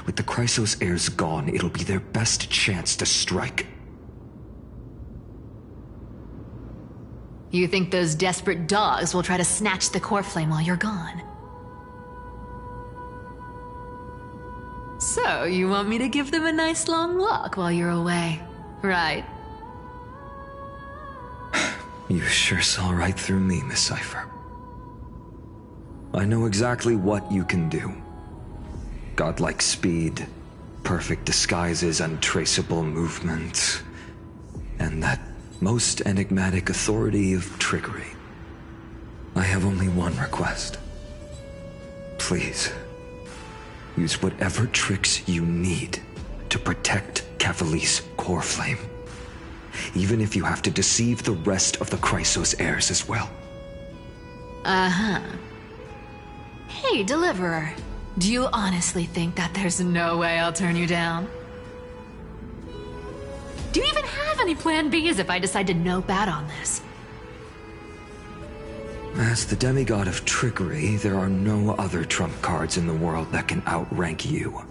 With the Chrysos heirs gone, it'll be their best chance to strike. You think those desperate dogs will try to snatch the core flame while you're gone? So, you want me to give them a nice long walk while you're away, right? You sure saw right through me, Miss Cypher. I know exactly what you can do. Godlike speed, perfect disguises, untraceable movement, and that most enigmatic authority of trickery. I have only one request. Please, use whatever tricks you need to protect Kefali's core flame. Even if you have to deceive the rest of the Chrysos heirs as well. Uh-huh. Hey, Deliverer. Do you honestly think that there's no way I'll turn you down? Do you even have any plan Bs if I decide to nope out on this? As the demigod of trickery, there are no other trump cards in the world that can outrank you.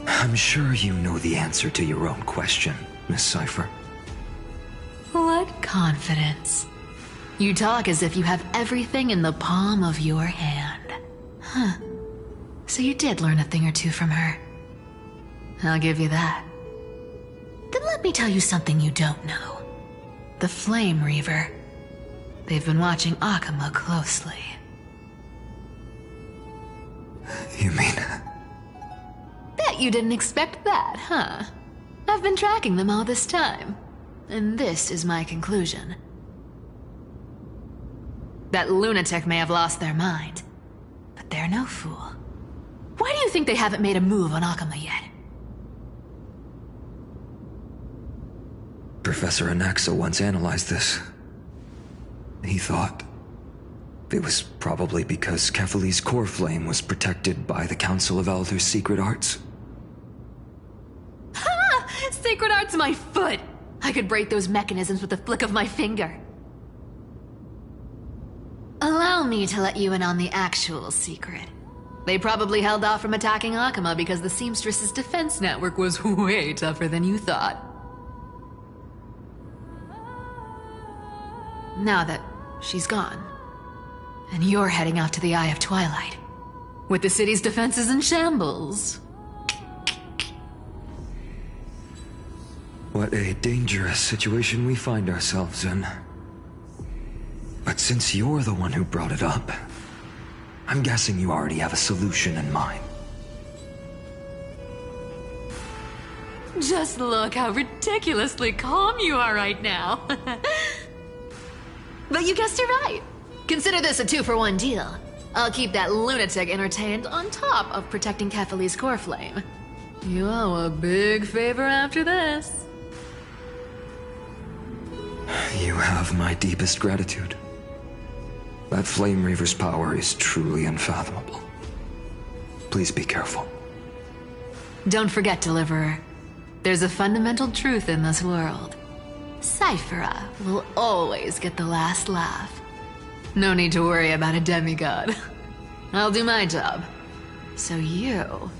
I'm sure you know the answer to your own question, Miss Cypher. What confidence. You talk as if you have everything in the palm of your hand. Huh. So you did learn a thing or two from her. I'll give you that. Then let me tell you something you don't know. The Flame Reaver. They've been watching Akama closely. You mean... Bet you didn't expect that, huh? I've been tracking them all this time. And this is my conclusion. That lunatic may have lost their mind, but they're no fool. Why do you think they haven't made a move on Akama yet? Professor Anaxa once analyzed this. He thought it was probably because Kefali's core flame was protected by the Council of Elders' secret arts. Ha! Sacred art's my foot! I could break those mechanisms with a flick of my finger. Allow me to let you in on the actual secret. They probably held off from attacking Akama because the Seamstress's defense network was way tougher than you thought. Now that she's gone, and you're heading out to the Eye of Twilight, with the city's defenses in shambles. What a dangerous situation we find ourselves in. But since you're the one who brought it up, I'm guessing you already have a solution in mind. Just look how ridiculously calm you are right now. But you guessed it right. Consider this a 2-for-1 deal. I'll keep that lunatic entertained on top of protecting Kefali's core flame. You owe a big favor after this. You have my deepest gratitude. That Flame Reaver's power is truly unfathomable. Please be careful. Don't forget, Deliverer. There's a fundamental truth in this world. Cyphera will always get the last laugh. No need to worry about a demigod. I'll do my job. So you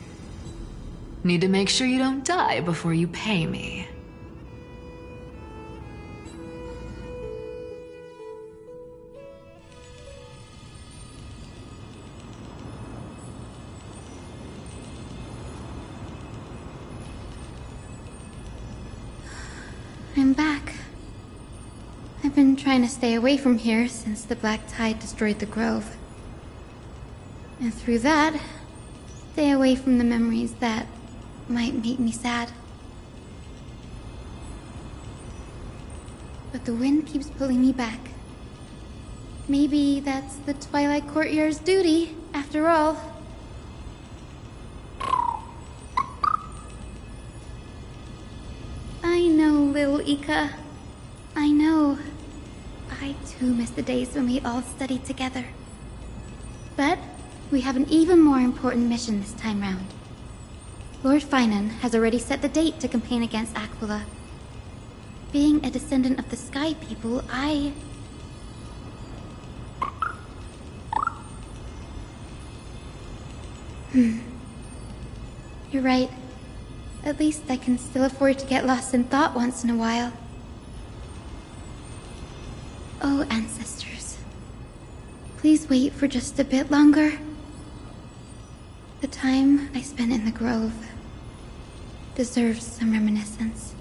need to make sure you don't die before you pay me. I'm back. I've been trying to stay away from here since the Black Tide destroyed the grove. And through that, stay away from the memories that might make me sad. But the wind keeps pulling me back. Maybe that's the Twilight Courtyard's duty, after all. I know, little Ika. I know. I too miss the days when we all studied together. But we have an even more important mission this time round. Lord Finan has already set the date to campaign against Aquila. Being a descendant of the Sky People, You're right. At least I can still afford to get lost in thought once in a while. Oh, ancestors. Please wait for just a bit longer. The time I spent in the grove deserves some reminiscence.